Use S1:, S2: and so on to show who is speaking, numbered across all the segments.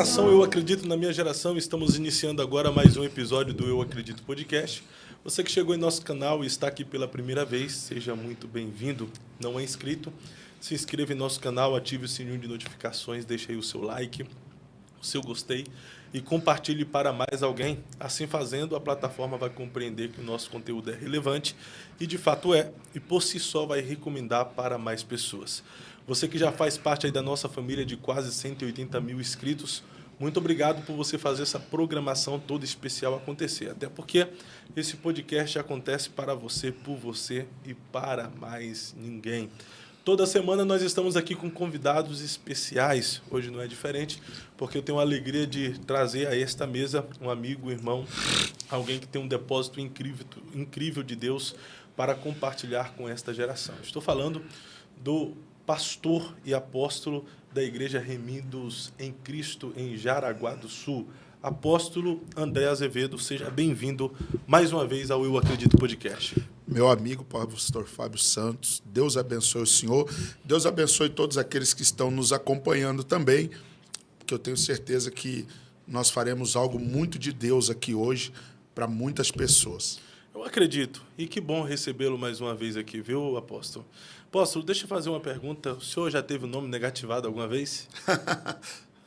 S1: Nação Eu Acredito na Minha Geração, estamos iniciando agora mais um episódio do Eu Acredito Podcast. Você que chegou em nosso canal e está aqui pela primeira vez, seja muito bem-vindo. Não é inscrito? Se inscreva em nosso canal, ative o sininho de notificações, deixe aí o seu like, o seu gostei e compartilhe para mais alguém. Assim fazendo, a plataforma vai compreender que o nosso conteúdo é relevante e de fato é, e por si só vai recomendar para mais pessoas. Você que já faz parte aí da nossa família de quase 180 mil inscritos, muito obrigado por você fazer essa programação toda especial acontecer. Até porque esse podcast acontece para você, por você e para mais ninguém. Toda semana nós estamos aqui com convidados especiais. Hoje não é diferente, porque eu tenho a alegria de trazer a esta mesa um amigo, um irmão, alguém que tem um depósito incrível de Deus para compartilhar com esta geração. Estou falando do pastor e apóstolo da Igreja Remidos em Cristo, em Jaraguá do Sul, apóstolo André Azevedo. Seja bem-vindo mais uma vez ao Eu Acredito Podcast.
S2: Meu amigo, pastor Fábio Santos, Deus abençoe o senhor, Deus abençoe todos aqueles que estão nos acompanhando também, porque eu tenho certeza que nós faremos algo muito de Deus aqui hoje para muitas pessoas.
S1: Eu acredito, e que bom recebê-lo mais uma vez aqui, viu, apóstolo? Apóstolo, deixa eu fazer uma pergunta. O senhor já teve o nome negativado alguma vez?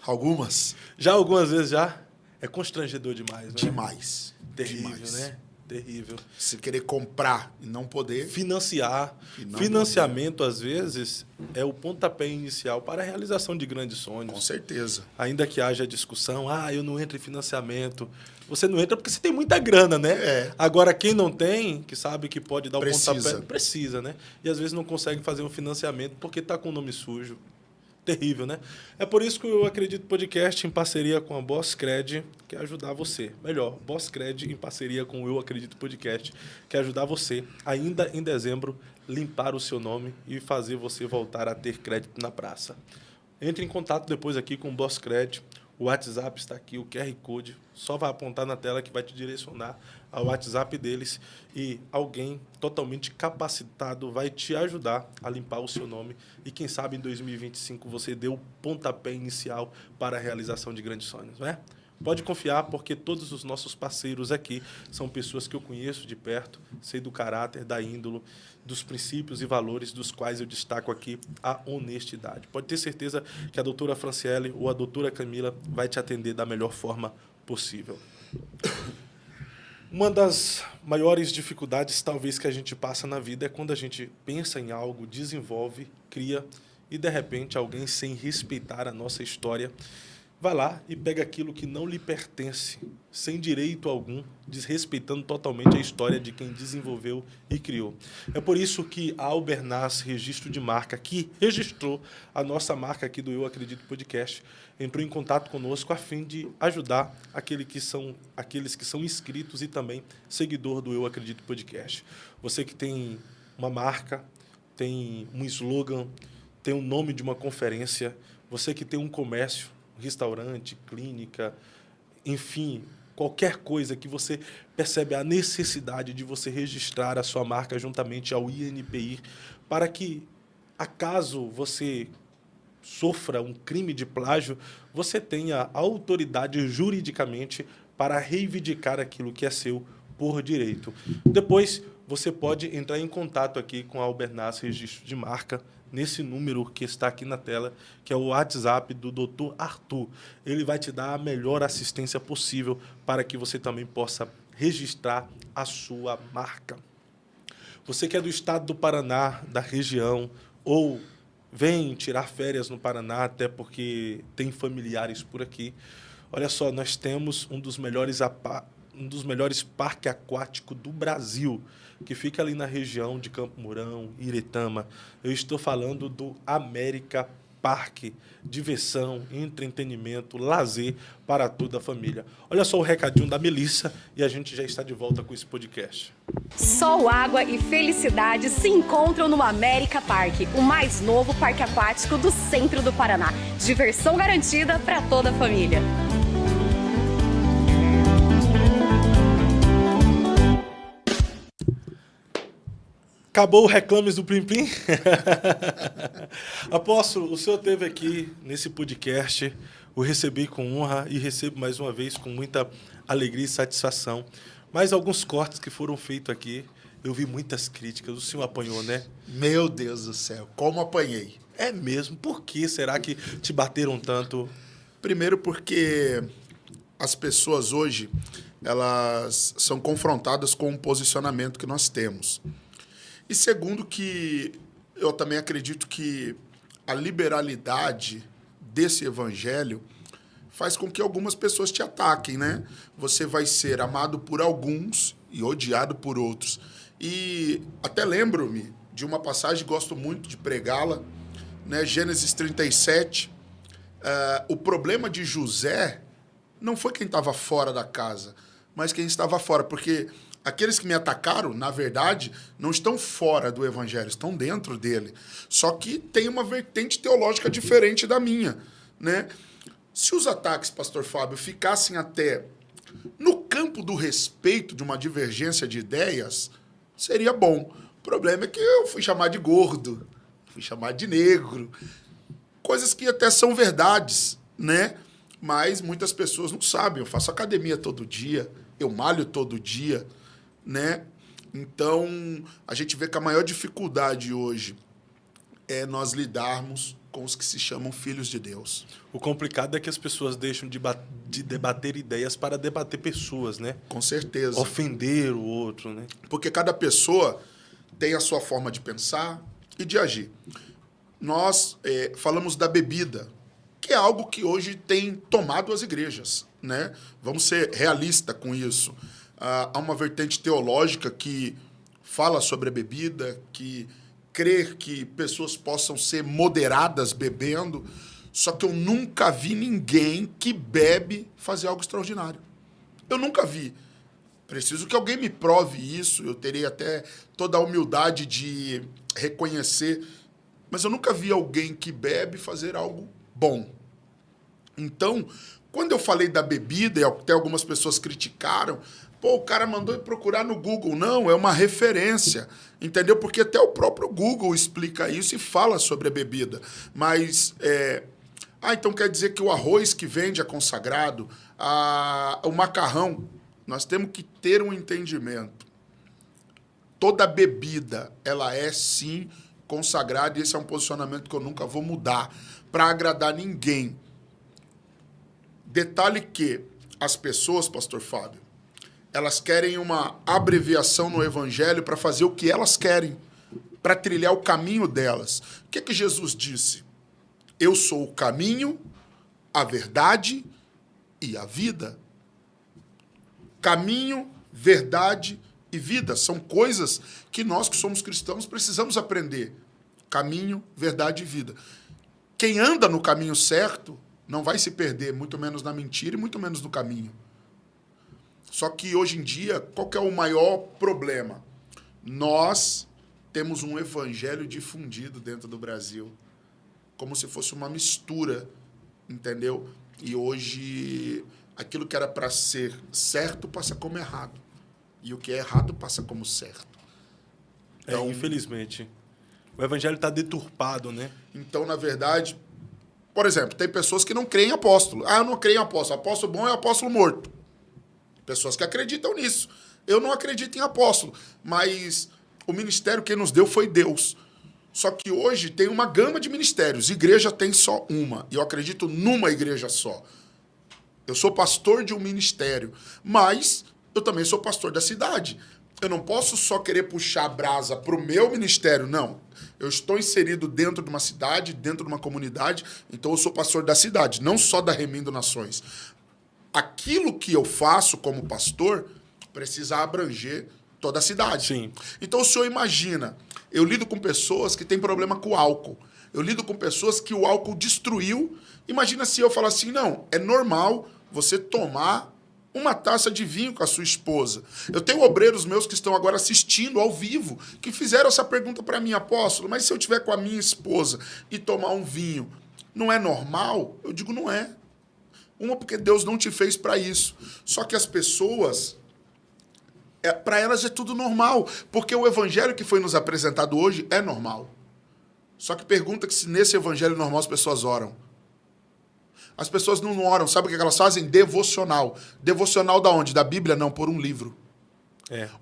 S2: Algumas?
S1: Já algumas vezes já? É constrangedor demais, né?
S2: Demais.
S1: Terrível,
S2: demais.
S1: Né? Terrível.
S2: Se querer comprar e não poder...
S1: Financiar. Financiamento, às vezes, é o pontapé inicial para a realização de grandes sonhos.
S2: Com certeza.
S1: Ainda que haja discussão, eu não entro em financiamento. Você não entra porque você tem muita grana, né? Agora, quem não tem, que sabe que pode dar o pontapé... Precisa, né? E, às vezes, não consegue fazer um financiamento porque está com o nome sujo. Terrível, né? É por isso que eu acredito podcast em parceria com a Bosscred, que é ajudar você. Melhor, Bosscred em parceria com o Eu Acredito Podcast, que é ajudar você, ainda em dezembro, limpar o seu nome e fazer você voltar a ter crédito na praça. Entre em contato depois aqui com o Bosscred. O WhatsApp está aqui, o QR Code. Só vai apontar na tela que vai te direcionar ao WhatsApp deles e alguém totalmente capacitado vai te ajudar a limpar o seu nome. E quem sabe em 2025 você deu o pontapé inicial para a realização de grandes sonhos, né? Pode confiar, porque todos os nossos parceiros aqui são pessoas que eu conheço de perto, sei do caráter, da índole, dos princípios e valores dos quais eu destaco aqui a honestidade. Pode ter certeza que a doutora Franciele ou a doutora Camila vai te atender da melhor forma possível. Uma das maiores dificuldades, talvez, que a gente passa na vida é quando a gente pensa em algo, desenvolve, cria e, de repente, alguém, sem respeitar a nossa história, vai lá e pega aquilo que não lhe pertence, sem direito algum, desrespeitando totalmente a história de quem desenvolveu e criou. É por isso que a Albernaz Registro de Marca, que registrou a nossa marca aqui do Eu Acredito Podcast, entrou em contato conosco a fim de ajudar aqueles que são inscritos e também seguidor do Eu Acredito Podcast. Você que tem uma marca, tem um slogan, tem o nome de uma conferência, você que tem um comércio, restaurante, clínica, enfim, qualquer coisa que você percebe a necessidade de você registrar a sua marca juntamente ao INPI, para que, acaso você sofra um crime de plágio, você tenha autoridade juridicamente para reivindicar aquilo que é seu por direito. Depois, você pode entrar em contato aqui com a Albernaz Registro de Marca, nesse número que está aqui na tela, que é o WhatsApp do Dr. Arthur. Ele vai te dar a melhor assistência possível para que você também possa registrar a sua marca. Você que é do estado do Paraná, da região, ou vem tirar férias no Paraná, até porque tem familiares por aqui, olha só, nós temos um dos melhores parques aquáticos do Brasil, que fica ali na região de Campo Mourão, Iretama. Eu estou falando do América Parque, diversão, entretenimento, lazer para toda a família. Olha só o recadinho da Melissa e a gente já está de volta com esse podcast.
S3: Sol, água e felicidade se encontram no América Parque, o mais novo parque aquático do centro do Paraná. Diversão garantida para toda a família.
S1: Acabou o Reclames do Plim Plim? Apóstolo, o senhor esteve aqui nesse podcast o recebi com honra e recebo mais uma vez com muita alegria e satisfação. Mas alguns cortes que foram feitos aqui, eu vi muitas críticas. O senhor apanhou, né?
S2: Meu Deus do céu, como apanhei.
S1: É mesmo? Por que será que te bateram tanto?
S2: Primeiro porque as pessoas hoje, elas são confrontadas com o posicionamento que nós temos. E segundo que eu também acredito que a liberalidade desse evangelho faz com que algumas pessoas te ataquem, né? Você vai ser amado por alguns e odiado por outros. E até lembro-me de uma passagem, gosto muito de pregá-la, né? Gênesis 37. O problema de José não foi quem estava fora da casa, mas quem estava fora, porque aqueles que me atacaram, na verdade, não estão fora do evangelho, estão dentro dele. Só que tem uma vertente teológica diferente da minha, né? Se os ataques, pastor Fábio, ficassem até no campo do respeito, de uma divergência de ideias, seria bom. O problema é que eu fui chamado de gordo, fui chamado de negro, coisas que até são verdades, né? Mas muitas pessoas não sabem. Eu faço academia todo dia, eu malho todo dia, né? Então, a gente vê que a maior dificuldade hoje é nós lidarmos com os que se chamam filhos de Deus.
S1: O complicado é que as pessoas deixam de debater ideias para debater pessoas, né?
S2: Com certeza.
S1: Ofender o outro, né?
S2: Porque cada pessoa tem a sua forma de pensar e de agir. Nós falamos da bebida, que é algo que hoje tem tomado as igrejas, né? Vamos ser realistas com isso. Há uma vertente teológica que fala sobre a bebida, que crê que pessoas possam ser moderadas bebendo, só que eu nunca vi ninguém que bebe fazer algo extraordinário. Eu nunca vi. Preciso que alguém me prove isso, eu terei até toda a humildade de reconhecer, mas eu nunca vi alguém que bebe fazer algo bom. Então, quando eu falei da bebida, e até algumas pessoas criticaram, pô, o cara mandou ir procurar no Google. Não, é uma referência, entendeu? Porque até o próprio Google explica isso e fala sobre a bebida. Mas, então quer dizer que o arroz que vende é consagrado, o macarrão, nós temos que ter um entendimento. Toda bebida, ela é sim consagrada, e esse é um posicionamento que eu nunca vou mudar para agradar ninguém. Detalhe que as pessoas, pastor Fábio, elas querem uma abreviação no evangelho para fazer o que elas querem, para trilhar o caminho delas. O que Jesus disse? Eu sou o caminho, a verdade e a vida. Caminho, verdade e vida são coisas que nós que somos cristãos precisamos aprender. Caminho, verdade e vida. Quem anda no caminho certo não vai se perder, muito menos na mentira e muito menos no caminho. Só que hoje em dia, qual que é o maior problema? Nós temos um evangelho difundido dentro do Brasil, como se fosse uma mistura, entendeu? E hoje, aquilo que era para ser certo passa como errado. E o que é errado passa como certo.
S1: Então, infelizmente. O evangelho está deturpado, né?
S2: Então, na verdade, por exemplo, tem pessoas que não creem em apóstolo. Eu não creio em apóstolo. Apóstolo bom é apóstolo morto. Pessoas que acreditam nisso. Eu não acredito em apóstolo, mas o ministério que nos deu foi Deus. Só que hoje tem uma gama de ministérios. Igreja tem só uma. E eu acredito numa igreja só. Eu sou pastor de um ministério, mas eu também sou pastor da cidade. Eu não posso só querer puxar a brasa para o meu ministério, não. Eu estou inserido dentro de uma cidade, dentro de uma comunidade, então eu sou pastor da cidade, não só da Remindo Nações. Aquilo que eu faço como pastor precisa abranger toda a cidade.
S1: Sim.
S2: Então o senhor imagina, eu lido com pessoas que têm problema com álcool. Eu lido com pessoas que o álcool destruiu. Imagina se eu falar assim, não, é normal você tomar uma taça de vinho com a sua esposa. Eu tenho obreiros meus que estão agora assistindo ao vivo, que fizeram essa pergunta para mim, apóstolo, mas se eu estiver com a minha esposa e tomar um vinho, não é normal? Eu digo, não é. Uma, porque Deus não te fez para isso. Só que as pessoas, para elas é tudo normal, porque o evangelho que foi nos apresentado hoje é normal. Só que pergunta que se nesse evangelho normal as pessoas oram. As pessoas não oram. Sabe o que elas fazem? Devocional. Devocional da onde? Da Bíblia? Não, por um livro.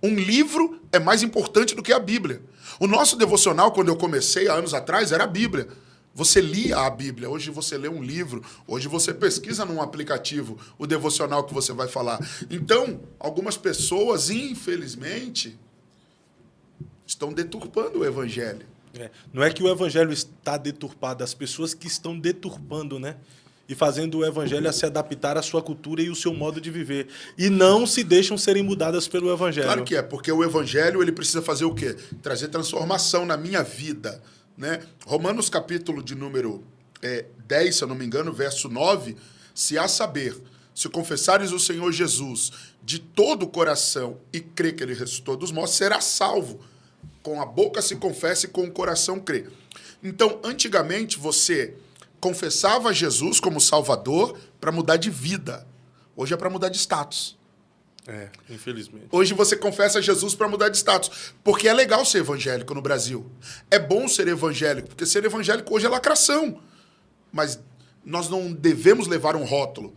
S2: Um livro é mais importante do que a Bíblia. O nosso devocional, quando eu comecei há anos atrás, era a Bíblia. Você lia a Bíblia. Hoje você lê um livro. Hoje você pesquisa num aplicativo o devocional que você vai falar. Então, algumas pessoas, infelizmente, estão deturpando o evangelho.
S1: Não é que o evangelho está deturpado, as pessoas que estão deturpando, né? E fazendo o evangelho a se adaptar à sua cultura e o seu modo de viver. E não se deixam serem mudadas pelo evangelho.
S2: Claro que é, porque o evangelho ele precisa fazer o quê? Trazer transformação na minha vida. Né? Romanos capítulo de número 10, se eu não me engano, verso 9, se a saber, se confessares o Senhor Jesus de todo o coração e crer que ele ressuscitou dos mortos, será salvo. Com a boca se confessa e com o coração crê. Então, antigamente, você confessava Jesus como Salvador para mudar de vida. Hoje é para mudar de status.
S1: Infelizmente.
S2: Hoje você confessa Jesus para mudar de status. Porque é legal ser evangélico no Brasil. É bom ser evangélico, porque ser evangélico hoje é lacração. Mas nós não devemos levar um rótulo.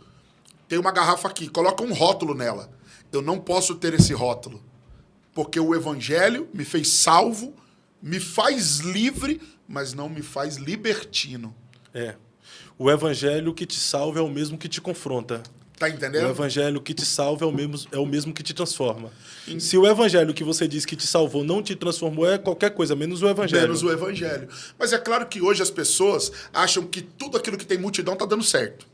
S2: Tem uma garrafa aqui, coloca um rótulo nela. Eu não posso ter esse rótulo. Porque o evangelho me fez salvo, me faz livre, mas não me faz libertino.
S1: O evangelho que te salva é o mesmo que te confronta.
S2: Tá entendendo?
S1: O evangelho que te salva é o mesmo que te transforma. Se o evangelho que você diz que te salvou não te transformou, é qualquer coisa, menos o evangelho.
S2: Menos o evangelho. Mas é claro que hoje as pessoas acham que tudo aquilo que tem multidão está dando certo.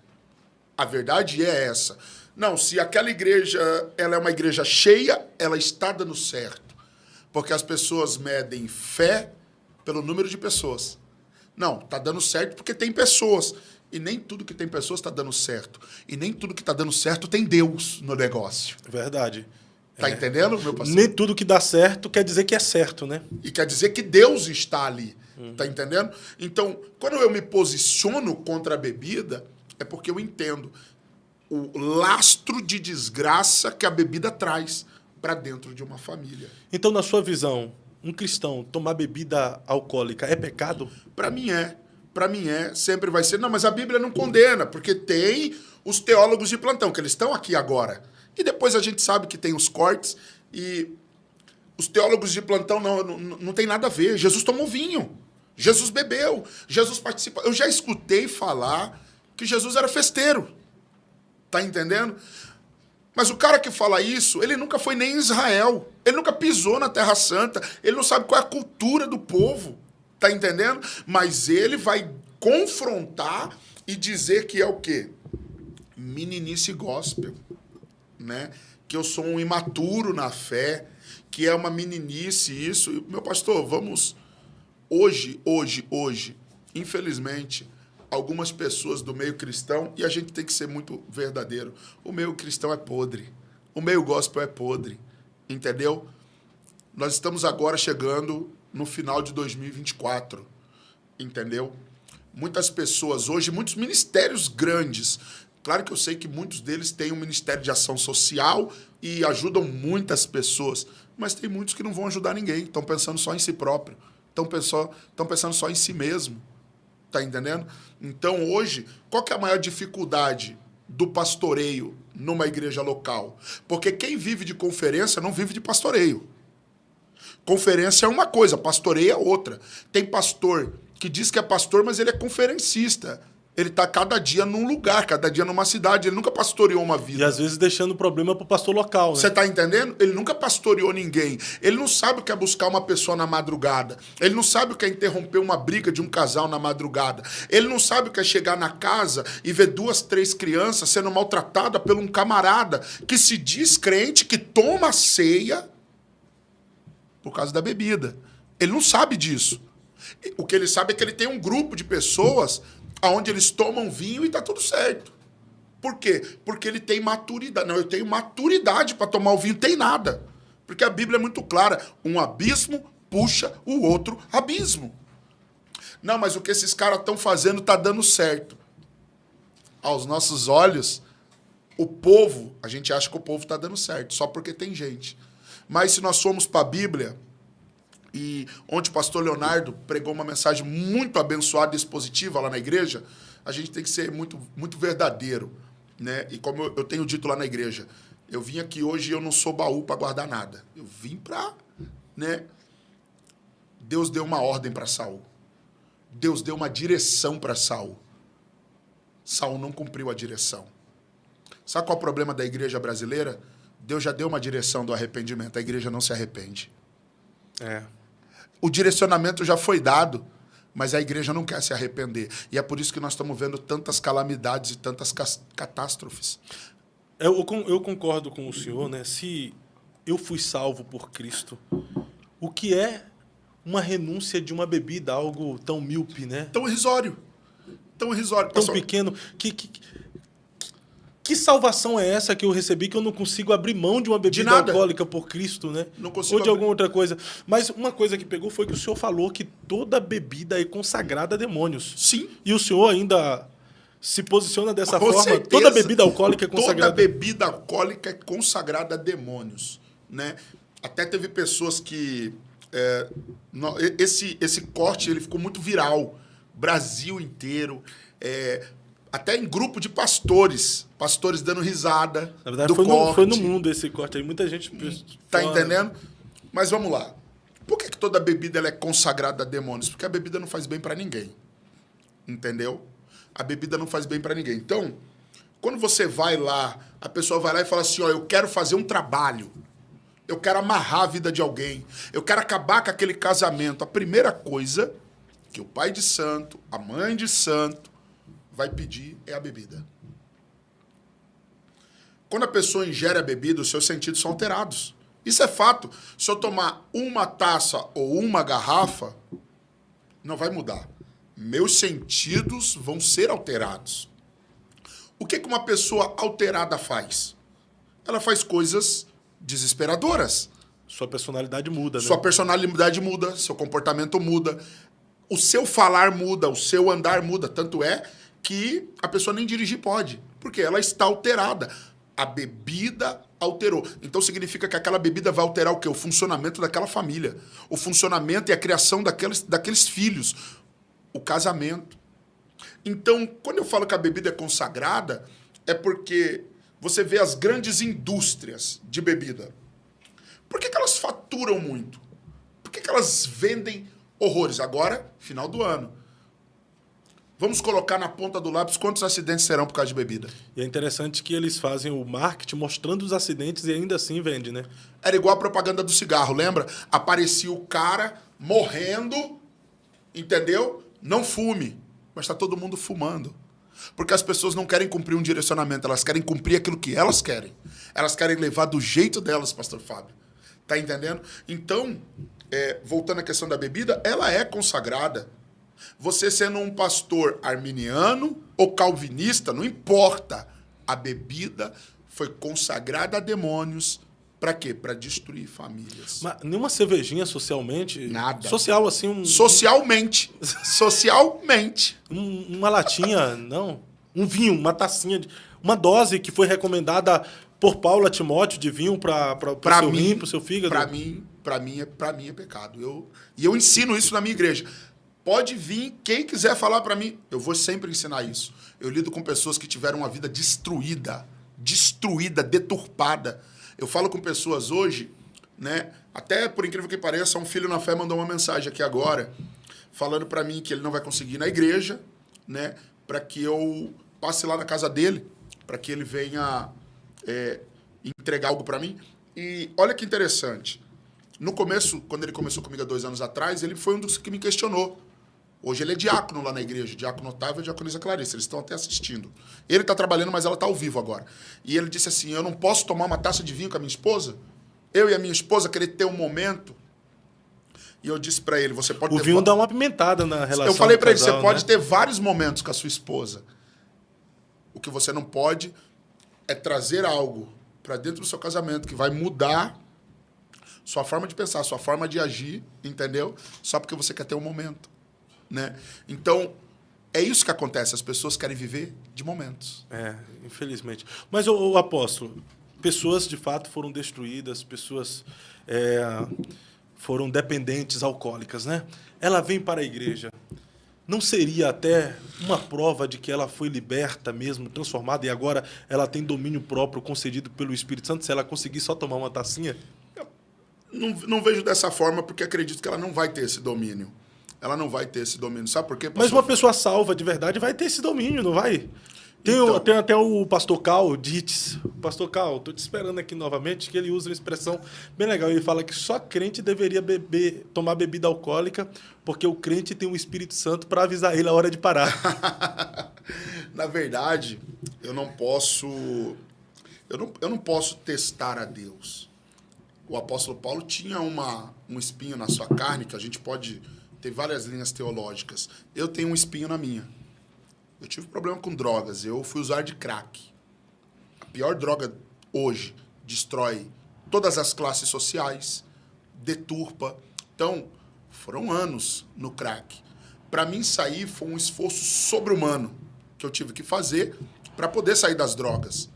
S2: A verdade é essa. Não, se aquela igreja ela é uma igreja cheia, ela está dando certo. Porque as pessoas medem fé pelo número de pessoas. Não, está dando certo porque tem pessoas. E nem tudo que tem pessoas está dando certo. E nem tudo que está dando certo tem Deus no negócio.
S1: Verdade.
S2: Tá entendendo, meu parceiro?
S1: Nem tudo que dá certo quer dizer que é certo, né?
S2: E quer dizer que Deus está ali. Tá entendendo? Então, quando eu me posiciono contra a bebida, é porque eu entendo o lastro de desgraça que a bebida traz para dentro de uma família.
S1: Então, na sua visão, um cristão tomar bebida alcoólica é pecado?
S2: Para mim é. Para mim sempre vai ser. Não, mas a Bíblia não condena, porque tem os teólogos de plantão, que eles estão aqui agora. E depois a gente sabe que tem os cortes e os teólogos de plantão não tem nada a ver. Jesus tomou vinho, Jesus bebeu, Jesus participa. Eu já escutei falar que Jesus era festeiro. Tá entendendo? Mas o cara que fala isso, ele nunca foi nem em Israel. Ele nunca pisou na Terra Santa. Ele não sabe qual é a cultura do povo. Tá entendendo? Mas ele vai confrontar e dizer que é o quê? Meninice gospel, né? Que eu sou um imaturo na fé, que é uma meninice isso. Meu pastor, vamos... Hoje, infelizmente, algumas pessoas do meio cristão, e a gente tem que ser muito verdadeiro, o meio cristão é podre. O meio gospel é podre. Entendeu? Nós estamos agora chegando no final de 2024. Entendeu? Muitas pessoas hoje, muitos ministérios grandes. Claro que eu sei que muitos deles têm um ministério de ação social e ajudam muitas pessoas. Mas tem muitos que não vão ajudar ninguém. Estão pensando só em si próprio. Estão pensando só em si mesmo. Tá entendendo? Então, hoje, qual que é a maior dificuldade do pastoreio numa igreja local? Porque quem vive de conferência não vive de pastoreio. Conferência é uma coisa, pastoreio é outra. Tem pastor que diz que é pastor, mas ele é conferencista. Ele está cada dia num lugar, cada dia numa cidade. Ele nunca pastoreou uma vida.
S1: E às vezes deixando o problema para o pastor local, né?
S2: Você está entendendo? Ele nunca pastoreou ninguém. Ele não sabe o que é buscar uma pessoa na madrugada. Ele não sabe o que é interromper uma briga de um casal na madrugada. Ele não sabe o que é chegar na casa e ver 2, 3 crianças sendo maltratadas por um camarada que se diz crente, que toma ceia por causa da bebida. Ele não sabe disso. O que ele sabe é que ele tem um grupo de pessoas onde eles tomam vinho e tá tudo certo. Por quê? Porque ele tem maturidade. Não, eu tenho maturidade para tomar o vinho. Tem nada. Porque a Bíblia é muito clara. Um abismo puxa o outro abismo. Não, mas o que esses caras estão fazendo tá dando certo. Aos nossos olhos, o povo, a gente acha que o povo tá dando certo, só porque tem gente. Mas se nós formos para a Bíblia, E ontem o pastor Leonardo pregou uma mensagem muito abençoada e expositiva lá na igreja. A gente tem que ser muito, muito verdadeiro, né? E como eu tenho dito lá na igreja, eu vim aqui hoje e eu não sou baú para guardar nada. Eu vim para, né? Deus deu uma ordem para Saul. Deus deu uma direção para Saul. Saul não cumpriu a direção. Sabe qual é o problema da igreja brasileira? Deus já deu uma direção do arrependimento. A igreja não se arrepende. O direcionamento já foi dado, mas a igreja não quer se arrepender. E é por isso que nós estamos vendo tantas calamidades e tantas catástrofes.
S1: Eu concordo com o senhor, né? Se eu fui salvo por Cristo, o que é uma renúncia de uma bebida, algo tão míope, né?
S2: Tão irrisório. Tão irrisório.
S1: Tão pequeno. Que salvação é essa que eu recebi que eu não consigo abrir mão de uma bebida alcoólica por Cristo, né?
S2: Não consigo
S1: ou de alguma outra coisa. Mas uma coisa que pegou foi que o senhor falou que toda bebida é consagrada a demônios.
S2: Sim.
S1: E o senhor ainda se posiciona dessa
S2: Com
S1: forma?
S2: certeza.
S1: Toda bebida alcoólica é consagrada.
S2: Toda bebida alcoólica é consagrada a demônios, né? Até teve pessoas que... esse corte ele ficou muito viral. Brasil inteiro... até em grupo de pastores dando risada.
S1: Na verdade, foi no mundo esse corte aí. Muita gente...
S2: Tá entendendo? Mas vamos lá. Por que toda bebida ela é consagrada a demônios? Porque a bebida não faz bem para ninguém. Entendeu? A bebida não faz bem para ninguém. Então, quando você vai lá, a pessoa vai lá e fala assim, ó, eu quero fazer um trabalho. Eu quero amarrar a vida de alguém. Eu quero acabar com aquele casamento. A primeira coisa que o pai de santo, a mãe de santo, vai pedir é a bebida. Quando a pessoa ingere a bebida, os seus sentidos são alterados. Isso é fato. Se eu tomar uma taça ou uma garrafa, não vai mudar. Meus sentidos vão ser alterados. O que uma pessoa alterada faz? Ela faz coisas desesperadoras.
S1: Sua personalidade muda, né?
S2: Sua personalidade muda, seu comportamento muda, o seu falar muda, o seu andar muda. Tanto é que a pessoa nem dirigir pode, porque ela está alterada. A bebida alterou. Então significa que aquela bebida vai alterar o quê? O funcionamento daquela família. O funcionamento e a criação daqueles filhos. O casamento. Então, quando eu falo que a bebida é consagrada, é porque você vê as grandes indústrias de bebida. Por que elas faturam muito? Por que elas vendem horrores? Agora, final do ano. Vamos colocar na ponta do lápis quantos acidentes serão por causa de bebida.
S1: E é interessante que eles fazem o marketing mostrando os acidentes e ainda assim vende, né?
S2: Era igual a propaganda do cigarro, lembra? Aparecia o cara morrendo, entendeu? Não fume. Mas está todo mundo fumando. Porque as pessoas não querem cumprir um direcionamento, elas querem cumprir aquilo que elas querem. Elas querem levar do jeito delas, pastor Fábio. Tá entendendo? Então, voltando à questão da bebida, ela é consagrada. Você sendo um pastor arminiano ou calvinista, não importa. A bebida foi consagrada a demônios. Para quê? Para destruir famílias.
S1: Mas nenhuma cervejinha socialmente?
S2: Nada.
S1: Social, assim...
S2: Socialmente. Socialmente.
S1: Uma latinha, não. Um vinho, uma tacinha, uma dose que foi recomendada por Paulo a Timóteo de vinho para o seu rim, para o seu fígado.
S2: Para mim é pecado. E eu ensino isso na minha igreja. Pode vir quem quiser falar para mim. Eu vou sempre ensinar isso. Eu lido com pessoas que tiveram uma vida destruída, deturpada. Eu falo com pessoas hoje, né? Até por incrível que pareça, um filho na fé mandou uma mensagem aqui agora, falando para mim que ele não vai conseguir ir na igreja, né? Para que eu passe lá na casa dele, para que ele venha entregar algo para mim. E olha que interessante. No começo, quando ele começou comigo há 2 anos atrás, ele foi um dos que me questionou. Hoje ele é diácono lá na igreja, diácono Otávio e diaconisa Clarice, eles estão até assistindo. Ele está trabalhando, mas ela está ao vivo agora. E ele disse assim, eu não posso tomar uma taça de vinho com a minha esposa? Eu e a minha esposa querer ter um momento. E eu disse para ele, você pode
S1: ter... O vinho dá uma apimentada na relação.
S2: Eu falei para ele, você pode ter vários momentos com a sua esposa. O que você não pode é trazer algo para dentro do seu casamento que vai mudar sua forma de pensar, sua forma de agir, entendeu? Só porque você quer ter um momento. Né? Então, é isso que acontece. As pessoas querem viver de momentos.
S1: Infelizmente. Mas, o apóstolo, pessoas de fato foram destruídas, pessoas foram dependentes alcoólicas, né? Ela vem para a igreja. Não seria até uma prova de que ela foi liberta mesmo, transformada, e agora ela tem domínio próprio concedido pelo Espírito Santo, se ela conseguir só tomar uma tacinha?
S2: Não vejo dessa forma, porque acredito que ela não vai ter esse domínio. Ela não vai ter esse domínio. Sabe por quê, pastor?
S1: Mas uma pessoa salva de verdade vai ter esse domínio, não vai?
S2: Então.
S1: Tem até o pastor Cal Dietz. Pastor Cal, estou te esperando aqui novamente, que ele usa uma expressão bem legal. Ele fala que só crente deveria tomar bebida alcoólica, porque o crente tem o Espírito Santo para avisar ele a hora de parar.
S2: Na verdade, eu não posso testar a Deus. O apóstolo Paulo tinha um espinho na sua carne, que a gente pode ter várias linhas teológicas. Eu tenho um espinho na minha. Eu tive problema com drogas. Eu fui usuário de crack. A pior droga hoje destrói todas as classes sociais, deturpa. Então, foram anos no crack. Para mim sair foi um esforço sobre-humano que eu tive que fazer para poder sair das drogas.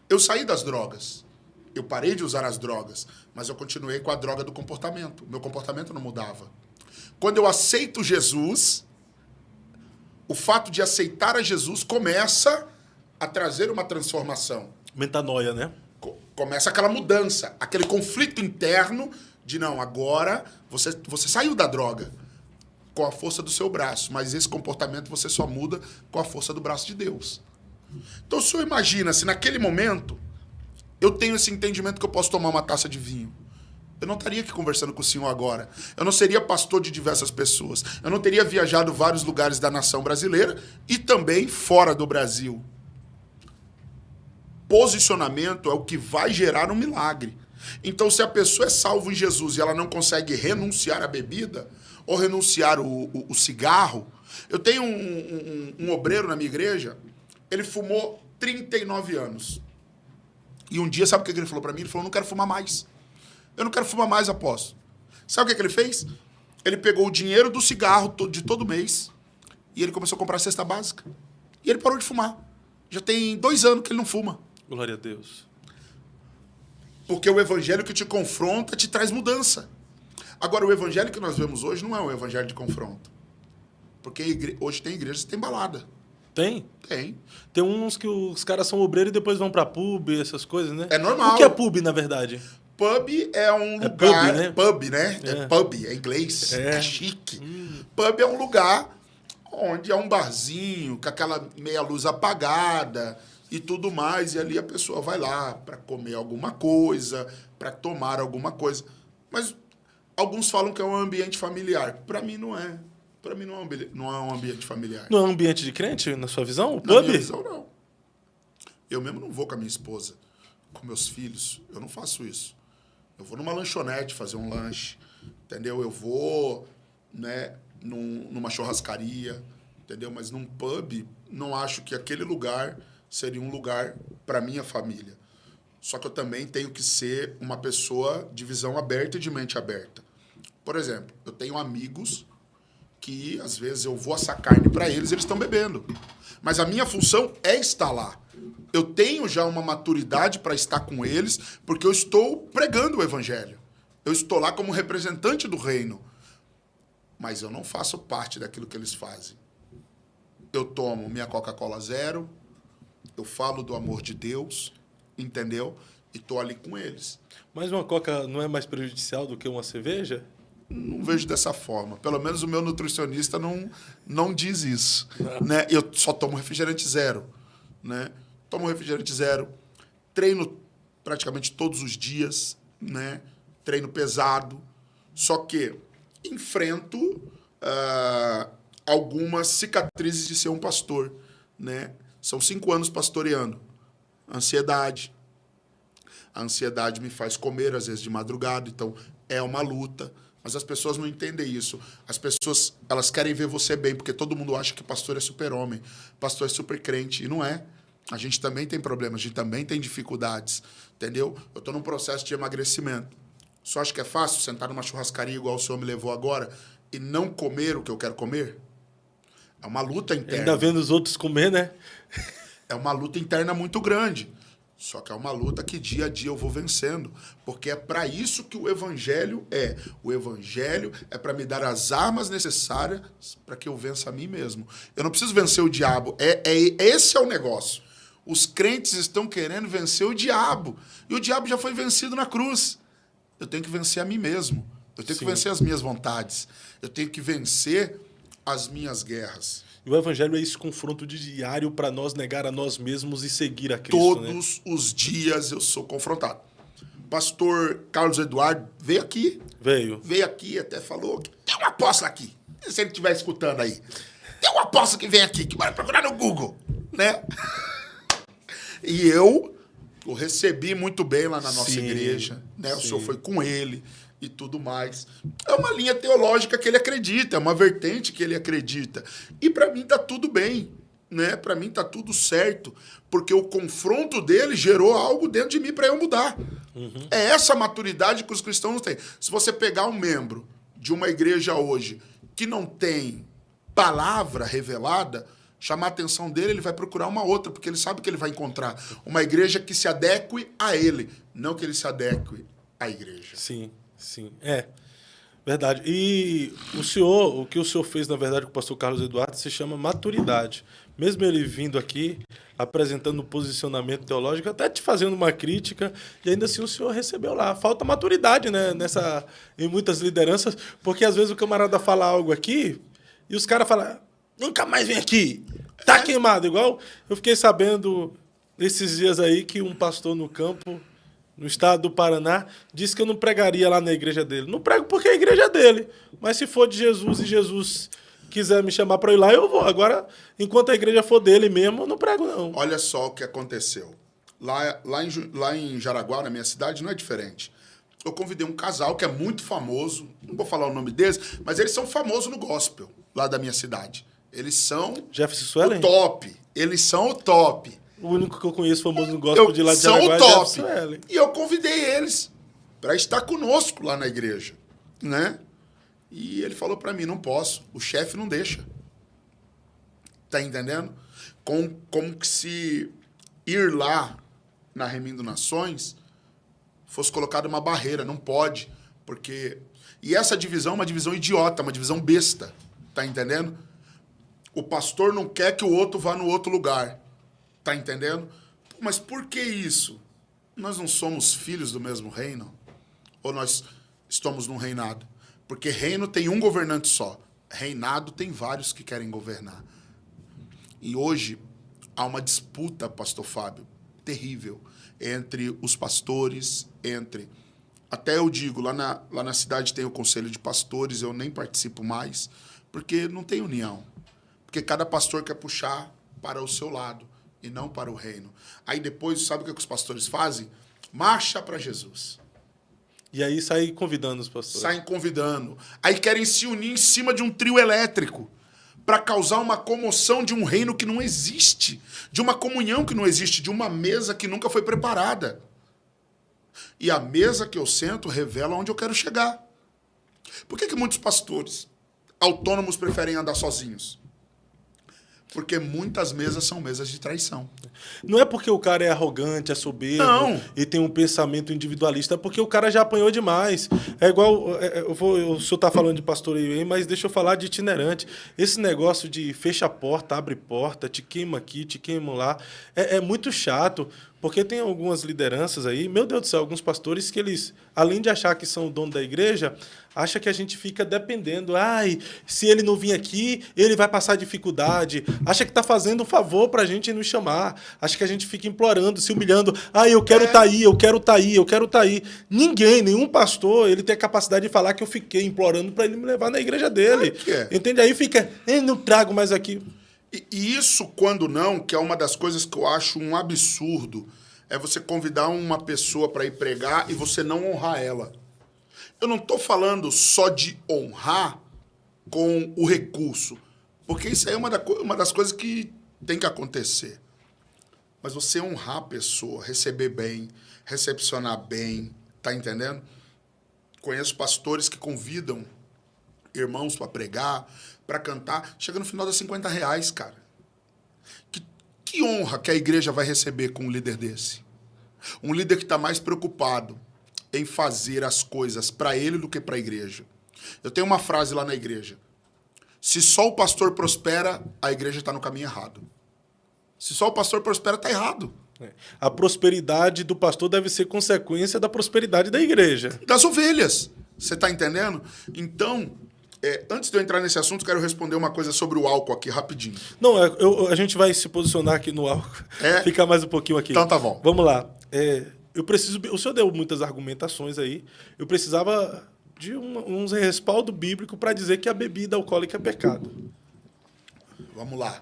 S2: Eu saí das drogas. Eu parei de usar as drogas, mas eu continuei com a droga do comportamento. Meu comportamento não mudava. Quando eu aceito Jesus, o fato de aceitar a Jesus começa a trazer uma transformação.
S1: Metanoia, né?
S2: Começa aquela mudança, aquele conflito interno de não, agora você saiu da droga com a força do seu braço, mas esse comportamento você só muda com a força do braço de Deus. Então o senhor imagina se naquele momento eu tenho esse entendimento que eu posso tomar uma taça de vinho. Eu não estaria aqui conversando com o senhor agora. Eu não seria pastor de diversas pessoas. Eu não teria viajado vários lugares da nação brasileira e também fora do Brasil. Posicionamento é o que vai gerar um milagre. Então, se a pessoa é salva em Jesus e ela não consegue renunciar à bebida ou renunciar o cigarro... Eu tenho um obreiro na minha igreja, ele fumou 39 anos. E um dia, sabe o que ele falou para mim? Ele falou, não quero fumar mais. Eu não quero fumar mais, apóstolo. Sabe o que ele fez? Ele pegou o dinheiro do cigarro de todo mês e ele começou a comprar a cesta básica. E ele parou de fumar. Já tem 2 anos que ele não fuma.
S1: Glória a Deus.
S2: Porque o evangelho que te confronta te traz mudança. Agora, o evangelho que nós vemos hoje não é um evangelho de confronto. Porque hoje tem igrejas que tem balada.
S1: Tem?
S2: Tem.
S1: Tem uns que os caras são obreiros e depois vão pra pub, essas coisas, né?
S2: É normal.
S1: O que é pub, na verdade?
S2: Pub é um lugar...
S1: Pub, né?
S2: É pub, é inglês, é chique. Pub é um lugar onde é um barzinho, com aquela meia luz apagada e tudo mais, e ali a pessoa vai lá para comer alguma coisa, para tomar alguma coisa. Mas alguns falam que é um ambiente familiar. Para mim não é. Para mim não é um ambiente familiar.
S1: Não é um ambiente de crente, na sua visão? O
S2: Na
S1: pub?
S2: minha visão, não. Eu mesmo não vou com a minha esposa, com meus filhos. Eu não faço isso. Eu vou numa lanchonete fazer um lanche, entendeu? Eu vou, né, numa churrascaria, entendeu? Mas num pub, não acho que aquele lugar seria um lugar para minha família. Só que eu também tenho que ser uma pessoa de visão aberta e de mente aberta. Por exemplo, eu tenho amigos que, às vezes, eu vou assar carne para eles, eles estão bebendo. Mas a minha função é estar lá. Eu tenho já uma maturidade para estar com eles, porque eu estou pregando o evangelho. Eu estou lá como representante do reino. Mas eu não faço parte daquilo que eles fazem. Eu tomo minha Coca-Cola zero, eu falo do amor de Deus, entendeu? E estou ali com eles.
S1: Mas uma Coca não é mais prejudicial do que uma cerveja?
S2: Não vejo dessa forma. Pelo menos o meu nutricionista não diz isso. Né? Eu só tomo refrigerante zero. Né? Tomo refrigerante zero. Treino praticamente todos os dias. Né? Treino pesado. Só que enfrento algumas cicatrizes de ser um pastor. Né? São 5 anos pastoreando. Ansiedade. A ansiedade me faz comer, às vezes, de madrugada. Então, é uma luta. Mas as pessoas não entendem isso. As pessoas, elas querem ver você bem, porque todo mundo acha que pastor é super-homem, pastor é super crente, e não é. A gente também tem problemas, a gente também tem dificuldades, entendeu? Eu estou num processo de emagrecimento. Só acho que é fácil sentar numa churrascaria igual o senhor me levou agora e não comer o que eu quero comer? É uma luta interna.
S1: Ainda vendo os outros comer, né?
S2: É uma luta interna muito grande. Só que é uma luta que dia a dia eu vou vencendo, porque é para isso que o evangelho é. O evangelho é para me dar as armas necessárias para que eu vença a mim mesmo. Eu não preciso vencer o diabo. Esse é o negócio. Os crentes estão querendo vencer o diabo. E o diabo já foi vencido na cruz. Eu tenho que vencer a mim mesmo. Eu tenho que vencer as minhas vontades. Eu tenho que vencer as minhas guerras.
S1: E o evangelho é esse confronto diário para nós negar a nós mesmos e seguir a Cristo.
S2: Todos os dias eu sou confrontado. Pastor Carlos Eduardo veio aqui. Veio aqui, até falou que tem um apóstolo aqui. Se ele estiver escutando aí. Tem um apóstolo que vem aqui, que vai procurar no Google, né? E eu o recebi muito bem lá na nossa igreja, né? O senhor foi com ele e tudo mais. É uma linha teológica que ele acredita, é uma vertente que ele acredita. E para mim tá tudo bem, né? Para mim tá tudo certo, porque o confronto dele gerou algo dentro de mim para eu mudar. É essa maturidade que os cristãos têm. Se você pegar um membro de uma igreja hoje que não tem palavra revelada, chamar a atenção dele, ele vai procurar uma outra, porque ele sabe que ele vai encontrar uma igreja que se adeque a ele, não que ele se adeque à igreja.
S1: Sim. É verdade. E o que o senhor fez, na verdade, com o pastor Carlos Eduardo, se chama maturidade. Mesmo ele vindo aqui, apresentando um posicionamento teológico, até te fazendo uma crítica, e ainda assim o senhor recebeu lá. Falta maturidade, né, em muitas lideranças, porque às vezes o camarada fala algo aqui, e os caras falam, nunca mais vem aqui, tá queimado. Igual eu fiquei sabendo esses dias aí que um pastor no campo, no estado do Paraná, disse que eu não pregaria lá na igreja dele. Não prego porque é a igreja dele. Mas se for de Jesus e Jesus quiser me chamar para ir lá, eu vou. Agora, enquanto a igreja for dele mesmo, eu não prego, não.
S2: Olha só o que aconteceu. Lá em Jaraguá, na minha cidade, não é diferente. Eu convidei um casal que é muito famoso, não vou falar o nome deles, mas eles são famosos no gospel, lá da minha cidade. Eles são
S1: Jefferson Suelen?
S2: o top. Eles são o top.
S1: O único que eu conheço famoso no gospel de lá de
S2: Jaraguá
S1: é
S2: top.
S1: Jefferson Suelen.
S2: E eu convidei eles para estar conosco lá na igreja, né? E ele falou para mim, não posso, o chefe não deixa. Tá entendendo? Como que se ir lá na Remindo Nações fosse colocada uma barreira, não pode, porque... E essa divisão é uma divisão idiota, uma divisão besta, tá entendendo? O pastor não quer que o outro vá no outro lugar, tá entendendo? Mas por que isso? Nós não somos filhos do mesmo reino? Ou nós estamos num reinado? Porque reino tem um governante só. Reinado tem vários que querem governar. E hoje há uma disputa, pastor Fábio, terrível, entre os pastores, até eu digo, lá na cidade tem o conselho de pastores, eu nem participo mais, porque não tem união. Porque cada pastor quer puxar para o seu lado e não para o reino. Aí depois, sabe o que os pastores fazem? Marcha para Jesus.
S1: E aí saem convidando os pastores.
S2: Saem convidando. Aí querem se unir em cima de um trio elétrico para causar uma comoção de um reino que não existe, de uma comunhão que não existe, de uma mesa que nunca foi preparada. E a mesa que eu sento revela onde eu quero chegar. Por que muitos pastores autônomos preferem andar sozinhos? Porque muitas mesas são mesas de traição.
S1: Não é porque o cara é arrogante, é soberbo e tem um pensamento individualista, é porque o cara já apanhou demais. É igual, o senhor está falando de pastoreio aí, mas deixa eu falar de itinerante. Esse negócio de fecha a porta, abre porta, te queima aqui, te queima lá, é muito chato. Porque tem algumas lideranças aí, meu Deus do céu, alguns pastores que eles, além de achar que são o dono da igreja, acham que a gente fica dependendo. Ai, se ele não vir aqui, ele vai passar dificuldade. Acha que está fazendo um favor para a gente nos chamar. Acha que a gente fica implorando, se humilhando. Ai, eu quero estar aí, eu quero estar aí, eu quero estar aí. Nenhum pastor, ele tem a capacidade de falar que eu fiquei implorando para ele me levar na igreja dele. Entende? Aí fica, não trago mais aqui.
S2: E isso, quando não, que é uma das coisas que eu acho um absurdo, é você convidar uma pessoa para ir pregar e você não honrar ela. Eu não estou falando só de honrar com o recurso, porque isso aí é uma das coisas que tem que acontecer. Mas você honrar a pessoa, receber bem, recepcionar bem, tá entendendo? Conheço pastores que convidam irmãos para pregar, para cantar, chega no final dá R$50, cara. Que honra que a igreja vai receber com um líder desse? Um líder que está mais preocupado em fazer as coisas para ele do que para a igreja. Eu tenho uma frase lá na igreja. Se só o pastor prospera, a igreja está no caminho errado. Se só o pastor prospera, está errado.
S1: A prosperidade do pastor deve ser consequência da prosperidade da igreja.
S2: Das ovelhas. Você está entendendo? Então, antes de eu entrar nesse assunto, quero responder uma coisa sobre o álcool aqui, rapidinho.
S1: Não, a gente vai se posicionar aqui no álcool. Ficar mais um pouquinho aqui.
S2: Então tá bom.
S1: Vamos lá. O senhor deu muitas argumentações aí. Eu precisava de um respaldo bíblico para dizer que a bebida alcoólica é pecado.
S2: Vamos lá.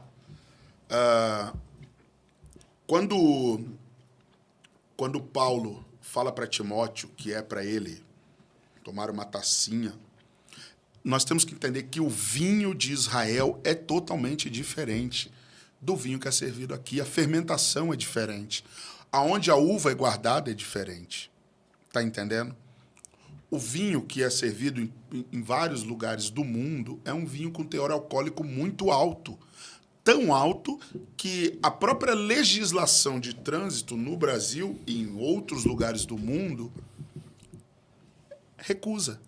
S2: Quando Paulo fala para Timóteo que é para ele tomar uma tacinha, nós temos que entender que o vinho de Israel é totalmente diferente do vinho que é servido aqui. A fermentação é diferente. Aonde a uva é guardada é diferente. Está entendendo? O vinho que é servido em vários lugares do mundo é um vinho com teor alcoólico muito alto. Tão alto que a própria legislação de trânsito no Brasil e em outros lugares do mundo recusa.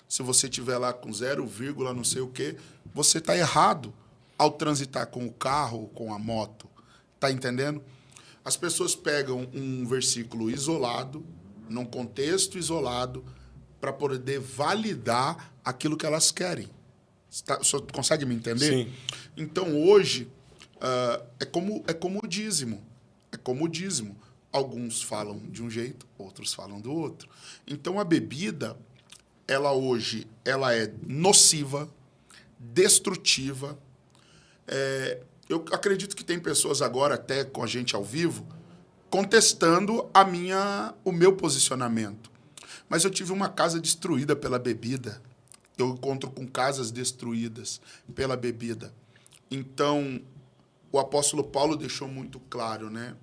S2: Se você estiver lá com 0, não sei o quê, você está errado ao transitar com o carro ou com a moto. Está entendendo? As pessoas pegam um versículo isolado, num contexto isolado, para poder validar aquilo que elas querem. O senhor consegue me entender?
S1: Sim.
S2: Então, hoje, é como o dízimo. É como o dízimo. Alguns falam de um jeito, outros falam do outro. Então, a bebida, hoje é nociva, destrutiva. Eu acredito que tem pessoas agora, até com a gente ao vivo, contestando o meu posicionamento. Mas eu tive uma casa destruída pela bebida. Eu encontro com casas destruídas pela bebida. Então, o apóstolo Paulo deixou muito claro, né,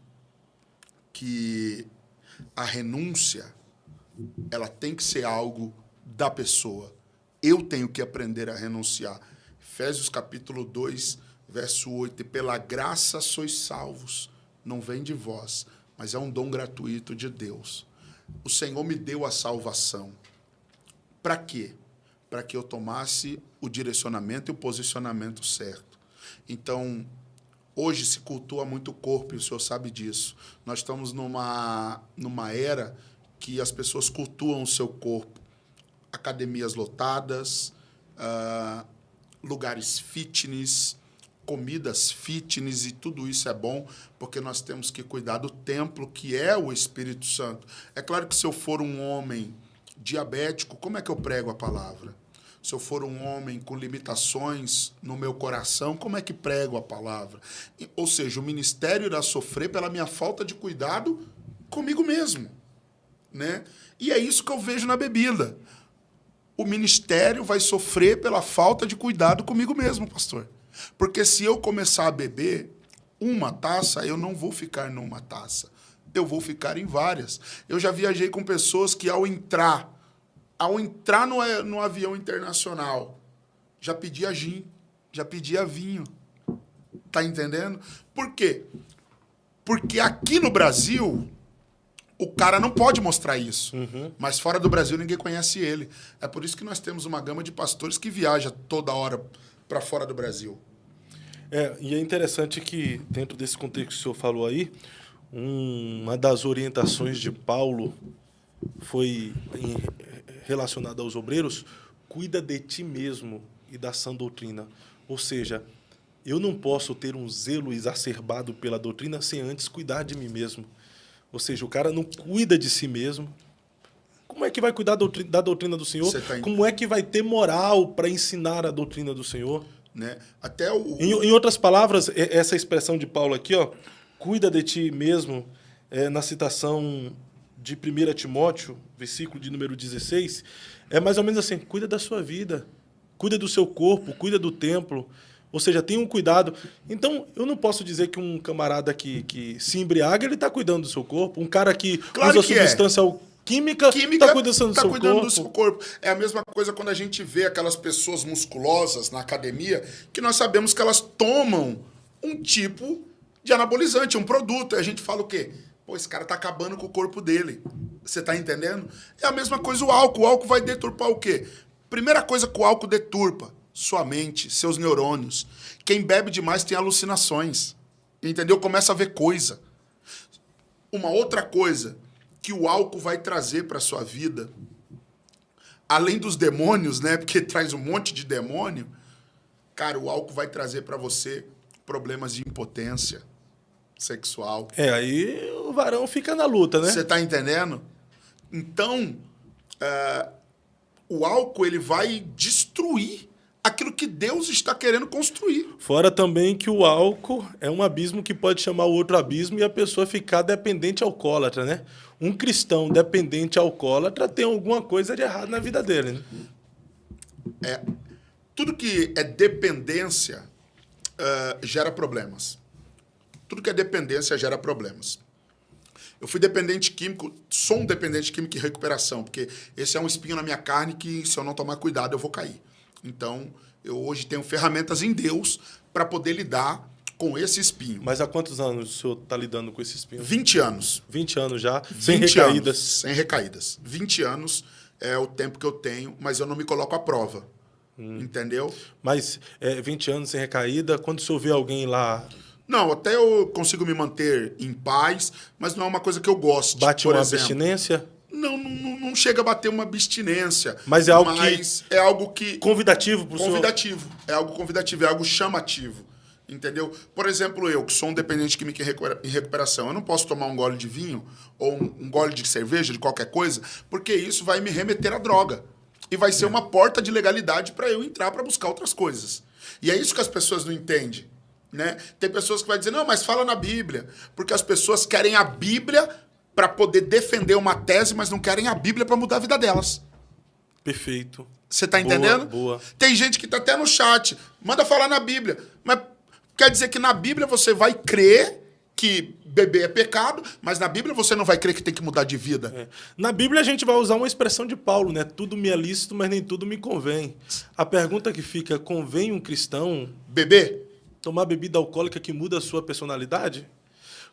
S2: que a renúncia ela tem que ser algo da pessoa. Eu tenho que aprender a renunciar. Efésios capítulo 2, verso 8. E pela graça sois salvos. Não vem de vós, mas é um dom gratuito de Deus. O Senhor me deu a salvação. Para quê? Para que eu tomasse o direcionamento e o posicionamento certo. Então, hoje se cultua muito o corpo, e o senhor sabe disso. Nós estamos numa era que as pessoas cultuam o seu corpo. Academias lotadas, lugares fitness, comidas fitness, e tudo isso é bom, porque nós temos que cuidar do templo, que é o Espírito Santo. É claro que se eu for um homem diabético, como é que eu prego a palavra? Se eu for um homem com limitações no meu coração, como é que prego a palavra? Ou seja, o ministério irá sofrer pela minha falta de cuidado comigo mesmo, né? E é isso que eu vejo na bebida. O ministério vai sofrer pela falta de cuidado comigo mesmo, pastor. Porque se eu começar a beber uma taça, eu não vou ficar numa taça. Eu vou ficar em várias. Eu já viajei com pessoas que ao entrar no avião internacional, já pedia gin, já pedia vinho. Tá entendendo? Por quê? Porque aqui no Brasil, o cara não pode mostrar isso. Mas fora do Brasil, ninguém conhece ele. É por isso que nós temos uma gama de pastores que viaja toda hora para fora do Brasil.
S1: E é interessante que, dentro desse contexto que o senhor falou aí, uma das orientações de Paulo foi relacionada aos obreiros: cuida de ti mesmo e da sã doutrina. Ou seja, eu não posso ter um zelo exacerbado pela doutrina sem antes cuidar de mim mesmo. Ou seja, o cara não cuida de si mesmo. Como é que vai cuidar da doutrina do Senhor? Como é que vai ter moral para ensinar a doutrina do Senhor?
S2: Né? Até
S1: Em outras palavras, essa expressão de Paulo aqui, ó, cuida de ti mesmo, na citação de 1 Timóteo, versículo de número 16, é mais ou menos assim: cuida da sua vida, cuida do seu corpo, cuida do templo. Ou seja, tenha um cuidado. Então, eu não posso dizer que um camarada que se embriaga, ele está cuidando do seu corpo. Um cara que usa substância química está cuidando do seu corpo.
S2: É a mesma coisa quando a gente vê aquelas pessoas musculosas na academia, que nós sabemos que elas tomam um tipo de anabolizante, um produto. E a gente fala o quê? Pô, esse cara tá acabando com o corpo dele. Você tá entendendo? É a mesma coisa o álcool. O álcool vai deturpar o quê? Primeira coisa que o álcool deturpa: sua mente, seus neurônios. Quem bebe demais tem alucinações. Entendeu? Começa a ver coisa. Uma outra coisa que o álcool vai trazer para sua vida, além dos demônios, né? Porque traz um monte de demônio. Cara, o álcool vai trazer para você problemas de impotência sexual.
S1: Aí o varão fica na luta, né?
S2: Você tá entendendo? Então, o álcool ele vai destruir aquilo que Deus está querendo construir.
S1: Fora também que o álcool é um abismo que pode chamar o outro abismo e a pessoa ficar dependente alcoólatra, né? Um cristão dependente alcoólatra tem alguma coisa de errado na vida dele, né?
S2: Tudo que é dependência gera problemas. Tudo que é dependência gera problemas. Eu fui dependente químico, sou um dependente químico em recuperação, porque esse é um espinho na minha carne que, se eu não tomar cuidado, eu vou cair. Então, eu hoje tenho ferramentas em Deus para poder lidar com esse espinho.
S1: Mas há quantos anos o senhor está lidando com esse espinho?
S2: 20 anos.
S1: 20 anos já, sem
S2: 20
S1: recaídas.
S2: anos, sem recaídas. 20 anos é o tempo que eu tenho, mas eu não me coloco à prova. Entendeu?
S1: Mas 20 anos sem recaída, quando o senhor vê alguém lá...
S2: Não, até eu consigo me manter em paz, mas não é uma coisa que eu goste.
S1: Bate
S2: por
S1: uma
S2: exemplo.
S1: abstinência?
S2: Não chega a bater uma abstinência.
S1: Mas é algo
S2: é algo que...
S1: Convidativo para o senhor?
S2: Convidativo. É algo convidativo, é algo chamativo. Entendeu? Por exemplo, eu, que sou um dependente químico em recuperação, eu não posso tomar um gole de vinho ou um gole de cerveja, de qualquer coisa, porque isso vai me remeter à droga. E vai ser uma porta de legalidade para eu entrar para buscar outras coisas. E é isso que as pessoas não entendem. Né? Tem pessoas que vão dizer, não, mas fala na Bíblia. Porque as pessoas querem a Bíblia para poder defender uma tese, mas não querem a Bíblia para mudar a vida delas.
S1: Perfeito.
S2: Você tá entendendo?
S1: Boa.
S2: Tem gente que tá até no chat, manda falar na Bíblia. Mas quer dizer que na Bíblia você vai crer que beber é pecado, mas na Bíblia você não vai crer que tem que mudar de vida.
S1: Na Bíblia a gente vai usar uma expressão de Paulo, né? Tudo me é lícito, mas nem tudo me convém. A pergunta que fica, convém um cristão
S2: Beber?
S1: tomar bebida alcoólica que muda a sua personalidade?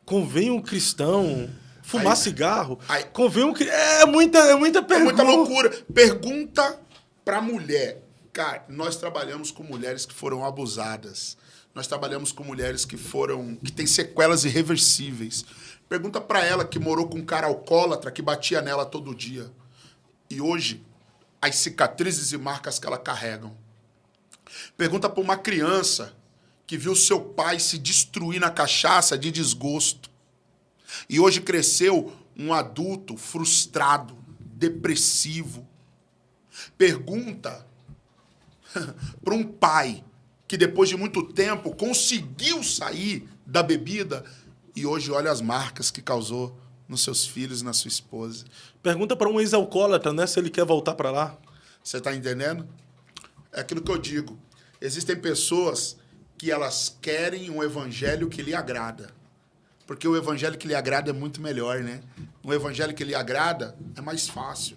S1: Convém um cristão fumar cigarro? Convém um... É muita pergunta.
S2: É muita loucura. Pergunta pra mulher. Cara, nós trabalhamos com mulheres que foram abusadas. Nós trabalhamos com mulheres que têm sequelas irreversíveis. Pergunta pra ela que morou com um cara alcoólatra que batia nela todo dia. E hoje, as cicatrizes e marcas que ela carregam. Pergunta pra uma criança que viu seu pai se destruir na cachaça de desgosto. E hoje cresceu um adulto frustrado, depressivo. Pergunta para um pai que depois de muito tempo conseguiu sair da bebida e hoje olha as marcas que causou nos seus filhos e na sua esposa.
S1: Pergunta para um ex-alcoólatra, né, se ele quer voltar para lá.
S2: Você está entendendo? É aquilo que eu digo. Existem pessoas que elas querem um evangelho que lhe agrada. Porque o evangelho que lhe agrada é muito melhor, né? Um evangelho que lhe agrada é mais fácil.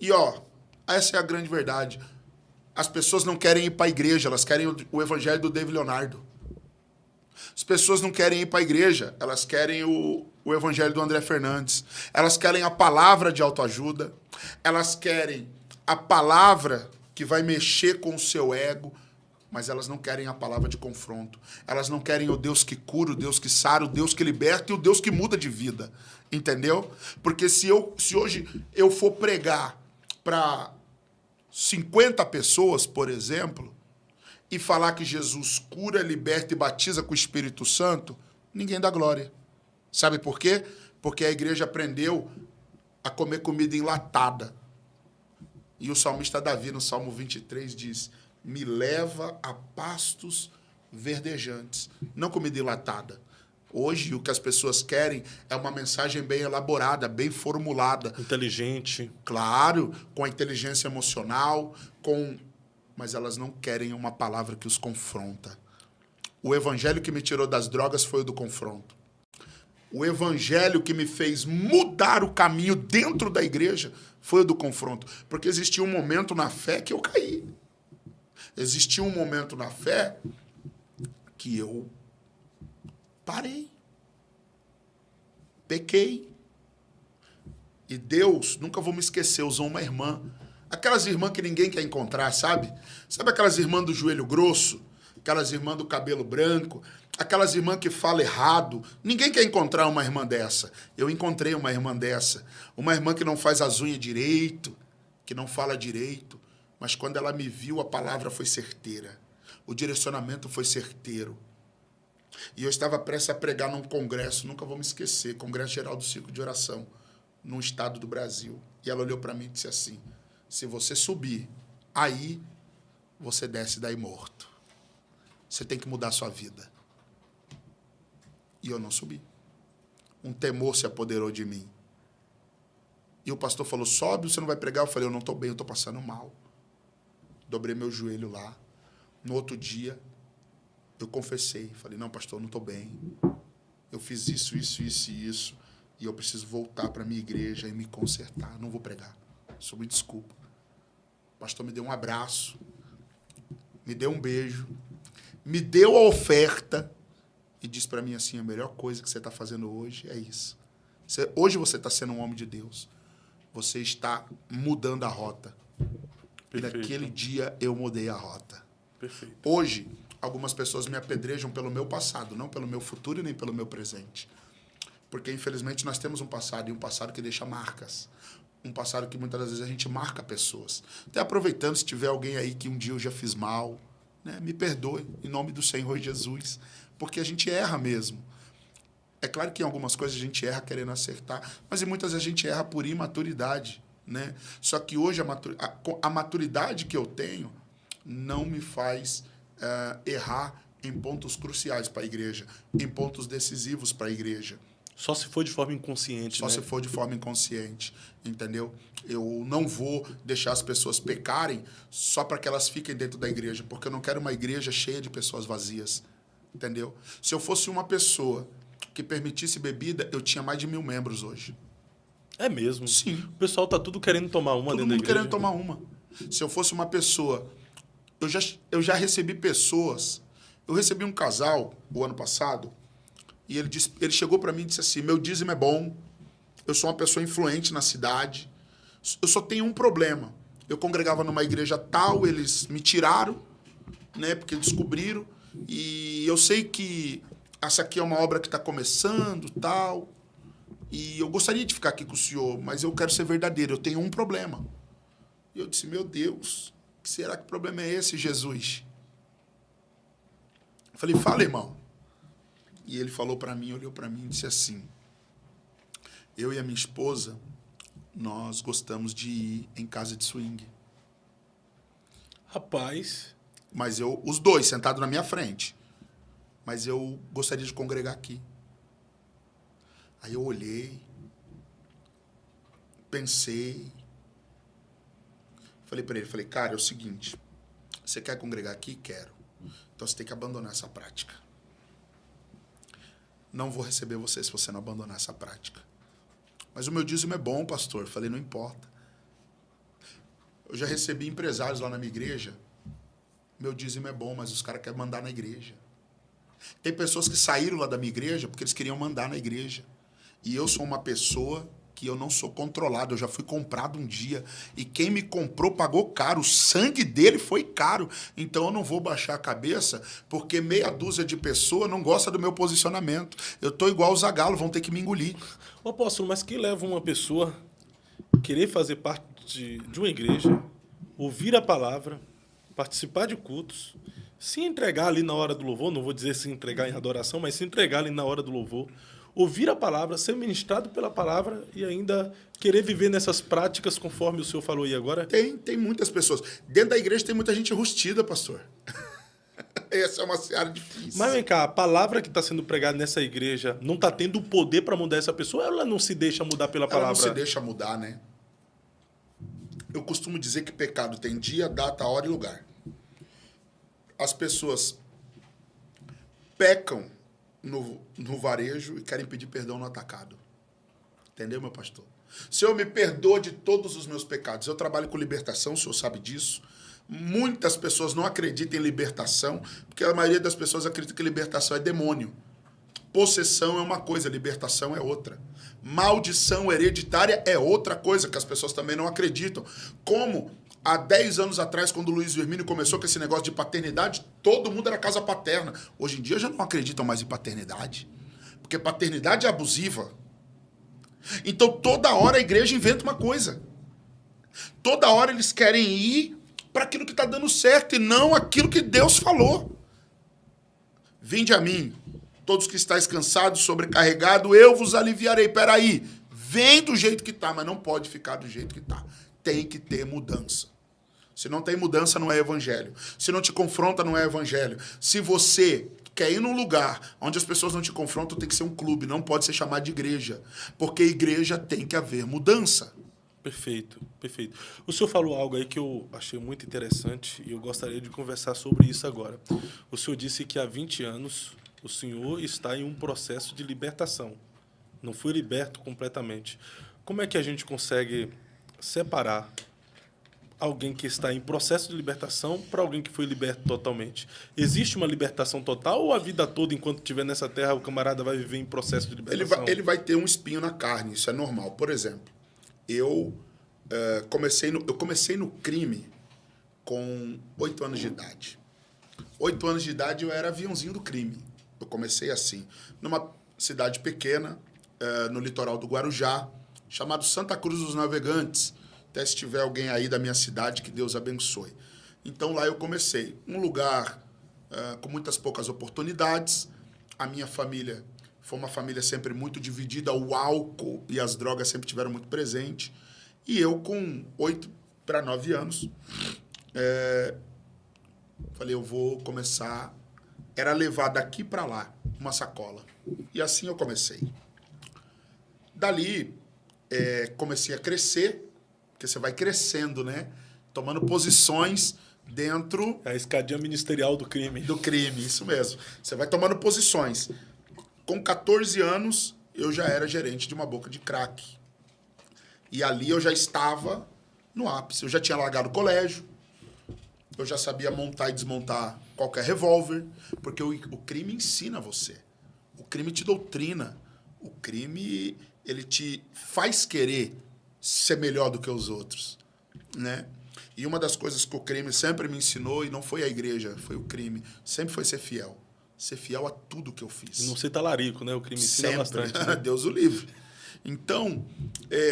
S2: E, essa é a grande verdade. As pessoas não querem ir para a igreja, elas querem o evangelho do David Leonardo. As pessoas não querem ir para a igreja, elas querem o evangelho do André Fernandes. Elas querem a palavra de autoajuda, elas querem a palavra que vai mexer com o seu ego, mas elas não querem a palavra de confronto. Elas não querem o Deus que cura, o Deus que sara, o Deus que liberta e o Deus que muda de vida. Entendeu? Porque se hoje eu for pregar para 50 pessoas, por exemplo, e falar que Jesus cura, liberta e batiza com o Espírito Santo, ninguém dá glória. Sabe por quê? Porque a igreja aprendeu a comer comida enlatada. E o salmista Davi, no Salmo 23, diz: me leva a pastos verdejantes. Não comida enlatada. Hoje, o que as pessoas querem é uma mensagem bem elaborada, bem formulada.
S1: Inteligente.
S2: Claro, com a inteligência emocional, mas elas não querem uma palavra que os confronta. O evangelho que me tirou das drogas foi o do confronto. O evangelho que me fez mudar o caminho dentro da igreja foi o do confronto. Porque existia um momento na fé que eu caí. Existia um momento na fé que eu parei. Pequei. E Deus, nunca vou me esquecer, usou uma irmã. Aquelas irmãs que ninguém quer encontrar, sabe? Sabe aquelas irmãs do joelho grosso? Aquelas irmãs do cabelo branco? Aquelas irmãs que falam errado? Ninguém quer encontrar uma irmã dessa. Eu encontrei uma irmã dessa. Uma irmã que não faz as unhas direito, que não fala direito. Mas quando ela me viu, a palavra foi certeira. O direcionamento foi certeiro. E eu estava prestes a pregar num congresso, nunca vou me esquecer, Congresso Geral do Círculo de Oração, num estado do Brasil. E ela olhou para mim e disse assim, se você subir, aí você desce daí morto. Você tem que mudar a sua vida. E eu não subi. Um temor se apoderou de mim. E o pastor falou, sobe, você não vai pregar? Eu falei, eu não estou bem, eu estou passando mal. Dobrei meu joelho lá. No outro dia, eu confessei. Falei, não, pastor, eu não estou bem. Eu fiz isso, isso, isso e isso. E eu preciso voltar para a minha igreja e me consertar. Não vou pregar. Só me desculpa. O pastor me deu um abraço. Me deu um beijo. Me deu a oferta. E disse para mim assim, a melhor coisa que você está fazendo hoje é isso. Hoje você está sendo um homem de Deus. Você está mudando a rota.
S1: Perfeito.
S2: E naquele dia eu mudei a rota.
S1: Perfeito.
S2: Hoje, algumas pessoas me apedrejam pelo meu passado, não pelo meu futuro e nem pelo meu presente. Porque, infelizmente, nós temos um passado, e um passado que deixa marcas. Um passado que, muitas das vezes, a gente marca pessoas. Até aproveitando, se tiver alguém aí que um dia eu já fiz mal, né, me perdoe, em nome do Senhor Jesus, porque a gente erra mesmo. É claro que em algumas coisas a gente erra querendo acertar, mas em muitas vezes a gente erra por imaturidade, né? Só que hoje a maturidade que eu tenho não me faz errar em pontos cruciais para a igreja, em pontos decisivos para a igreja.
S1: Só se for de forma inconsciente,
S2: Só
S1: né?
S2: se for de forma inconsciente, entendeu? Eu não vou deixar as pessoas pecarem só para que elas fiquem dentro da igreja, porque eu não quero uma igreja cheia de pessoas vazias, entendeu? Se eu fosse uma pessoa que permitisse bebida, eu tinha mais de 1.000 membros hoje.
S1: É mesmo?
S2: Sim.
S1: O pessoal tá tudo querendo tomar uma
S2: Todo
S1: dentro da
S2: mundo
S1: igreja.
S2: querendo tomar uma. Se eu fosse uma pessoa... Eu já recebi pessoas... Eu recebi um casal, o ano passado, e ele chegou para mim e disse assim, meu dízimo é bom, eu sou uma pessoa influente na cidade, eu só tenho um problema. Eu congregava numa igreja tal, eles me tiraram, né, porque descobriram, e eu sei que essa aqui é uma obra que está começando, tal, e eu gostaria de ficar aqui com o senhor, mas eu quero ser verdadeiro, eu tenho um problema. E eu disse, meu Deus, será que problema é esse, Jesus? Eu falei, fala, irmão. E ele falou para mim, olhou para mim e disse assim, eu e a minha esposa, nós gostamos de ir em casa de swing.
S1: Rapaz,
S2: Mas os dois, sentados na minha frente. Mas eu gostaria de congregar aqui. Aí eu olhei, pensei, falei para ele, falei, cara, é o seguinte, você quer congregar aqui? Quero. Então você tem que abandonar essa prática. Não vou receber você se você não abandonar essa prática. Mas o meu dízimo é bom, pastor. Falei, não importa. Eu já recebi empresários lá na minha igreja. Meu dízimo é bom, mas os caras querem mandar na igreja. Tem pessoas que saíram lá da minha igreja porque eles queriam mandar na igreja. E eu sou uma pessoa que eu não sou controlado. Eu já fui comprado um dia. E quem me comprou pagou caro. O sangue dele foi caro. Então eu não vou baixar a cabeça porque meia dúzia de pessoas não gosta do meu posicionamento. Eu tô igual o Zagallo, vão ter que me engolir.
S1: ô apóstolo, mas que leva uma pessoa a querer fazer parte de uma igreja, ouvir a palavra, participar de cultos, se entregar ali na hora do louvor, não vou dizer se entregar em adoração, mas se entregar ali na hora do louvor, ouvir a palavra, ser ministrado pela palavra e ainda querer viver nessas práticas conforme o senhor falou aí agora?
S2: Tem muitas pessoas. Dentro da igreja tem muita gente rustida, pastor. Essa é uma seara difícil.
S1: Mas vem cá, a palavra que está sendo pregada nessa igreja não está tendo o poder para mudar essa pessoa, ou ela não se deixa mudar pela
S2: Ela
S1: palavra?
S2: não se deixa mudar, né? Eu costumo dizer que pecado tem dia, data, hora e lugar. As pessoas pecam no varejo e querem pedir perdão no atacado. Entendeu, meu pastor? Senhor, me perdoa de todos os meus pecados. Eu trabalho com libertação, o senhor sabe disso. Muitas pessoas não acreditam em libertação, porque a maioria das pessoas acredita que libertação é demônio. Possessão é uma coisa, libertação é outra. Maldição hereditária é outra coisa, que as pessoas também não acreditam. Como há 10 anos atrás, quando o Luiz Hermínio começou com esse negócio de paternidade, todo mundo era casa paterna. Hoje em dia já não acreditam mais em paternidade. Porque paternidade é abusiva. Então toda hora a igreja inventa uma coisa. Toda hora eles querem ir para aquilo que está dando certo e não aquilo que Deus falou. Vinde a mim, todos que estáis cansados, sobrecarregados, eu vos aliviarei. Peraí, vem do jeito que está, mas não pode ficar do jeito que está. Tem que ter mudança. Se não tem mudança, não é evangelho. Se não te confronta, não é evangelho. Se você quer ir num lugar onde as pessoas não te confrontam, tem que ser um clube, não pode ser chamado de igreja. Porque igreja tem que haver mudança.
S1: Perfeito, perfeito. O senhor falou algo aí que eu achei muito interessante e eu gostaria de conversar sobre isso agora. O senhor disse que há 20 anos o senhor está em um processo de libertação. Não foi liberto completamente. Como é que a gente consegue separar alguém que está em processo de libertação para alguém que foi liberto totalmente? Existe uma libertação total ou a vida toda, enquanto estiver nessa terra, o camarada vai viver em processo de libertação?
S2: Ele vai ter um espinho na carne, isso é normal. Por exemplo, eu comecei no crime com 8 anos de idade. 8 anos de idade eu era aviãozinho do crime. Eu comecei assim, numa cidade pequena, no litoral do Guarujá, chamado Santa Cruz dos Navegantes. Até se tiver alguém aí da minha cidade, que Deus abençoe. Então lá eu comecei. Um lugar com muitas poucas oportunidades. A minha família foi uma família sempre muito dividida. O álcool e as drogas sempre tiveram muito presente. E eu, com 8 para 9 anos, falei, eu vou começar... Era levar daqui para lá uma sacola. E assim eu comecei. Dali, comecei a crescer, porque você vai crescendo, né? Tomando posições dentro...
S1: É a escadinha ministerial do crime.
S2: Do crime, isso mesmo. Você vai tomando posições. Com 14 anos, eu já era gerente de uma boca de crack. E ali eu já estava no ápice. Eu já tinha largado o colégio. Eu já sabia montar e desmontar qualquer revólver. Porque o crime ensina você. O crime te doutrina. O crime, ele te faz querer ser melhor do que os outros, né? E uma das coisas que o crime sempre me ensinou, e não foi a igreja, foi o crime, sempre foi ser fiel. Ser fiel a tudo que eu fiz.
S1: E não ser talarico, né? O crime ensina
S2: sempre,
S1: bastante. Né?
S2: Deus o livre. Então,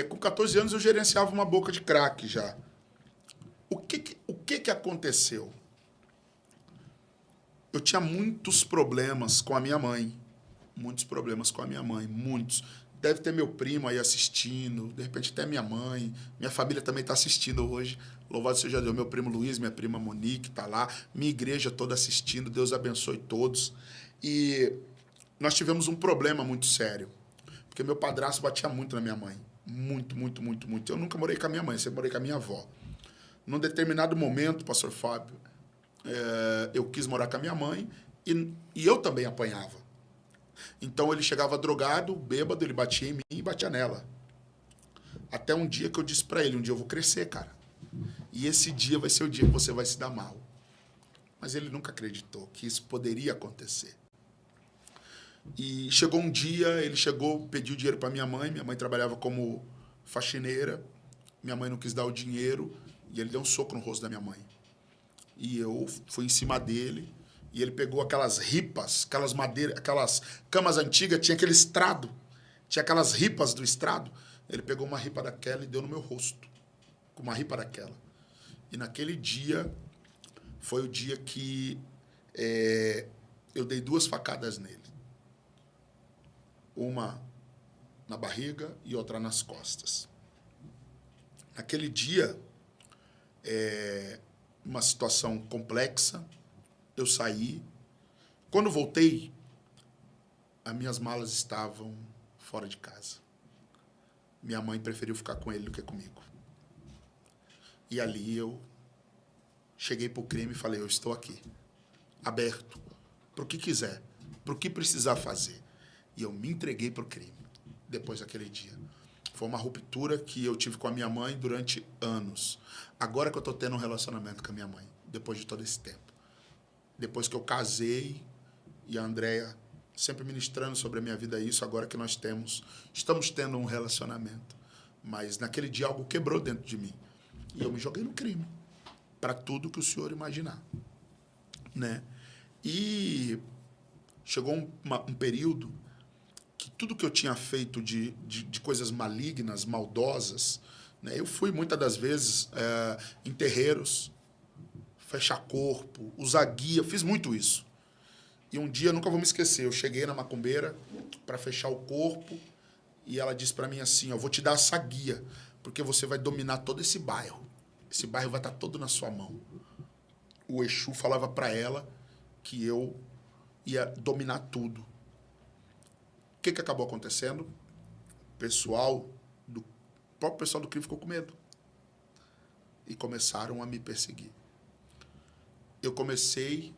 S2: com 14 anos eu gerenciava uma boca de crack já. O que aconteceu? Eu tinha muitos problemas com a minha mãe. Muitos problemas com a minha mãe, muitos. Deve ter meu primo aí assistindo, de repente até minha mãe. Minha família também está assistindo hoje. Louvado seja Deus. Meu primo Luiz, minha prima Monique está lá. Minha igreja toda assistindo. Deus abençoe todos. E nós tivemos um problema muito sério. Porque meu padrasto batia muito na minha mãe. Muito, muito, muito, muito. Eu nunca morei com a minha mãe, sempre morei com a minha avó. Num determinado momento, pastor Fábio, eu quis morar com a minha mãe e eu também apanhava. Então ele chegava drogado, bêbado, ele batia em mim e batia nela. Até um dia que eu disse pra ele, um dia eu vou crescer, cara. E esse dia vai ser o dia que você vai se dar mal. Mas ele nunca acreditou que isso poderia acontecer. E chegou um dia, ele pediu dinheiro pra minha mãe trabalhava como faxineira, minha mãe não quis dar o dinheiro, e ele deu um soco no rosto da minha mãe. E eu fui em cima dele, e ele pegou aquelas ripas, aquelas madeiras, aquelas camas antigas, tinha aquele estrado, tinha aquelas ripas do estrado. Ele pegou uma ripa daquela e deu no meu rosto, com uma ripa daquela. E naquele dia, foi o dia que eu dei 2 facadas nele. Uma na barriga e outra nas costas. Naquele dia, uma situação complexa, eu saí. Quando voltei, as minhas malas estavam fora de casa. Minha mãe preferiu ficar com ele do que comigo. E ali eu cheguei para o crime e falei, eu estou aqui, aberto, para o que quiser, para o que precisar fazer. E eu me entreguei para o crime, depois daquele dia. Foi uma ruptura que eu tive com a minha mãe durante anos. Agora que eu estou tendo um relacionamento com a minha mãe, depois de todo esse tempo. Depois que eu casei e a Andréia sempre ministrando sobre a minha vida isso, agora que estamos tendo um relacionamento. Mas naquele dia algo quebrou dentro de mim. E eu me joguei no crime, para tudo que o senhor imaginar. Né? E chegou um período que tudo que eu tinha feito de coisas malignas, maldosas, né? Eu fui muitas das vezes em terreiros, fechar corpo, usar guia, fiz muito isso. E um dia, nunca vou me esquecer, eu cheguei na macumbeira para fechar o corpo e ela disse para mim assim, eu vou te dar essa guia, porque você vai dominar todo esse bairro. Esse bairro vai estar todo na sua mão. O Exu falava para ela que eu ia dominar tudo. O que acabou acontecendo? O próprio pessoal do crime ficou com medo. E começaram a me perseguir. Eu comecei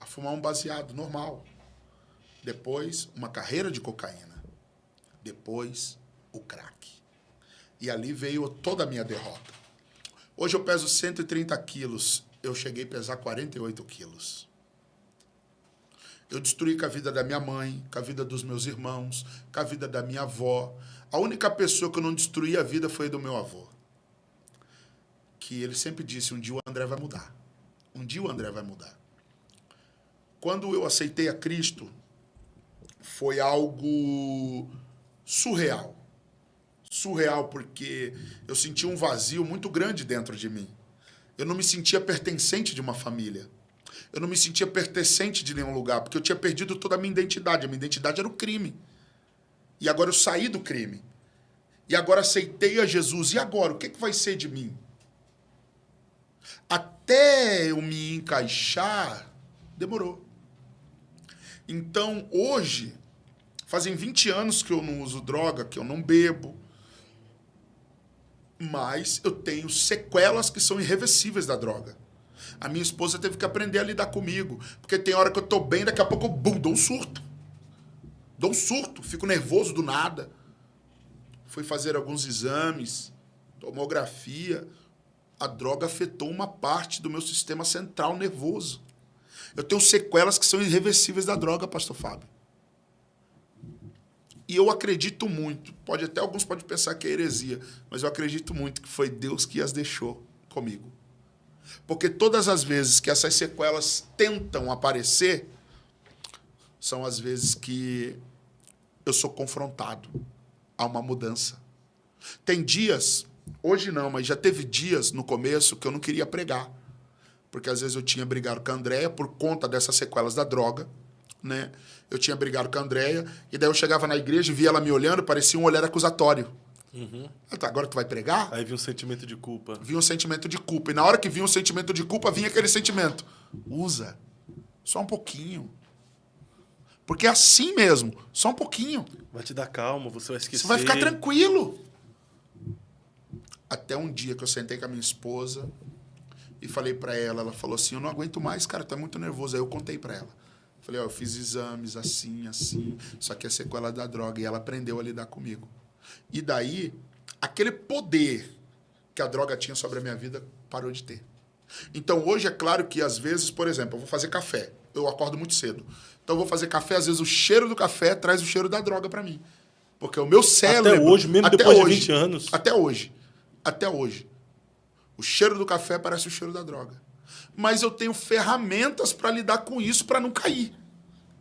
S2: a fumar um baseado normal. Depois, uma carreira de cocaína. Depois, o crack. E ali veio toda a minha derrota. Hoje eu peso 130 quilos. Eu cheguei a pesar 48 quilos. Eu destruí com a vida da minha mãe, com a vida dos meus irmãos, com a vida da minha avó. A única pessoa que eu não destruí a vida foi do meu avô. Que ele sempre disse, um dia o André vai mudar. Um dia o André vai mudar. Quando eu aceitei a Cristo, foi algo surreal. Surreal porque eu senti um vazio muito grande dentro de mim. Eu não me sentia pertencente de uma família. Eu não me sentia pertencente de nenhum lugar, porque eu tinha perdido toda a minha identidade. A minha identidade era o crime. E agora eu saí do crime. E agora aceitei a Jesus. E agora? O que vai ser de mim? Até eu me encaixar, demorou. Então, hoje, fazem 20 anos que eu não uso droga, que eu não bebo. Mas eu tenho sequelas que são irreversíveis da droga. A minha esposa teve que aprender a lidar comigo. Porque tem hora que eu tô bem, daqui a pouco eu dou um surto. Dou um surto, fico nervoso do nada. Fui fazer alguns exames, tomografia. A droga afetou uma parte do meu sistema central nervoso. Eu tenho sequelas que são irreversíveis da droga, pastor Fábio. E eu acredito muito, alguns podem pensar que é heresia, mas eu acredito muito que foi Deus que as deixou comigo. Porque todas as vezes que essas sequelas tentam aparecer, são as vezes que eu sou confrontado a uma mudança. Tem dias, hoje não, mas já teve dias no começo que eu não queria pregar. Porque às vezes eu tinha brigado com a Andréia por conta dessas sequelas da droga, né? Eu tinha brigado com a Andréia, e daí eu chegava na igreja e via ela me olhando, parecia um olhar acusatório. Uhum. Agora tu vai pregar?
S1: Aí vinha um sentimento de culpa.
S2: Vinha um sentimento de culpa. E na hora que vinha um sentimento de culpa, vinha aquele sentimento. Usa. Só um pouquinho. Porque é assim mesmo. Só um pouquinho.
S1: Vai te dar calma, você vai esquecer.
S2: Você vai ficar tranquilo. Até um dia que eu sentei com a minha esposa e falei pra ela, ela falou assim, eu não aguento mais, cara, tá muito nervoso. Aí eu contei pra ela. Falei, eu fiz exames assim, só que é sequela da droga. E ela aprendeu a lidar comigo. E daí, aquele poder que a droga tinha sobre a minha vida parou de ter. Então, hoje é claro que, às vezes, por exemplo, eu vou fazer café. Eu acordo muito cedo. Então, eu vou fazer café, às vezes, o cheiro do café traz o cheiro da droga para mim. Porque o meu cérebro...
S1: Até hoje, mesmo depois de 20 anos.
S2: Até hoje. O cheiro do café parece o cheiro da droga. Mas eu tenho ferramentas para lidar com isso, para não cair.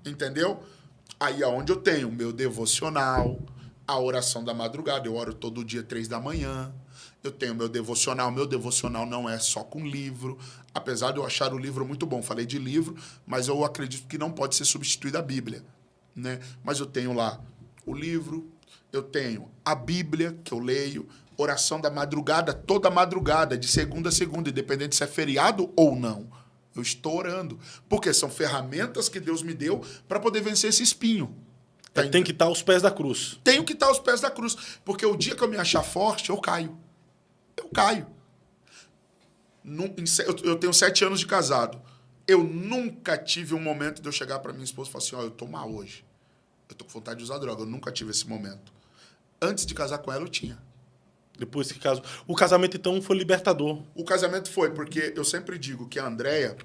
S2: Entendeu? Aí é onde eu tenho o meu devocional, a oração da madrugada. Eu oro todo dia, 3 da manhã. Eu tenho meu devocional. Meu devocional não é só com livro. Apesar de eu achar o livro muito bom. Falei de livro, mas eu acredito que não pode ser substituída a Bíblia. Né? Mas eu tenho lá o livro, eu tenho a Bíblia, que eu leio, oração da madrugada, toda madrugada, de segunda a segunda, independente se é feriado ou não. Eu estou orando. Porque são ferramentas que Deus me deu para poder vencer esse espinho.
S1: Tem que estar aos pés da cruz.
S2: Tenho que estar aos pés da cruz. Porque o dia que eu me achar forte, eu caio. Eu caio. Eu tenho 7 anos de casado. Eu nunca tive um momento de eu chegar para minha esposa e falar assim, ó, eu tô mal hoje. Eu tô com vontade de usar droga. Eu nunca tive esse momento. Antes de casar com ela, eu tinha.
S1: Depois que casou. O casamento, então, foi libertador.
S2: O casamento foi, porque eu sempre digo que a Andréia,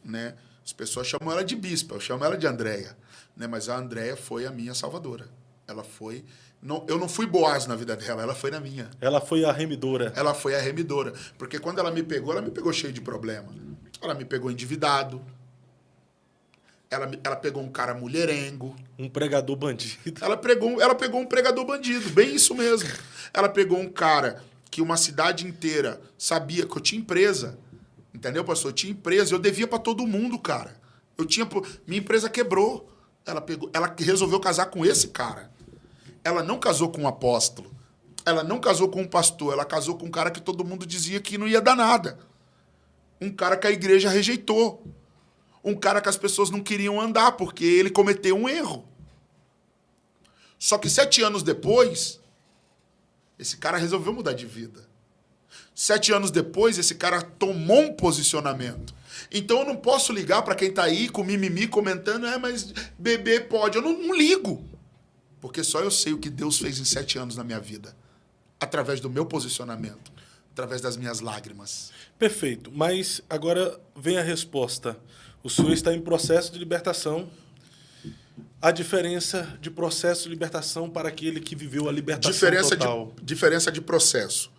S2: né, As pessoas chamam ela de bispa, eu chamo ela de Andréia, né? Mas a Andréia foi a minha salvadora. Ela foi... eu não fui Boaz na vida dela, ela foi na minha.
S1: Ela foi a remidora.
S2: Ela foi a remidora. Porque quando ela me pegou cheio de problema. Ela me pegou endividado. Ela pegou um cara mulherengo.
S1: Um pregador bandido.
S2: Ela pegou um pregador bandido, bem isso mesmo. Ela pegou um cara que uma cidade inteira sabia que eu tinha empresa. Entendeu, pastor? Eu tinha empresa, eu devia pra todo mundo, cara. Minha empresa quebrou. Ela resolveu casar com esse cara. Ela não casou com um apóstolo. Ela não casou com um pastor. Ela casou com um cara que todo mundo dizia que não ia dar nada. Um cara que a igreja rejeitou. Um cara que as pessoas não queriam andar porque ele cometeu um erro. Só que 7 anos depois, esse cara resolveu mudar de vida. 7 anos depois, esse cara tomou um posicionamento. Então eu não posso ligar para quem tá aí com mimimi comentando, mas bebê pode. Eu não ligo. Porque só eu sei o que Deus fez em 7 anos na minha vida. Através do meu posicionamento. Através das minhas lágrimas.
S1: Perfeito. Mas agora vem a resposta. O senhor está em processo de libertação. A diferença de processo de libertação para aquele que viveu a libertação total.
S2: Diferença de processo.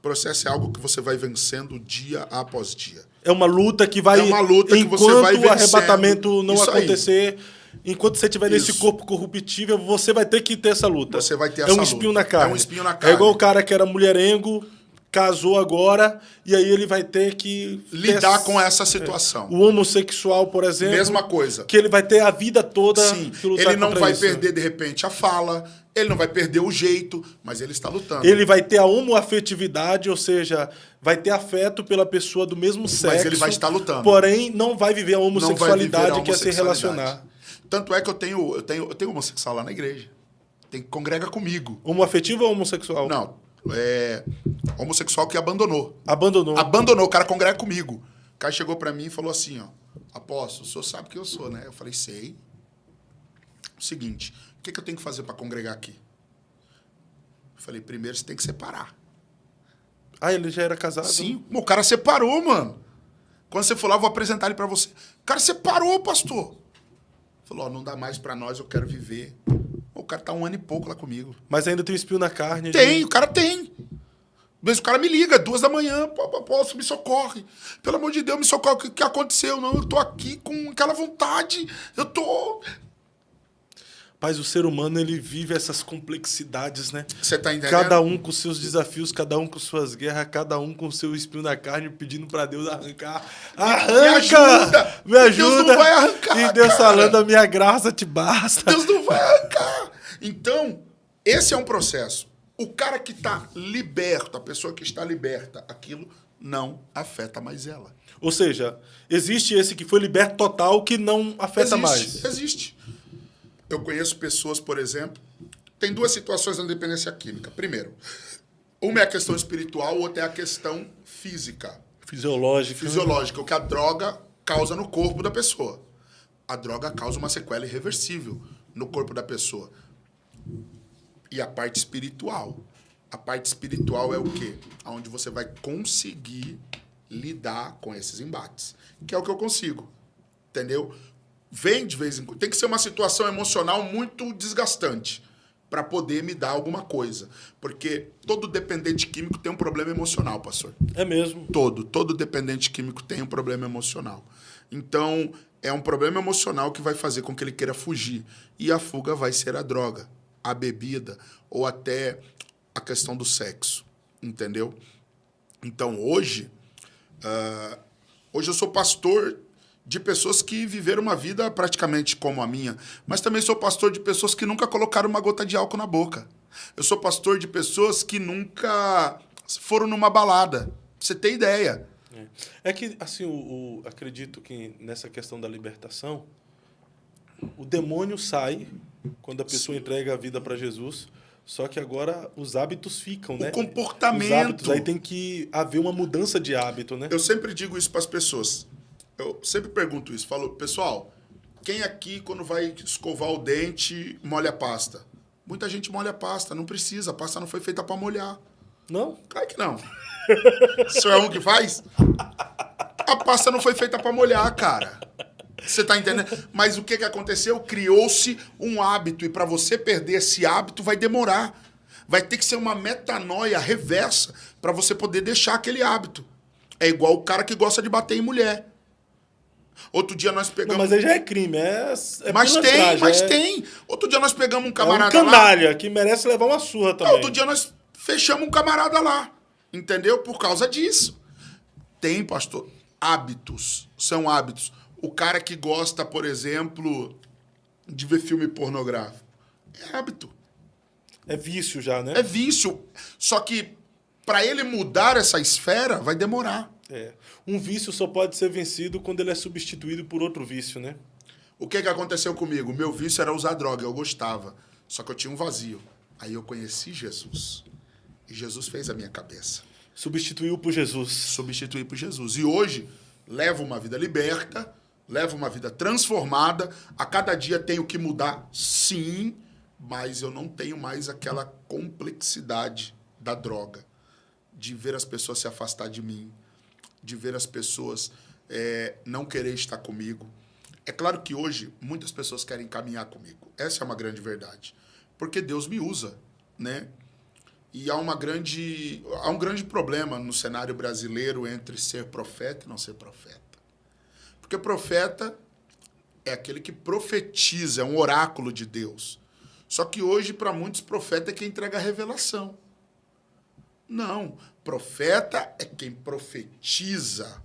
S2: Processo é algo que você vai vencendo dia após dia.
S1: É uma luta que vai...
S2: É uma luta que você vai vencendo.
S1: Enquanto o arrebatamento não
S2: Isso
S1: acontecer... Aí. Enquanto você estiver nesse
S2: Isso.
S1: corpo corruptível, você vai ter que ter essa luta.
S2: Você vai ter
S1: essa
S2: essa
S1: luta. É um espinho
S2: luta.
S1: na carne.
S2: É um espinho na carne.
S1: É igual o cara que era mulherengo, casou agora, e aí ele vai ter que...
S2: lidar com essa situação.
S1: O homossexual, por exemplo...
S2: Mesma coisa.
S1: Que ele vai ter a vida toda...
S2: Sim, ele não vai perder, de repente, a fala, ele não vai perder o jeito, mas ele está lutando.
S1: Ele vai ter a homoafetividade, ou seja, vai ter afeto pela pessoa do mesmo sexo.
S2: Mas ele vai estar lutando.
S1: Porém, não vai viver a homossexualidade que é se relacionar.
S2: Tanto é que eu tenho homossexual lá na igreja. Congrega comigo.
S1: Homoafetivo ou homossexual?
S2: Não, homossexual que abandonou.
S1: Abandonou.
S2: Abandonou, o cara congrega comigo. O cara chegou pra mim e falou assim, ó, apóstolo, o senhor sabe quem eu sou, né? Eu falei, sei. O seguinte, o que eu tenho que fazer pra congregar aqui? Eu falei, primeiro você tem que separar.
S1: Ah, ele já era casado?
S2: Sim, o cara separou, mano. Quando você for lá, eu vou apresentar ele pra você. O cara separou, pastor. Falou, ó, não dá mais pra nós, eu quero viver. O cara tá 1 ano e pouco lá comigo.
S1: Mas ainda tem um espinho na carne.
S2: Tem, o cara tem. Mas o cara me liga, 2 da manhã, posso, me socorre. Pelo amor de Deus, me socorre. O que aconteceu? Não, eu tô aqui com aquela vontade. Eu tô...
S1: Mas o ser humano, ele vive essas complexidades, né?
S2: Você tá entendendo?
S1: Cada um com seus desafios, cada um com suas guerras, cada um com seu espinho na carne, pedindo pra Deus arrancar. Arranca! Me ajuda!
S2: Deus não vai arrancar,
S1: e Deus
S2: cara.
S1: falando, a minha graça te basta.
S2: Deus não vai arrancar. Então, esse é um processo. O cara que tá liberto, a pessoa que está liberta, aquilo não afeta mais ela.
S1: Ou seja, existe esse que foi liberto total que não afeta mais.
S2: Existe. Eu conheço pessoas, por exemplo, tem 2 situações na dependência química. Primeiro, uma é a questão espiritual, outra é a questão física.
S1: Fisiológica.
S2: O que a droga causa no corpo da pessoa. A droga causa uma sequela irreversível no corpo da pessoa. E a parte espiritual. A parte espiritual é o quê? Onde você vai conseguir lidar com esses embates. Que é o que eu consigo. Entendeu? Vem de vez em quando. Tem que ser uma situação emocional muito desgastante para poder me dar alguma coisa. Porque todo dependente químico tem um problema emocional, pastor.
S1: É mesmo.
S2: Todo dependente químico tem um problema emocional. Então, é um problema emocional que vai fazer com que ele queira fugir. E a fuga vai ser a droga, a bebida ou até a questão do sexo. Entendeu? Então, hoje eu sou pastor de pessoas que viveram uma vida praticamente como a minha, mas também sou pastor de pessoas que nunca colocaram uma gota de álcool na boca. Eu sou pastor de pessoas que nunca foram numa balada. Pra você ter ideia.
S1: É que, assim, acredito que nessa questão da libertação, o demônio sai quando a pessoa entrega a vida para Jesus, só que agora os hábitos ficam, né?
S2: O comportamento.
S1: Os hábitos, aí tem que haver uma mudança de hábito, né?
S2: Eu sempre digo isso para as pessoas. Eu sempre pergunto isso. Falo, pessoal, quem aqui, quando vai escovar o dente, molha a pasta? Muita gente molha a pasta. Não precisa. A pasta não foi feita para molhar.
S1: Não?
S2: Claro que não. O senhor é um que faz? A pasta não foi feita para molhar, cara. Você está entendendo? Mas o que aconteceu? Criou-se um hábito. E para você perder esse hábito vai demorar. Vai ter que ser uma metanoia reversa para você poder deixar aquele hábito. É igual o cara que gosta de bater em mulher. Outro dia nós pegamos...
S1: Não, mas aí já é crime,
S2: mas tem. Outro dia nós pegamos um camarada
S1: lá. É um canalha que merece levar uma surra também.
S2: Outro dia nós fechamos um camarada lá. Entendeu? Por causa disso. Tem, pastor, hábitos. São hábitos. O cara que gosta, por exemplo, de ver filme pornográfico. É hábito.
S1: É vício já, né?
S2: É vício. Só que para ele mudar essa esfera, vai demorar.
S1: Um vício só pode ser vencido quando ele é substituído por outro vício, né?
S2: O que aconteceu comigo? O meu vício era usar droga, eu gostava. Só que eu tinha um vazio. Aí eu conheci Jesus. E Jesus fez a minha cabeça.
S1: Substituiu por Jesus.
S2: Substituí por Jesus. E hoje, levo uma vida liberta, levo uma vida transformada. A cada dia tenho que mudar, sim, mas eu não tenho mais aquela complexidade da droga. De ver as pessoas se afastar de mim. De ver as pessoas não querer estar comigo. É claro que hoje muitas pessoas querem caminhar comigo. Essa é uma grande verdade. Porque Deus me usa, né? E há um grande problema no cenário brasileiro entre ser profeta e não ser profeta. Porque profeta é aquele que profetiza, é um oráculo de Deus. Só que hoje, para muitos, profeta é quem entrega a revelação. Não, profeta é quem profetiza,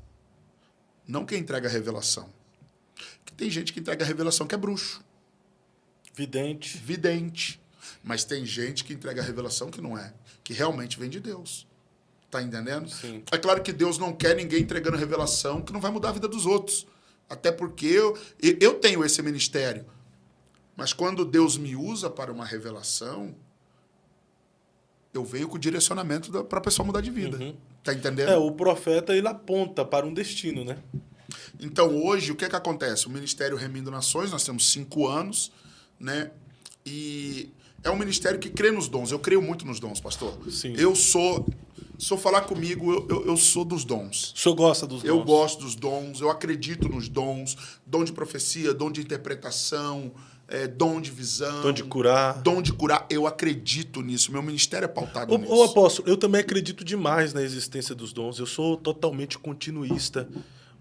S2: não quem entrega a revelação. Que tem gente que entrega a revelação que é bruxo. Vidente. Mas tem gente que entrega a revelação que não é, que realmente vem de Deus. Tá entendendo?
S1: Sim.
S2: É claro que Deus não quer ninguém entregando revelação que não vai mudar a vida dos outros. Até porque eu tenho esse ministério. Mas quando Deus me usa para uma revelação, eu venho com o direcionamento para a pessoa mudar de vida.
S1: Uhum.
S2: Tá entendendo?
S1: O profeta, ele aponta para um destino, né?
S2: Então, hoje, o que acontece? O Ministério Remindo Nações, nós temos 5 anos, né? E é um ministério que crê nos dons. Eu creio muito nos dons, pastor.
S1: Sim.
S2: Se eu falar comigo, eu sou dos dons.
S1: O senhor gosta dos dons?
S2: Eu gosto dos dons, eu acredito nos dons. Dom de profecia, dom de interpretação, dom de visão.
S1: Dom de curar.
S2: Dom de curar, eu acredito nisso. Meu ministério é pautado nisso.
S1: Ô apóstolo, eu também acredito demais na existência dos dons. Eu sou totalmente continuista.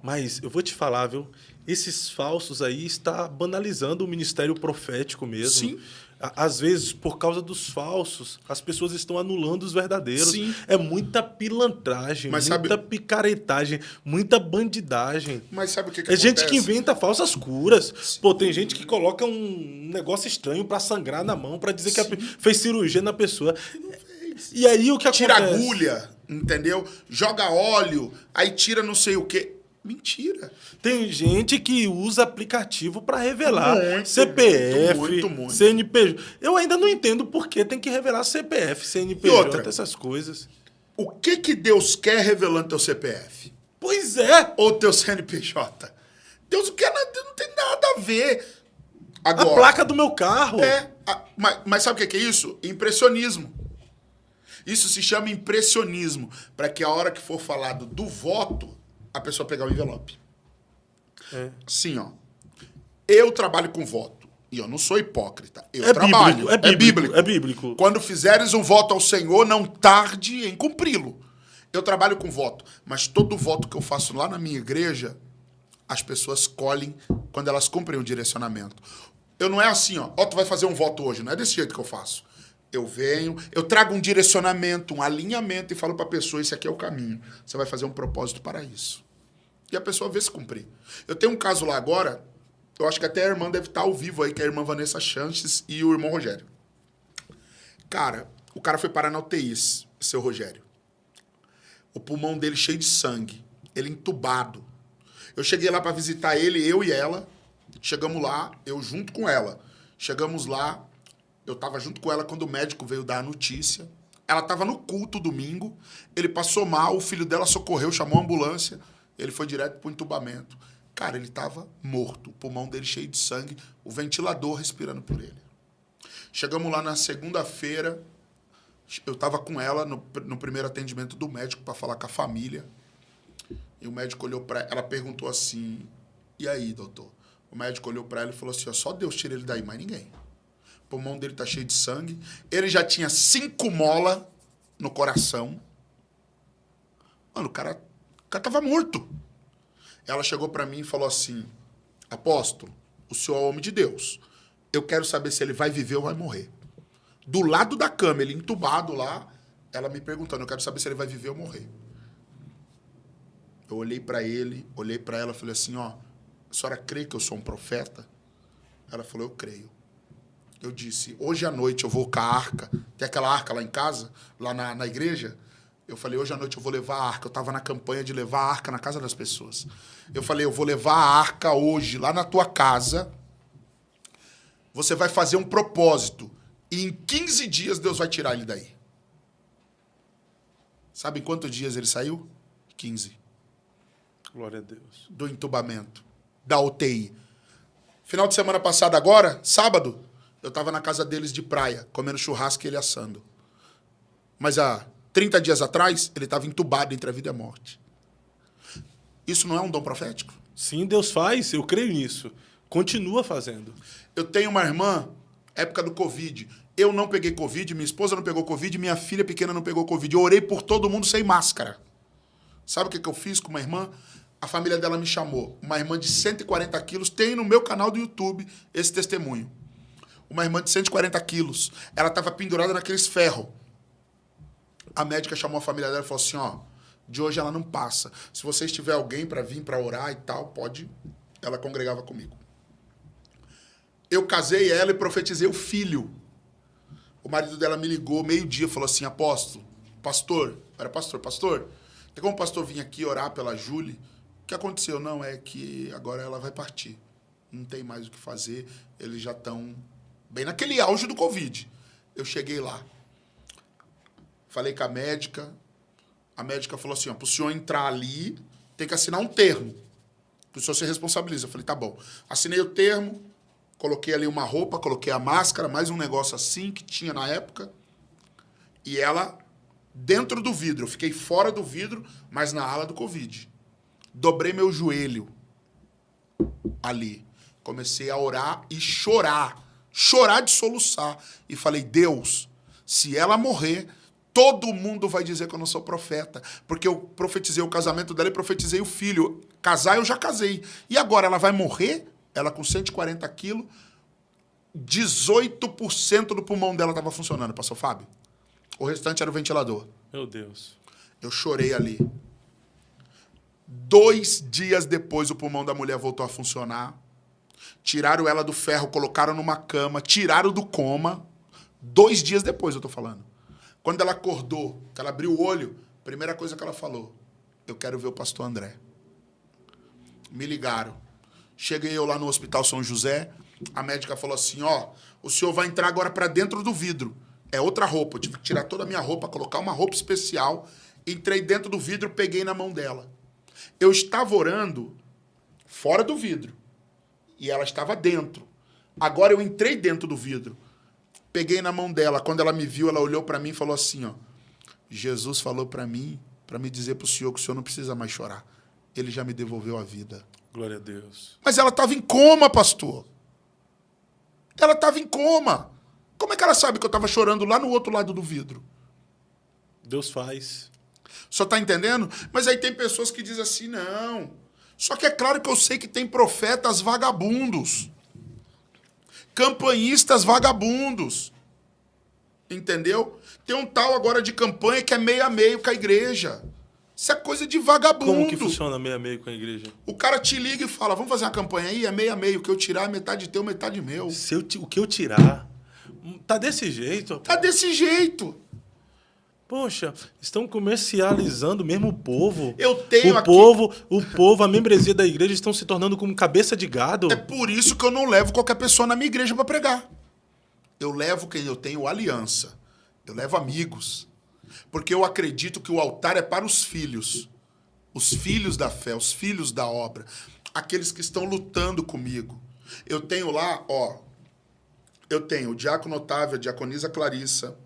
S1: Mas eu vou te falar, viu? Esses falsos aí está banalizando o ministério profético mesmo.
S2: Sim.
S1: Às vezes, por causa dos falsos, as pessoas estão anulando os verdadeiros.
S2: Sim.
S1: É muita pilantragem,
S2: Mas
S1: muita picaretagem, muita bandidagem.
S2: Mas sabe o que
S1: É
S2: acontece?
S1: gente que inventa falsas curas. Pô, tem gente que coloca um negócio estranho pra sangrar na mão, pra dizer que fez cirurgia na pessoa. E aí o que acontece?
S2: Tira agulha, entendeu? Joga óleo, aí tira não sei o quê. Mentira.
S1: Tem gente que usa aplicativo para revelar
S2: Muito,
S1: CPF,
S2: muito.
S1: CNPJ. Eu ainda não entendo por que tem que revelar CPF, CNPJ,
S2: E outra?
S1: essas coisas.
S2: O que Deus quer revelando teu CPF?
S1: Pois é.
S2: Ou teu CNPJ? Deus não quer nada, não tem nada a ver. Agora,
S1: A placa do meu carro.
S2: Mas sabe o que é isso? Impressionismo. Isso se chama impressionismo. Para que a hora que for falado do voto, a pessoa pegar o envelope. Sim, ó. Eu trabalho com voto. E eu não sou hipócrita. Eu trabalho.
S1: É bíblico.
S2: Quando fizeres um voto ao Senhor, não tarde em cumpri-lo. Eu trabalho com voto. Mas todo voto que eu faço lá na minha igreja, as pessoas colhem quando elas cumprem o direcionamento. Eu não é assim, ó. Tu vai fazer um voto hoje. Não é desse jeito que eu faço. Eu venho, eu trago um direcionamento, um alinhamento e falo para a pessoa, esse aqui é o caminho. Você vai fazer um propósito para isso. E a pessoa vê se cumprir. Eu tenho um caso lá agora, eu acho que até a irmã deve estar ao vivo aí, que é a irmã Vanessa Chances e o irmão Rogério. Cara, o cara foi parar na UTI, seu Rogério. O pulmão dele cheio de sangue, ele entubado. Eu cheguei lá para visitar ele, eu e ela. Chegamos lá, eu junto com ela. Chegamos lá, eu estava junto com ela quando o médico veio dar a notícia. Ela estava no culto domingo, ele passou mal, o filho dela socorreu, chamou a ambulância. Ele foi direto para o entubamento. Cara, ele estava morto. O pulmão dele cheio de sangue. O ventilador respirando por ele. Chegamos lá na segunda-feira. Eu estava com ela no primeiro atendimento do médico para falar com a família. E o médico olhou para ela. Ela perguntou assim, e aí, doutor? O médico olhou para ela e falou assim, ó, só Deus tira ele daí, mais ninguém. O pulmão dele tá cheio de sangue. Ele já tinha 5 molas no coração. Mano, o cara tava morto. Ela chegou para mim e falou assim, apóstolo, o senhor é homem de Deus. Eu quero saber se ele vai viver ou vai morrer. Do lado da cama, ele entubado lá, ela me perguntando, eu quero saber se ele vai viver ou morrer. Eu olhei para ele, olhei para ela, falei assim, ó, a senhora crê que eu sou um profeta? Ela falou, eu creio. Eu disse, hoje à noite eu vou com a arca, tem aquela arca lá em casa, lá na igreja. Eu falei, hoje à noite eu vou levar a arca. Eu estava na campanha de levar a arca na casa das pessoas. Eu falei, eu vou levar a arca hoje lá na tua casa. Você vai fazer um propósito. E em 15 dias Deus vai tirar ele daí. Sabe em quantos dias ele saiu? 15.
S1: Glória a Deus.
S2: Do entubamento, da UTI. Final de semana passada agora, sábado, eu estava na casa deles de praia, comendo churrasco e ele assando. Mas há 30 dias atrás, ele estava entubado entre a vida e a morte. Isso não é um dom profético?
S1: Sim, Deus faz, eu creio nisso. Continua fazendo.
S2: Eu tenho uma irmã, época do Covid. Eu não peguei Covid, minha esposa não pegou Covid, minha filha pequena não pegou Covid. Eu orei por todo mundo sem máscara. Sabe o que eu fiz com uma irmã? A família dela me chamou. Uma irmã de 140 quilos, tem no meu canal do YouTube esse testemunho. Uma irmã de 140 quilos. Ela estava pendurada naqueles ferros. A médica chamou a família dela e falou assim, ó, de hoje ela não passa. Se vocês tiver alguém para vir para orar e tal, pode. Ela congregava comigo. Eu casei ela e profetizei o filho. O marido dela me ligou meio-dia e falou assim, apóstolo, pastor, era pastor, tem como o pastor vir aqui orar pela Júlia? O que aconteceu? Não, é que agora ela vai partir. Não tem mais o que fazer, eles já estão bem naquele auge do Covid. Eu cheguei lá. Falei com a médica falou assim, ó, para o senhor entrar ali, tem que assinar um termo, que o senhor se responsabiliza. Eu falei, tá bom. Assinei o termo, coloquei ali uma roupa, coloquei a máscara, mais um negócio assim que tinha na época, e ela dentro do vidro. Eu fiquei fora do vidro, mas na ala do Covid. Dobrei meu joelho ali. Comecei a orar e chorar. Chorar de soluçar. E falei, Deus, se ela morrer, todo mundo vai dizer que eu não sou profeta. Porque eu profetizei o casamento dela e profetizei o filho. Casar eu já casei. E agora ela vai morrer? Ela com 140 quilos, 18% do pulmão dela estava funcionando, pastor Fábio. O restante era o ventilador.
S1: Meu Deus.
S2: Eu chorei ali. 2 dias depois, o pulmão da mulher voltou a funcionar. Tiraram ela do ferro, colocaram numa cama, tiraram do coma. 2 dias depois, eu tô falando. Quando ela acordou, que ela abriu o olho, a primeira coisa que ela falou, eu quero ver o pastor André. Me ligaram. Cheguei eu lá no Hospital São José, a médica falou assim, ó, o senhor vai entrar agora para dentro do vidro. É outra roupa, eu tive que tirar toda a minha roupa, colocar uma roupa especial, entrei dentro do vidro, peguei na mão dela. Eu estava orando fora do vidro e ela estava dentro. Agora eu entrei dentro do vidro, peguei na mão dela. Quando ela me viu, ela olhou para mim e falou assim, ó, Jesus falou para mim, para me dizer para o senhor que o senhor não precisa mais chorar. Ele já me devolveu a vida.
S1: Glória a Deus.
S2: Mas ela estava em coma, pastor. Ela estava em coma. Como é que ela sabe que eu estava chorando lá no outro lado do vidro?
S1: Deus faz.
S2: Só está entendendo? Mas aí tem pessoas que dizem assim, não. Só que é claro que eu sei que tem profetas vagabundos. Campanhistas vagabundos. Entendeu? Tem um tal agora de campanha que é meio a meio com a igreja. Isso é coisa de vagabundo.
S1: Como que funciona meio a meio com a igreja?
S2: O cara te liga e fala, vamos fazer uma campanha aí? É meio a meio. O que eu tirar é metade teu, metade meu.
S1: O que eu tirar... Tá desse jeito.
S2: Tá desse jeito.
S1: Poxa, estão comercializando mesmo o povo.
S2: Eu tenho
S1: o
S2: aqui...
S1: O povo, a membresia da igreja estão se tornando como cabeça de gado.
S2: É por isso que eu não levo qualquer pessoa na minha igreja para pregar. Eu levo quem eu tenho aliança. Eu levo amigos. Porque eu acredito que o altar é para os filhos da fé, os filhos da obra, aqueles que estão lutando comigo. Eu tenho lá, ó, eu tenho o diácono Otávio, a diaconisa Clarissa,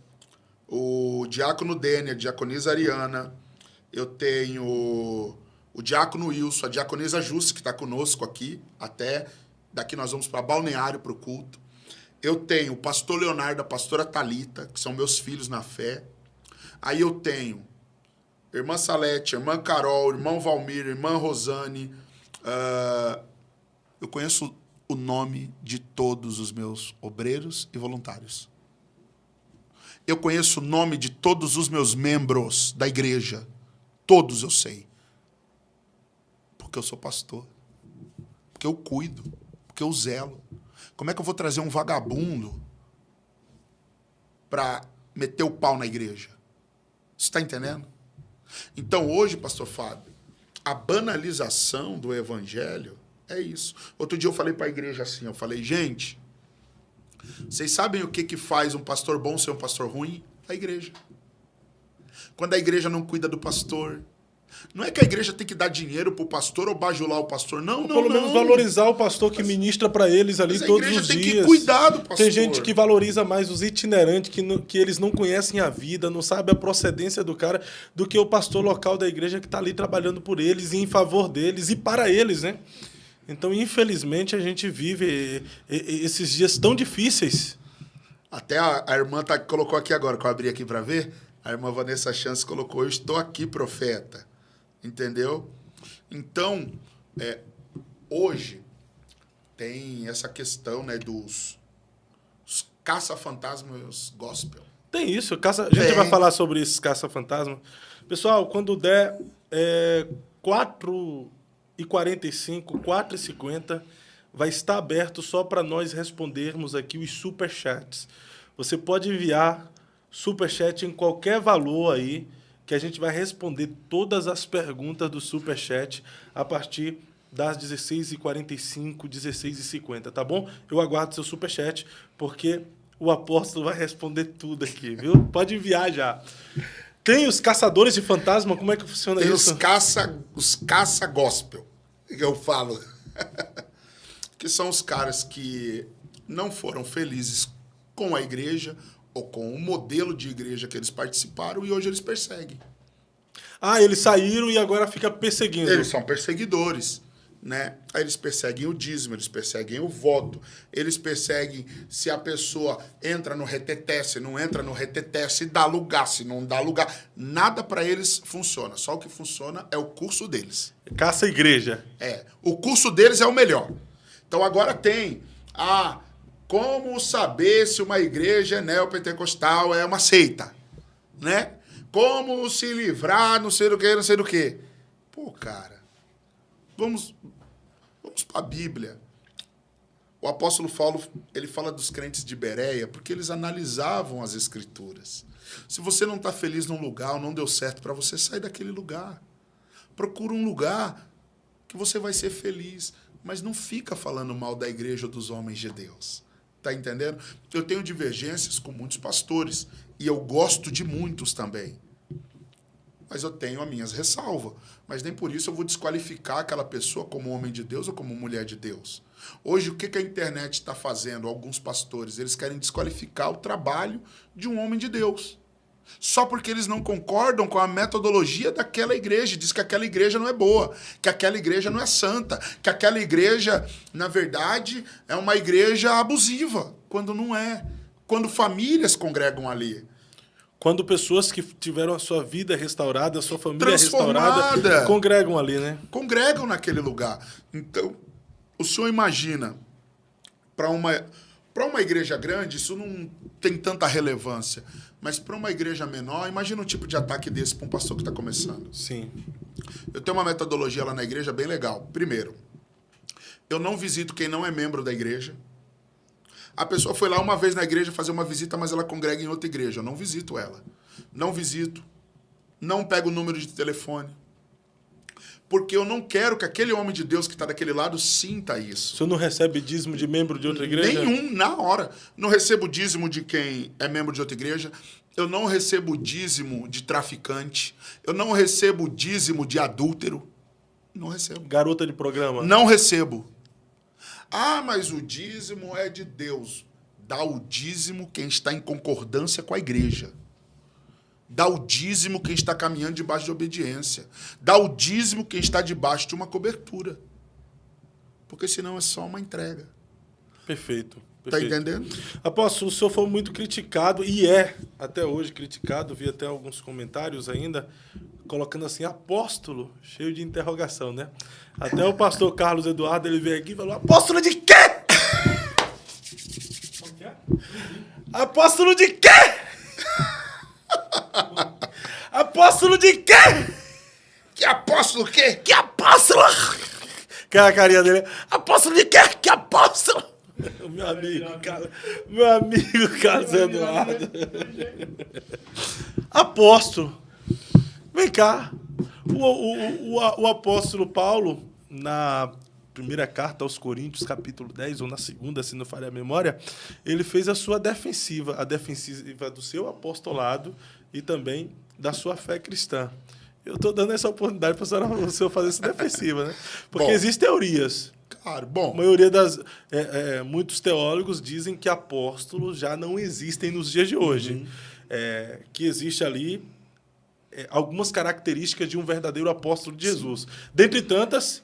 S2: o diácono Dênia, a diaconisa Ariana, eu tenho o diácono Wilson, a diaconisa Jusce, que está conosco aqui até, Daqui nós vamos para Balneário para o culto. Eu tenho o pastor Leonardo, a pastora Thalita, que são meus filhos na fé. Aí eu tenho irmã Salete, irmã Carol, irmão Valmir, irmã Rosane. Eu conheço o nome de todos os meus obreiros e voluntários. Eu conheço o nome de todos os meus membros da igreja. Todos eu sei. Porque eu sou pastor. Porque eu cuido. Porque eu zelo. Como é que eu vou trazer um vagabundo para meter o pau na igreja? Você está entendendo? Então, hoje, pastor Fábio, a banalização do evangelho é isso. Outro dia eu falei para a igreja assim, eu falei, gente, vocês sabem o que faz um pastor bom ser um pastor ruim? A igreja. Quando a igreja não cuida do pastor, não é que a igreja tem que dar dinheiro para o pastor ou bajular o pastor, não,
S1: Pelo menos valorizar o pastor que ministra para eles ali todos os dias.
S2: Tem que cuidar do pastor.
S1: Tem gente que valoriza mais os itinerantes, que eles não conhecem a vida, não sabem a procedência do cara, do que o pastor local da igreja que está ali trabalhando por eles e em favor deles e para eles, né? Então, infelizmente, a gente vive esses dias tão difíceis.
S2: Até a irmã colocou aqui agora, que eu abri aqui para ver, a irmã Vanessa Chance colocou, eu estou aqui, profeta. Entendeu? Então, hoje, tem essa questão, né, dos caça-fantasmas gospel.
S1: Tem isso. A gente vai falar sobre esses caça-fantasma. Pessoal, quando der 4h45, 4h50, vai estar aberto só para nós respondermos aqui os superchats. Você pode enviar superchat em qualquer valor aí, que a gente vai responder todas as perguntas do superchat a partir das 16h45, 16h50, tá bom? Eu aguardo seu superchat, porque o apóstolo vai responder tudo aqui, viu? Pode enviar já. Tem os caçadores de fantasma, como é que funciona
S2: tem
S1: isso?
S2: Os caça gospel, que eu falo. Que são os caras que não foram felizes com a igreja ou com o modelo de igreja que eles participaram e hoje eles perseguem.
S1: Ah, eles saíram e agora fica perseguindo.
S2: Eles são perseguidores, né? Aí eles perseguem o dízimo, eles perseguem o voto, eles perseguem se a pessoa entra no reteté, se não entra no reteté, se dá lugar, se não dá lugar. Nada para eles funciona. Só o que funciona é o curso deles.
S1: Caça a igreja.
S2: O curso deles é o melhor. Então agora tem como saber se uma igreja neopentecostal é uma seita, né? Como se livrar, não sei do que, não sei do que. Pô, cara, vamos para a Bíblia. O apóstolo Paulo, ele fala dos crentes de Bereia porque eles analisavam as escrituras. Se você não está feliz num lugar ou não deu certo para você, sai daquele lugar. Procura um lugar que você vai ser feliz, mas não fica falando mal da igreja ou dos homens de Deus. Tá entendendo? Eu tenho divergências com muitos pastores e eu gosto de muitos também. Mas eu tenho as minhas ressalvas. Mas nem por isso eu vou desqualificar aquela pessoa como homem de Deus ou como mulher de Deus. Hoje, o que a internet está fazendo? Alguns pastores, eles querem desqualificar o trabalho de um homem de Deus. Só porque eles não concordam com a metodologia daquela igreja. Diz que aquela igreja não é boa, que aquela igreja não é santa, que aquela igreja, na verdade, é uma igreja abusiva, quando não é. Quando famílias congregam ali.
S1: Quando pessoas que tiveram a sua vida restaurada, a sua família restaurada, congregam ali, né?
S2: Congregam naquele lugar. Então, o senhor imagina, para uma igreja grande, isso não tem tanta relevância. Mas para uma igreja menor, imagina um tipo de ataque desse para um pastor que está começando.
S1: Sim.
S2: Eu tenho uma metodologia lá na igreja bem legal. Primeiro, eu não visito quem não é membro da igreja. A pessoa foi lá uma vez na igreja fazer uma visita, mas ela congrega em outra igreja. Eu não visito ela. Não visito. Não pego o número de telefone. Porque eu não quero que aquele homem de Deus que está daquele lado sinta isso.
S1: O senhor não recebe dízimo de membro de outra igreja?
S2: Nenhum, na hora. Não recebo dízimo de quem é membro de outra igreja. Eu não recebo dízimo de traficante. Eu não recebo dízimo de adúltero. Não recebo.
S1: Garota de programa?
S2: Não recebo. Ah, mas o dízimo é de Deus. Dá o dízimo quem está em concordância com a igreja. Dá o dízimo quem está caminhando debaixo de obediência. Dá o dízimo quem está debaixo de uma cobertura. Porque senão é só uma entrega.
S1: Perfeito.
S2: Tá
S1: Perfeito.
S2: entendendo?
S1: Apóstolo, o senhor foi muito criticado, e é até hoje criticado, vi até alguns comentários ainda, colocando assim, apóstolo, cheio de interrogação, né? Até o pastor Carlos Eduardo, ele veio aqui e falou, apóstolo de quê? Apóstolo de quê? Apóstolo de quê?
S2: Que apóstolo o quê?
S1: Que apóstolo? Aquela carinha dele, apóstolo de quê? Que apóstolo? Meu amigo Carlos Eduardo. Apóstolo. Vem cá. O apóstolo Paulo, na primeira carta aos Coríntios, capítulo 10, ou na segunda, se não falha a memória, ele fez a sua defensiva, a defensiva do seu apostolado e também da sua fé cristã. Eu estou dando essa oportunidade para o senhor fazer essa defensiva, né? Porque
S2: Bom,
S1: existem teorias.
S2: Claro, bom.
S1: A maioria muitos teólogos dizem que apóstolos já não existem nos dias de hoje. Que existe ali algumas características de um verdadeiro apóstolo de Jesus. Dentre tantas,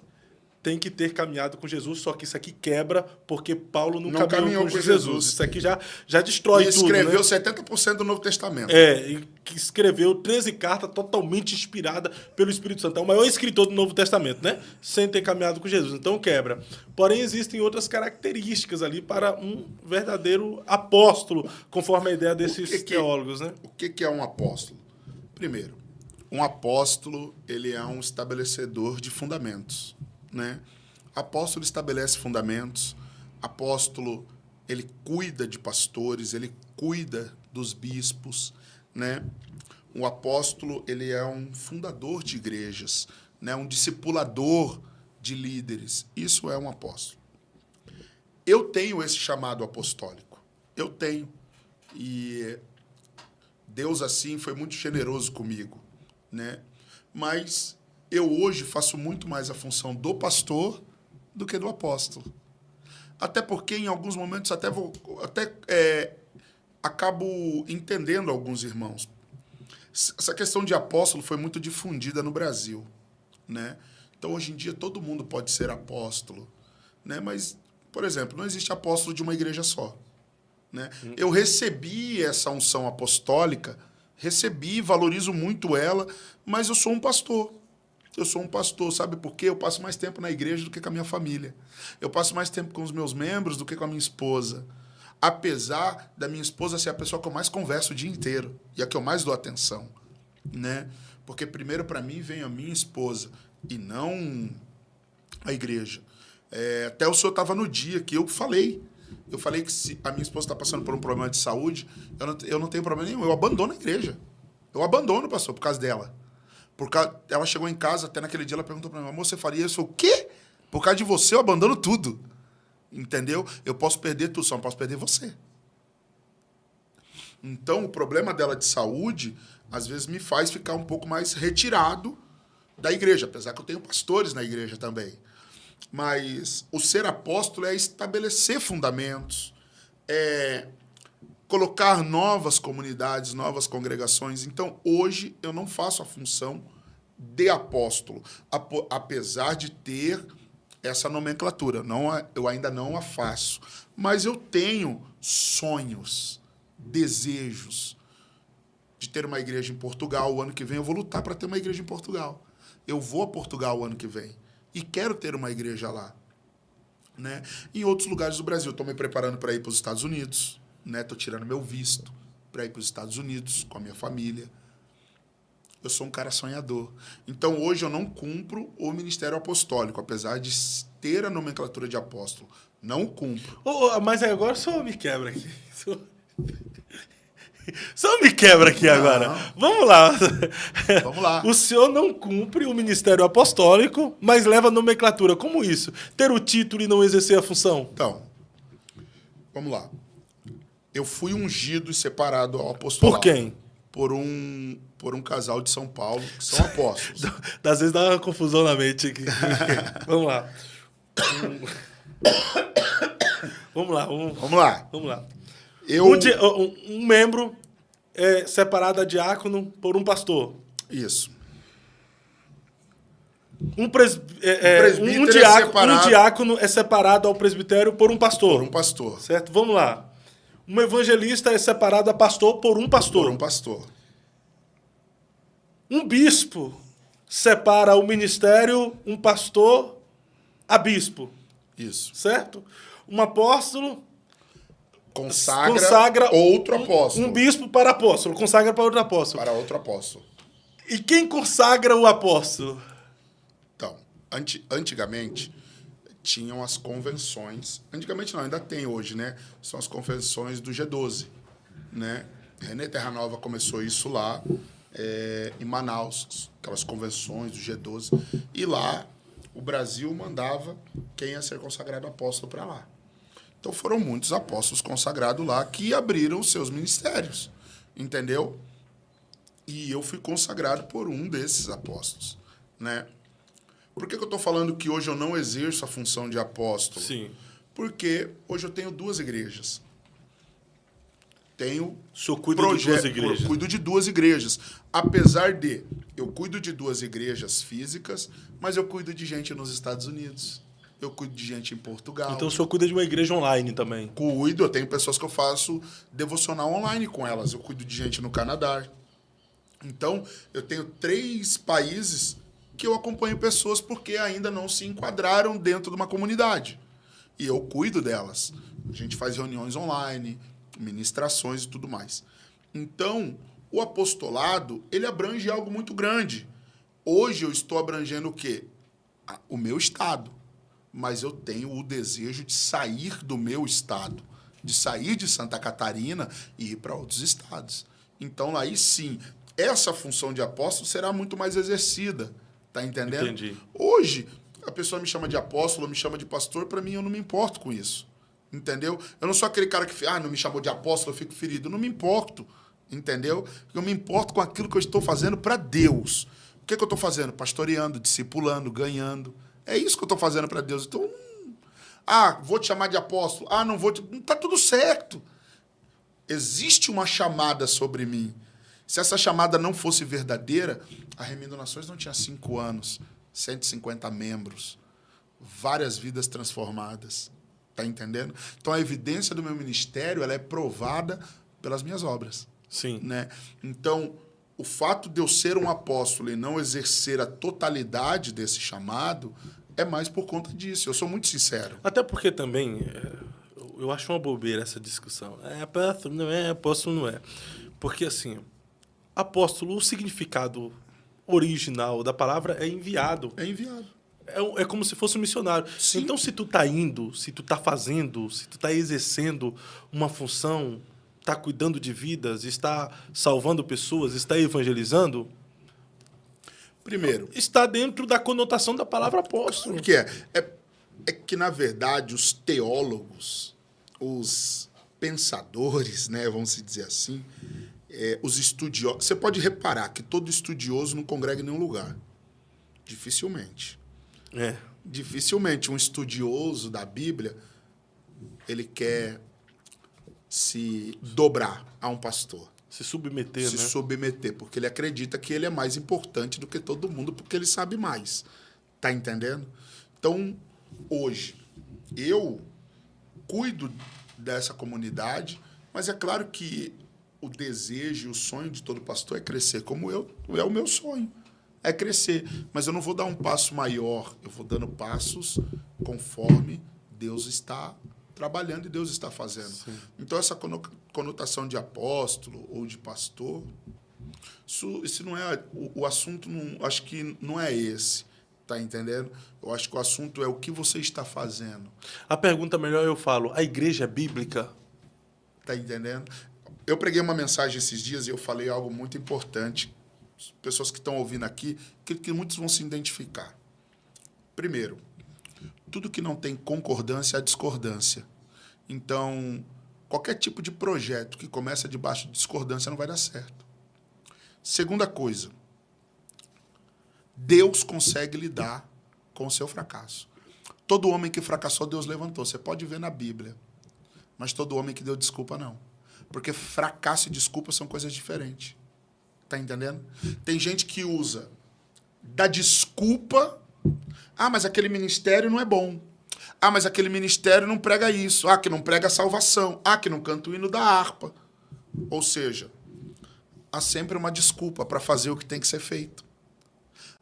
S1: tem que ter caminhado com Jesus, só que isso aqui quebra porque Paulo não caminhou com Jesus. Isso aqui já destrói tudo.
S2: E escreveu,
S1: né?
S2: 70% do Novo Testamento.
S1: E que escreveu 13 cartas totalmente inspiradas pelo Espírito Santo. É o maior escritor do Novo Testamento, né? Sem ter caminhado com Jesus. Então quebra. Porém, existem outras características ali para um verdadeiro apóstolo, conforme a ideia desses teólogos, né?
S2: O que é um apóstolo? Primeiro, um apóstolo, ele é um estabelecedor de fundamentos, né? Apóstolo estabelece fundamentos. Apóstolo, ele cuida de pastores, ele cuida dos bispos, né? O apóstolo, ele é um fundador de igrejas, né? Um discipulador de líderes. Isso é um apóstolo. Eu tenho esse chamado apostólico. Eu tenho. E Deus, assim, foi muito generoso comigo, né? Mas eu hoje faço muito mais a função do pastor do que do apóstolo. Até porque, em alguns momentos, acabo entendendo alguns irmãos. Essa questão de apóstolo foi muito difundida no Brasil, né? Então, hoje em dia, todo mundo pode ser apóstolo, né? Mas, por exemplo, não existe apóstolo de uma igreja só, né? Eu recebi essa unção apostólica, valorizo muito ela, mas eu sou um pastor. Eu sou um pastor, sabe por quê? Eu passo mais tempo na igreja do que com a minha família. Eu passo mais tempo com os meus membros do que com a minha esposa. Apesar da minha esposa ser a pessoa que eu mais converso o dia inteiro e a que eu mais dou atenção, né? Porque primeiro para mim vem a minha esposa e não a igreja. Até o senhor estava no dia que eu falei. Eu falei que se a minha esposa está passando por um problema de saúde, eu não tenho problema nenhum. Eu abandono a igreja. Eu abandono, pastor, por causa dela. Ela chegou em casa, até naquele dia, ela perguntou para mim, amor, você faria isso? O quê? Por causa de você, eu abandono tudo. Entendeu? Eu posso perder tudo, só não posso perder você. Então, o problema dela de saúde, às vezes, me faz ficar um pouco mais retirado da igreja, apesar que eu tenho pastores na igreja também. Mas o ser apóstolo é estabelecer fundamentos, colocar novas comunidades, novas congregações. Então, hoje, eu não faço a função de apóstolo, apesar de ter essa nomenclatura. Eu ainda não a faço. Mas eu tenho sonhos, desejos de ter uma igreja em Portugal. O ano que vem eu vou lutar para ter uma igreja em Portugal. Eu vou a Portugal o ano que vem e quero ter uma igreja lá, né? Em outros lugares do Brasil. Estou me preparando para ir para os Estados Unidos, né? Estou tirando meu visto para ir para os Estados Unidos com a minha família. Eu sou um cara sonhador. Então, hoje eu não cumpro o ministério apostólico, apesar de ter a nomenclatura de apóstolo. Não cumpro.
S1: Mas agora só me quebra aqui. Só me quebra aqui agora. Vamos lá.
S2: Vamos lá.
S1: O senhor não cumpre o ministério apostólico, mas leva a nomenclatura. Como isso? Ter o título e não exercer a função?
S2: Então, vamos lá. Eu fui ungido e separado ao apostolado.
S1: Por quem?
S2: Por um casal de São Paulo, que são apóstolos.
S1: Às vezes dá uma confusão na mente aqui. Vamos lá. Vamos lá. Um membro é separado a diácono por um pastor.
S2: Isso.
S1: Um
S2: separado
S1: diácono é separado ao presbitério por um pastor.
S2: por um pastor.
S1: Certo? Vamos lá. Um evangelista é separado a pastor por um pastor.
S2: Por um pastor.
S1: Um bispo separa o ministério, um pastor a bispo.
S2: Isso.
S1: Certo? Um apóstolo
S2: Consagra outro apóstolo.
S1: Um bispo para apóstolo. Consagra para outro apóstolo.
S2: Para outro apóstolo.
S1: E quem consagra o apóstolo?
S2: Então, antigamente, tinham as convenções. Antigamente não, ainda tem hoje, né? São as convenções do G12, né? René Terranova começou isso lá, em Manaus, aquelas convenções do G12. E lá, o Brasil mandava quem ia ser consagrado apóstolo para lá. Então, foram muitos apóstolos consagrados lá que abriram os seus ministérios, entendeu? E eu fui consagrado por um desses apóstolos, né? Por que eu estou falando que hoje eu não exerço a função de apóstolo?
S1: Sim.
S2: Porque hoje eu tenho 2 igrejas. O
S1: senhor cuida de 2 igrejas?
S2: Eu cuido de 2 igrejas. Apesar de eu cuido de 2 igrejas físicas, mas eu cuido de gente nos Estados Unidos. Eu cuido de gente em Portugal.
S1: Então o senhor cuida de uma igreja online também?
S2: Cuido. Eu tenho pessoas que eu faço devocional online com elas. Eu cuido de gente no Canadá. Então, eu tenho 3 países que eu acompanho pessoas porque ainda não se enquadraram dentro de uma comunidade. E eu cuido delas. A gente faz reuniões online, ministrações e tudo mais. Então, o apostolado, ele abrange algo muito grande. Hoje eu estou abrangendo o quê? O meu estado. Mas eu tenho o desejo de sair do meu estado, de sair de Santa Catarina e ir para outros estados. Então, aí sim, essa função de apóstolo será muito mais exercida. Tá entendendo?
S1: Entendi.
S2: Hoje, a pessoa me chama de apóstolo, me chama de pastor, para mim eu não me importo com isso. Entendeu? Eu não sou aquele cara que não me chamou de apóstolo, eu fico ferido. Eu não me importo. Entendeu? Eu me importo com aquilo que eu estou fazendo para Deus. O que eu estou fazendo? Pastoreando, discipulando, ganhando. É isso que eu estou fazendo para Deus. Então, vou te chamar de apóstolo. Não vou te... Tá tudo certo. Existe uma chamada sobre mim. Se essa chamada não fosse verdadeira, a Remendo Nações não tinha 5 anos, 150 membros, várias vidas transformadas. Tá entendendo? Então, a evidência do meu ministério ela é provada pelas minhas obras.
S1: Sim.
S2: Né? Então, o fato de eu ser um apóstolo e não exercer a totalidade desse chamado é mais por conta disso. Eu sou muito sincero.
S1: Até porque também, eu acho uma bobeira essa discussão. Apóstolo não é, apóstolo não é. Porque, assim, apóstolo, o significado original da palavra é enviado.
S2: É enviado.
S1: É como se fosse um missionário.
S2: Sim.
S1: Então, se tu tá indo, se tu tá fazendo, se tu tá exercendo uma função, está cuidando de vidas, está salvando pessoas, está evangelizando,
S2: primeiro,
S1: está dentro da conotação da palavra apóstolo.
S2: O que é? É que, na verdade, os teólogos, os pensadores, né, vamos dizer assim, os estudiosos... Você pode reparar que todo estudioso não congrega em nenhum lugar. Dificilmente. Dificilmente um estudioso da Bíblia ele quer se dobrar a um pastor.
S1: Se submeter,
S2: Se submeter, porque ele acredita que ele é mais importante do que todo mundo, porque ele sabe mais. Tá entendendo? Então, hoje, eu cuido dessa comunidade, mas é claro que o desejo e o sonho de todo pastor é crescer, como é o meu sonho. É crescer. Mas eu não vou dar um passo maior, eu vou dando passos conforme Deus está trabalhando e Deus está fazendo. Sim. Então, essa conotação de apóstolo ou de pastor, isso não é... O assunto, acho que não é esse. Tá entendendo? Eu acho que o assunto é o que você está fazendo.
S1: A pergunta melhor eu falo, a igreja é bíblica?
S2: Tá entendendo? Eu preguei uma mensagem esses dias e eu falei algo muito importante. Pessoas que estão ouvindo aqui, que muitos vão se identificar. Primeiro, tudo que não tem concordância é discordância. Então, qualquer tipo de projeto que começa debaixo de discordância não vai dar certo. Segunda coisa, Deus consegue lidar com o seu fracasso. Todo homem que fracassou, Deus levantou. Você pode ver na Bíblia. Mas todo homem que deu desculpa, não. Porque fracasso e desculpa são coisas diferentes. Tá entendendo? Tem gente que usa da desculpa Ah, mas aquele ministério não é bom. Ah, mas aquele ministério não prega isso. Ah, que não prega a salvação. Ah, que não canta o hino da harpa. Ou seja, há sempre uma desculpa para fazer o que tem que ser feito.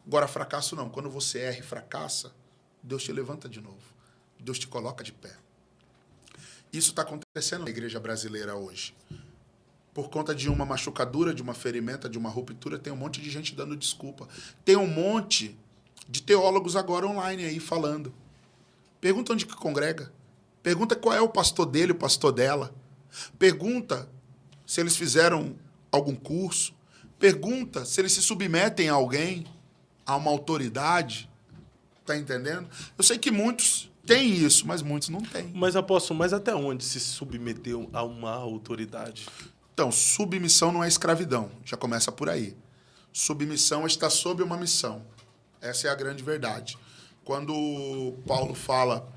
S2: Agora, fracasso não. Quando você erra e fracassa, Deus te levanta de novo. Deus te coloca de pé. Isso está acontecendo na igreja brasileira hoje. Por conta de uma machucadura, de uma ferimenta, de uma ruptura, tem um monte de gente dando desculpa. Tem um monte de teólogos agora online aí falando. Pergunta onde que congrega. Pergunta qual é o pastor dele, o pastor dela. Pergunta se eles fizeram algum curso. Pergunta se eles se submetem a alguém, a uma autoridade. Tá entendendo? Eu sei que muitos têm isso, mas muitos não têm.
S1: Mas, apóstolo, mas até onde se submeteu a uma autoridade?
S2: Então, submissão não é escravidão. Já começa por aí. Submissão é estar sob uma missão. Essa é a grande verdade. Quando Paulo fala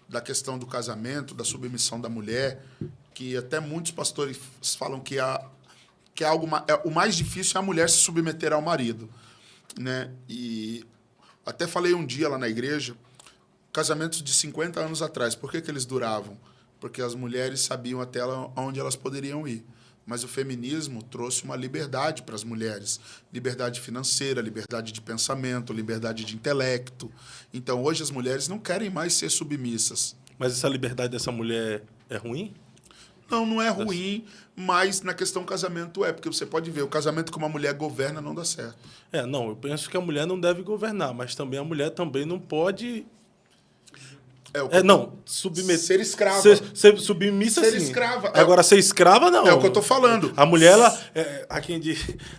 S2: da questão do casamento, da submissão da mulher, que até muitos pastores falam que é algo o mais difícil é a mulher se submeter ao marido, né? E até falei um dia lá na igreja, casamentos de 50 anos atrás, por que eles duravam? Porque as mulheres sabiam até onde elas poderiam ir. Mas o feminismo trouxe uma liberdade para as mulheres. Liberdade financeira, liberdade de pensamento, liberdade de intelecto. Então, hoje as mulheres não querem mais ser submissas.
S1: Mas essa liberdade dessa mulher é ruim?
S2: Não, não é ruim, mas na questão casamento é. Porque você pode ver, o casamento que uma mulher governa não dá certo.
S1: Não, eu penso que a mulher não deve governar, mas também a mulher também não pode... submeter.
S2: Ser escrava.
S1: Ser submissa,
S2: ser
S1: sim.
S2: escrava.
S1: Agora, ser escrava, não.
S2: É o que eu tô falando.
S1: A mulher,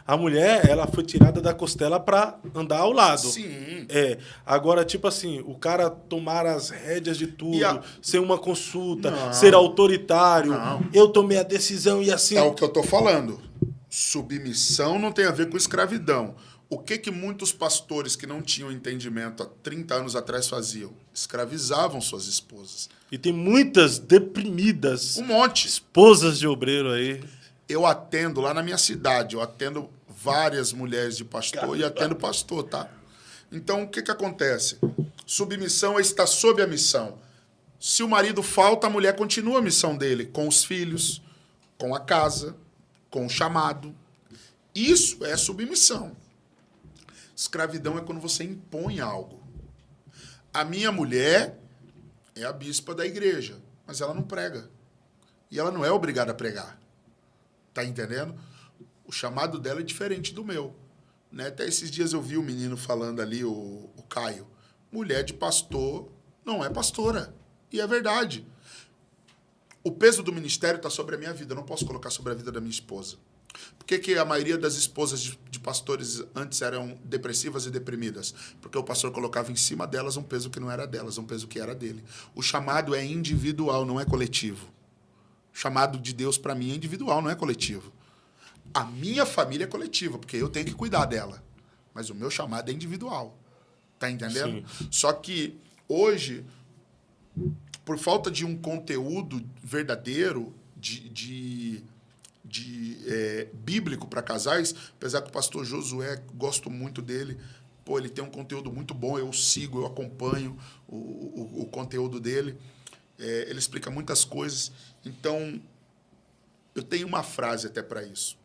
S1: a mulher, ela foi tirada da costela para andar ao lado.
S2: Sim.
S1: Agora, tipo assim, o cara tomar as rédeas de tudo, ser uma consulta,
S2: Não.
S1: ser autoritário,
S2: Não.
S1: eu tomei a decisão e assim...
S2: É o que eu tô falando. Submissão não tem a ver com escravidão. O que muitos pastores que não tinham entendimento há 30 anos atrás faziam? Escravizavam suas esposas.
S1: E tem muitas deprimidas
S2: Um monte.
S1: esposas de obreiro aí.
S2: Eu atendo lá na minha cidade, eu atendo várias mulheres de pastor e atendo pastor, tá? Então, o que acontece? Submissão é estar sob a missão. Se o marido falta, a mulher continua a missão dele, com os filhos, com a casa, com o chamado. Isso é submissão. Escravidão é quando você impõe algo. A minha mulher é a bispa da igreja, mas ela não prega. E ela não é obrigada a pregar. Tá entendendo? O chamado dela é diferente do meu. Né? Até esses dias eu vi o menino falando ali, o Caio. Mulher de pastor não é pastora. E é verdade. O peso do ministério está sobre a minha vida. Eu não posso colocar sobre a vida da minha esposa. Por que a maioria das esposas de pastores antes eram depressivas e deprimidas? Porque o pastor colocava em cima delas um peso que não era delas, um peso que era dele. O chamado é individual, não é coletivo. O chamado de Deus para mim é individual, não é coletivo. A minha família é coletiva, porque eu tenho que cuidar dela. Mas o meu chamado é individual. Tá entendendo? Sim. Só que hoje, por falta de um conteúdo verdadeiro, bíblico para casais, apesar que o pastor Josué, gosto muito dele, ele tem um conteúdo muito bom, eu sigo, eu acompanho o conteúdo dele, ele explica muitas coisas. Então, eu tenho uma frase até para isso.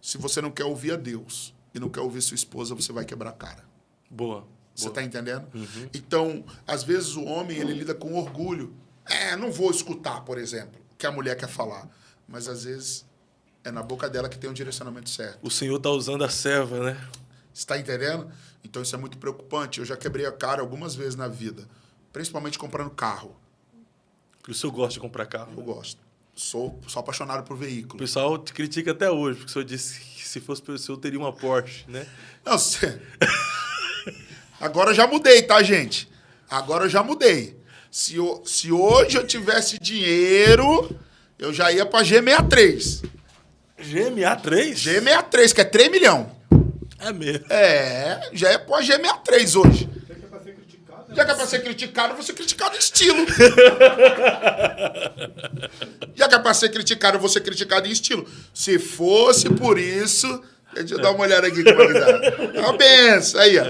S2: Se você não quer ouvir a Deus e não quer ouvir sua esposa, você vai quebrar a cara.
S1: Boa.
S2: Você está entendendo? Uhum. Então, às vezes o homem ele lida com orgulho. Não vou escutar, por exemplo, o que a mulher quer falar. Mas, às vezes, é na boca dela que tem um direcionamento certo.
S1: O Senhor está usando a serva, né?
S2: Você está entendendo? Então, isso é muito preocupante. Eu já quebrei a cara algumas vezes na vida. Principalmente comprando carro.
S1: E o senhor gosta de comprar carro?
S2: Eu gosto. Sou apaixonado por veículo.
S1: O pessoal te critica até hoje, porque o senhor disse que se fosse pelo senhor, teria uma Porsche, né?
S2: Não, Agora eu já mudei, tá, gente? Agora eu já mudei. Se hoje eu tivesse dinheiro, eu já ia pra G63.
S1: G63?
S2: G63, que é 3 milhões.
S1: É mesmo?
S2: Já é pra G63 hoje. Já que é pra ser criticado, eu vou ser criticado em estilo. Já que é pra ser criticado, eu vou ser criticado em estilo. Se fosse por isso... Deixa eu dar uma olhada aqui como é que tá. É uma benção. Aí, ó.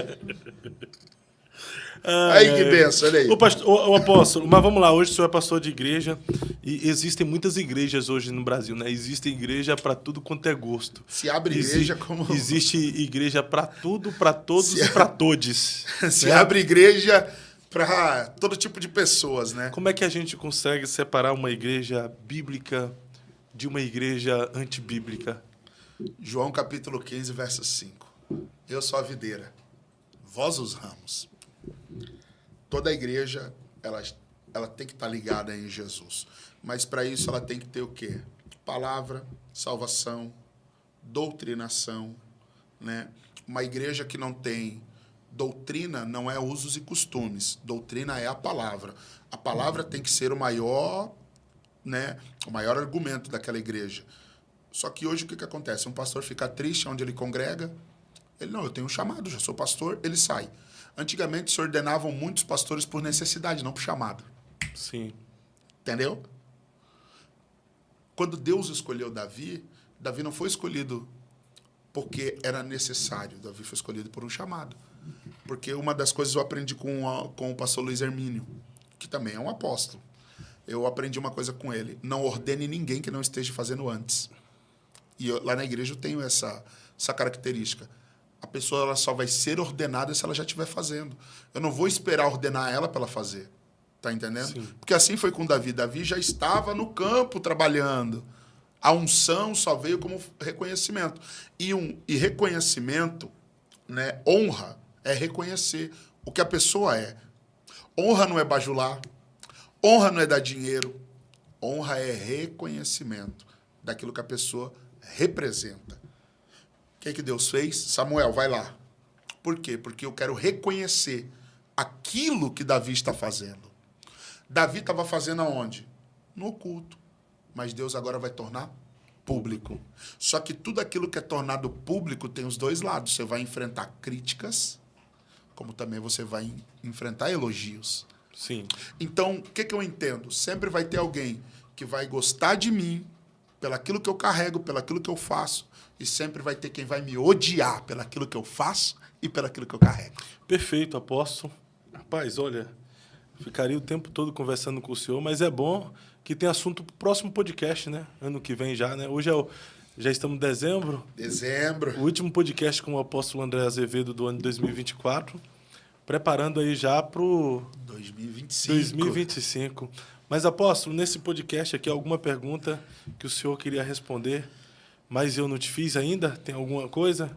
S2: Aí que benção, olha aí.
S1: O apóstolo, mas vamos lá, hoje o senhor é pastor de igreja e existem muitas igrejas hoje no Brasil, né? Existe igreja para tudo quanto é gosto.
S2: Se abre igreja como...
S1: Existe igreja para tudo, para todos e para todes.
S2: Se abre igreja para todo tipo de pessoas, né?
S1: Como é que a gente consegue separar uma igreja bíblica de uma igreja antibíblica?
S2: João capítulo 15, verso 5. Eu sou a videira, vós os ramos. Toda a igreja, ela tem que estar ligada em Jesus. Mas para isso ela tem que ter o quê? Palavra, salvação, doutrinação, né? Uma igreja que não tem doutrina não é usos e costumes. Doutrina é a palavra. A palavra tem que ser o maior, né, o maior argumento daquela igreja. Só que hoje o que acontece? Um pastor fica triste onde ele congrega. Ele, não, eu tenho um chamado, já sou pastor, ele sai. Antigamente se ordenavam muitos pastores por necessidade, não por chamado.
S1: Sim.
S2: Entendeu? Quando Deus escolheu Davi, Davi não foi escolhido porque era necessário. Davi foi escolhido por um chamado. Porque uma das coisas eu aprendi com o pastor Luiz Hermínio, que também é um apóstolo. Eu aprendi uma coisa com ele. Não ordene ninguém que não esteja fazendo antes. E lá na igreja eu tenho essa característica. A pessoa ela só vai ser ordenada se ela já estiver fazendo. Eu não vou esperar ordenar ela para ela fazer. Tá entendendo?
S1: Sim.
S2: Porque assim foi com Davi. Davi já estava no campo trabalhando. A unção só veio como reconhecimento. E reconhecimento, né? Honra é reconhecer o que a pessoa é. Honra não é bajular. Honra não é dar dinheiro. Honra é reconhecimento daquilo que a pessoa representa. O que Deus fez? Samuel, vai lá. Por quê? Porque eu quero reconhecer aquilo que Davi está fazendo. Davi estava fazendo aonde? No oculto. Mas Deus agora vai tornar público. Só que tudo aquilo que é tornado público tem os dois lados. Você vai enfrentar críticas, como também você vai enfrentar elogios.
S1: Sim.
S2: Então, o que eu entendo? Sempre vai ter alguém que vai gostar de mim pelaquilo que eu carrego, pelaquilo que eu faço, e sempre vai ter quem vai me odiar pelaquilo que eu faço e pelaquilo que eu carrego.
S1: Perfeito, apóstolo. Rapaz, olha, ficaria o tempo todo conversando com o senhor, mas é bom que tem assunto para o próximo podcast, né? Ano que vem já, né? Hoje já estamos em dezembro.
S2: Dezembro.
S1: O último podcast com o apóstolo André Azevedo do ano de 2024. Preparando aí já para o 2025. Mas, apóstolo, nesse podcast aqui, alguma pergunta que o senhor queria responder, mas eu não te fiz ainda? Tem alguma coisa?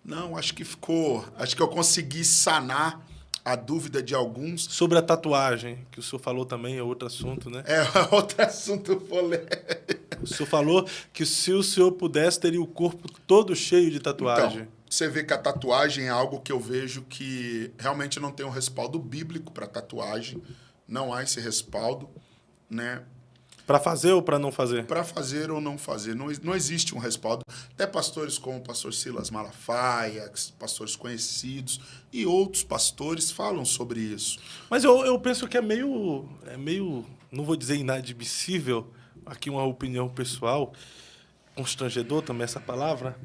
S2: Não, acho que eu consegui sanar a dúvida de alguns.
S1: Sobre a tatuagem, que o senhor falou também, é outro assunto, né?
S2: É outro assunto polêmico.
S1: O senhor falou que se o senhor pudesse, teria o corpo todo cheio de tatuagem.
S2: Então, você vê que a tatuagem é algo que eu vejo que realmente não tem um respaldo bíblico para tatuagem. Não há esse respaldo, né?
S1: Para fazer ou para não fazer?
S2: Para fazer ou não fazer. Não existe um respaldo. Até pastores como o pastor Silas Malafaia, pastores conhecidos, e outros pastores falam sobre isso.
S1: Mas eu penso que é meio, não vou dizer inadmissível, aqui uma opinião pessoal, constrangedor também essa palavra,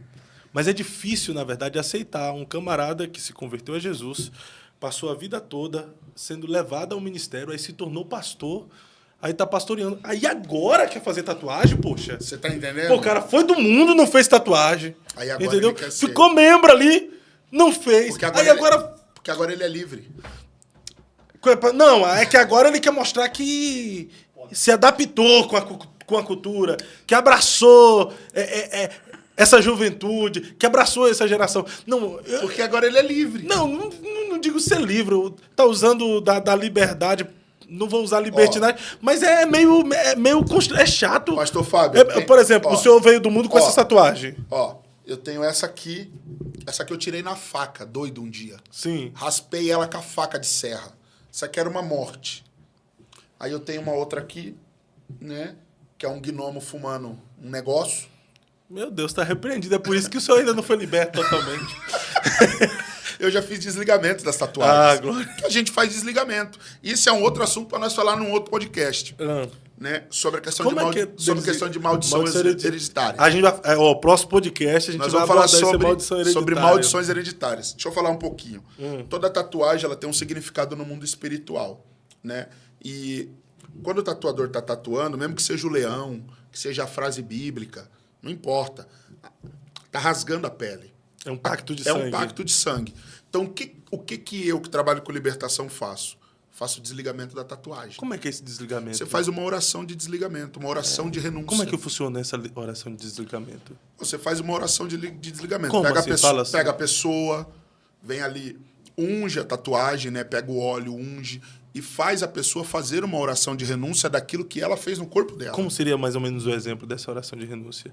S1: mas é difícil, na verdade, aceitar um camarada que se converteu a Jesus, passou a vida toda sendo levado ao ministério, aí se tornou pastor, aí tá pastoreando. Aí agora quer fazer tatuagem, poxa.
S2: Você tá entendendo?
S1: Pô, o cara foi do mundo, não fez tatuagem.
S2: Aí agora
S1: entendeu?
S2: ele quer ser...
S1: Ficou membro ali, não fez.
S2: Porque agora ele é livre.
S1: Não, é que agora ele quer mostrar que se adaptou com a cultura, que abraçou essa juventude, que abraçou essa geração. Não,
S2: porque agora ele é livre.
S1: Não digo ser livre. Tá usando da liberdade. Não vou usar libertinagem, mas é meio chato.
S2: Pastor Fábio.
S1: Por exemplo, o senhor veio do mundo com essa tatuagem.
S2: Eu tenho essa aqui. Essa aqui eu tirei na faca, doido um dia.
S1: Sim.
S2: Raspei ela com a faca de serra. Essa aqui era uma morte. Aí eu tenho uma outra aqui, né? Que é um gnomo fumando um negócio.
S1: Meu Deus, tá repreendido. É por isso que o senhor ainda não foi liberto totalmente.
S2: Eu já fiz desligamento das tatuagens.
S1: Glória.
S2: Que a gente faz desligamento. Isso é um outro assunto para nós falar num outro podcast.
S1: Ah.
S2: Né? Sobre a questão,
S1: Como
S2: sobre a questão de maldição hereditária.
S1: A gente vai, o próximo podcast a gente
S2: Nós
S1: vai
S2: vamos falar
S1: sobre
S2: maldições hereditárias. Deixa eu falar um pouquinho. Toda tatuagem ela tem um significado no mundo espiritual, né? E quando o tatuador está tatuando, mesmo que seja o leão, que seja a frase bíblica, não importa. Está rasgando a pele.
S1: É um pacto de sangue.
S2: É um pacto de sangue. Então, o que eu, que trabalho com libertação, faço? Faço o desligamento da tatuagem.
S1: Como é que é esse desligamento?
S2: Você faz uma oração de desligamento, uma oração de renúncia.
S1: Como é que funciona essa oração de desligamento?
S2: Você faz uma oração de desligamento.
S1: Como
S2: Pega,
S1: assim?
S2: a pessoa,
S1: Fala assim.
S2: pega a pessoa, vem ali, unge a tatuagem, né? Pega o óleo, unge e faz a pessoa fazer uma oração de renúncia daquilo que ela fez no corpo dela.
S1: Como seria mais ou menos o exemplo dessa oração de renúncia?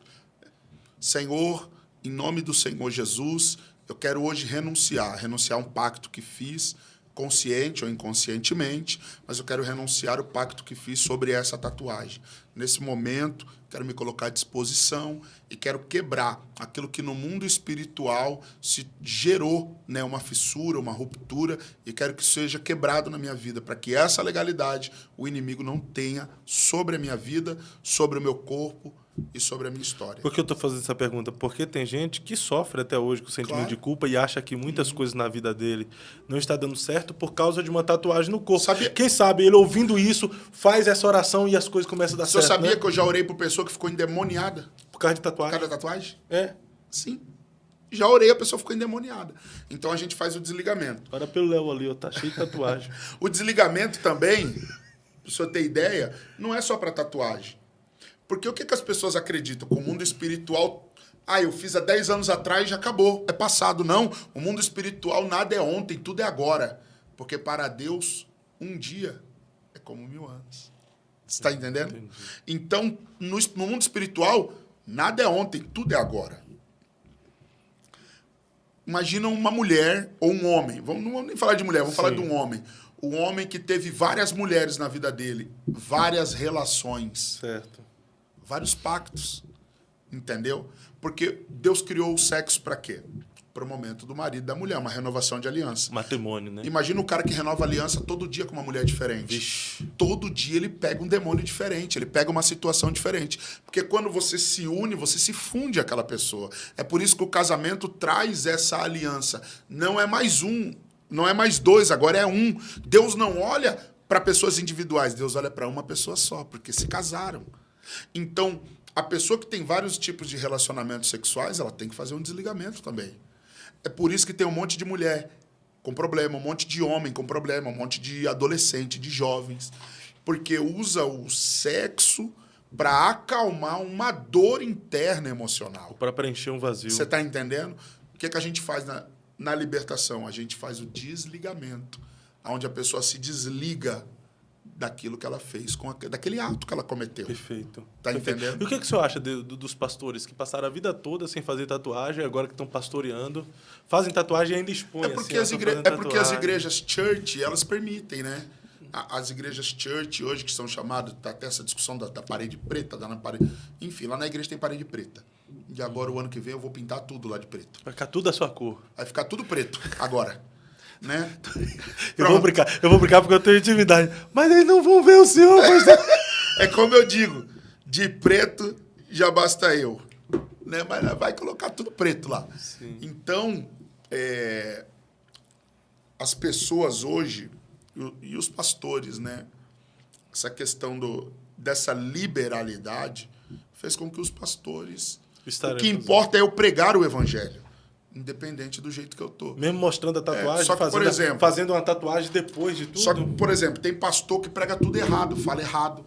S2: Senhor, em nome do Senhor Jesus, eu quero hoje renunciar a um pacto que fiz, consciente ou inconscientemente, mas eu quero renunciar o pacto que fiz sobre essa tatuagem. Nesse momento, quero me colocar à disposição e quero quebrar aquilo que no mundo espiritual se gerou, né, uma fissura, uma ruptura, e quero que seja quebrado na minha vida, para que essa legalidade o inimigo não tenha sobre a minha vida, sobre o meu corpo e sobre a minha história.
S1: Por que eu estou fazendo essa pergunta? Porque tem gente que sofre até hoje com o sentimento de culpa e acha que muitas coisas na vida dele não está dando certo por causa de uma tatuagem no corpo. Quem sabe ele ouvindo isso, faz essa oração e as coisas começam a dar certo.
S2: Você sabia,
S1: né?
S2: que eu já orei por pessoa que ficou endemoniada?
S1: Por causa de tatuagem?
S2: Por causa da tatuagem?
S1: É.
S2: Sim. Já orei, a pessoa ficou endemoniada. Então a gente faz o desligamento.
S1: Ora pelo Léo ali, ó, tá cheio de tatuagem.
S2: O desligamento também, para o senhor ter ideia, não é só para tatuagem. Porque o que as pessoas acreditam? Que o mundo espiritual... eu fiz há 10 anos atrás e já acabou. É passado. Não. O mundo espiritual nada é ontem, tudo é agora. Porque para Deus, um dia é como 1000 anos. Você está entendendo?
S1: Entendi.
S2: Então, no mundo espiritual, nada é ontem, tudo é agora. Imagina uma mulher ou um homem. Não vamos nem falar de mulher, vamos falar de um homem. Um homem que teve várias mulheres na vida dele. Várias relações.
S1: Certo.
S2: Vários pactos, entendeu? Porque Deus criou o sexo para quê? Para o momento do marido e da mulher, uma renovação de aliança.
S1: Matrimônio, né?
S2: Imagina o cara que renova aliança todo dia com uma mulher diferente.
S1: Vixe.
S2: Todo dia ele pega um demônio diferente, ele pega uma situação diferente. Porque quando você se une, você se funde àquela pessoa. É por isso que o casamento traz essa aliança. Não é mais um, não é mais dois, agora é um. Deus não olha para pessoas individuais, Deus olha para uma pessoa só, porque se casaram. Então, a pessoa que tem vários tipos de relacionamentos sexuais, ela tem que fazer um desligamento também. É por isso que tem um monte de mulher com problema, um monte de homem com problema, um monte de adolescente, de jovens, porque usa o sexo para acalmar uma dor interna emocional.
S1: Para preencher um vazio.
S2: Você está entendendo? O que a gente faz na libertação? A gente faz o desligamento, onde a pessoa se desliga daquilo que ela fez, daquele ato que ela cometeu.
S1: Perfeito.
S2: Tá
S1: Perfeito.
S2: entendendo?
S1: E o que o senhor acha dos pastores que passaram a vida toda sem fazer tatuagem, agora que estão pastoreando, fazem tatuagem e ainda expõem?
S2: É porque, porque as igrejas church, elas permitem, né? As igrejas church hoje, que são chamadas, tá até essa discussão da parede preta, da parede... Enfim, lá na igreja tem parede preta. E agora, o ano que vem, eu vou pintar tudo lá de preto.
S1: Vai ficar tudo da sua cor.
S2: Vai ficar tudo preto, agora. Né?
S1: Eu vou brincar porque eu tenho intimidade. Mas eles não vão ver o senhor.
S2: É como eu digo, de preto já basta eu. Né? Mas vai colocar tudo preto lá.
S1: Sim.
S2: Então, as pessoas hoje, e os pastores, né? Essa questão dessa liberalidade fez com que os pastores... O que importa é eu pregar o evangelho. Independente do jeito que eu tô.
S1: Mesmo mostrando a tatuagem,
S2: só que, por exemplo,
S1: fazendo uma tatuagem depois de tudo.
S2: Só que, por exemplo, tem pastor que prega tudo errado, fala errado,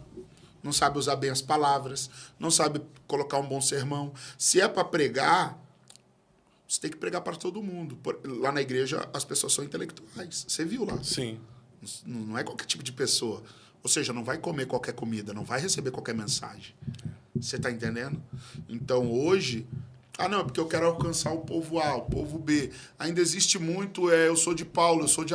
S2: não sabe usar bem as palavras, não sabe colocar um bom sermão. Se é para pregar, você tem que pregar para todo mundo. Lá na igreja, as pessoas são intelectuais. Você viu lá?
S1: Sim.
S2: Não é qualquer tipo de pessoa. Ou seja, não vai comer qualquer comida, não vai receber qualquer mensagem. Você está entendendo? Então, hoje... não, é porque eu quero alcançar o povo A, o povo B. Ainda existe muito, eu sou de Paulo, eu sou de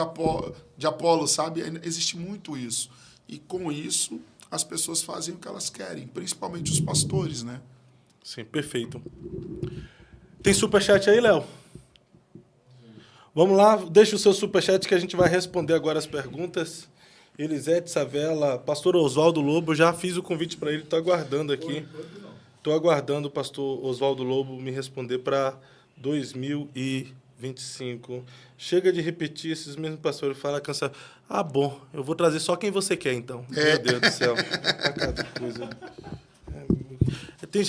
S2: Apolo, sabe? Ainda existe muito isso. E com isso, as pessoas fazem o que elas querem, principalmente os pastores, né?
S1: Sim, perfeito. Tem superchat aí, Léo? Vamos lá, deixa o seu superchat que a gente vai responder agora as perguntas. Elisete Savela, pastor Oswaldo Lobo, já fiz o convite para ele, estou aguardando aqui. Estou aguardando o pastor Oswaldo Lobo me responder para 2025. Chega de repetir esses mesmos pastores, fala cansado. Ah, bom, eu vou trazer só quem você quer, então. Meu Deus do céu. Cada coisa. Tem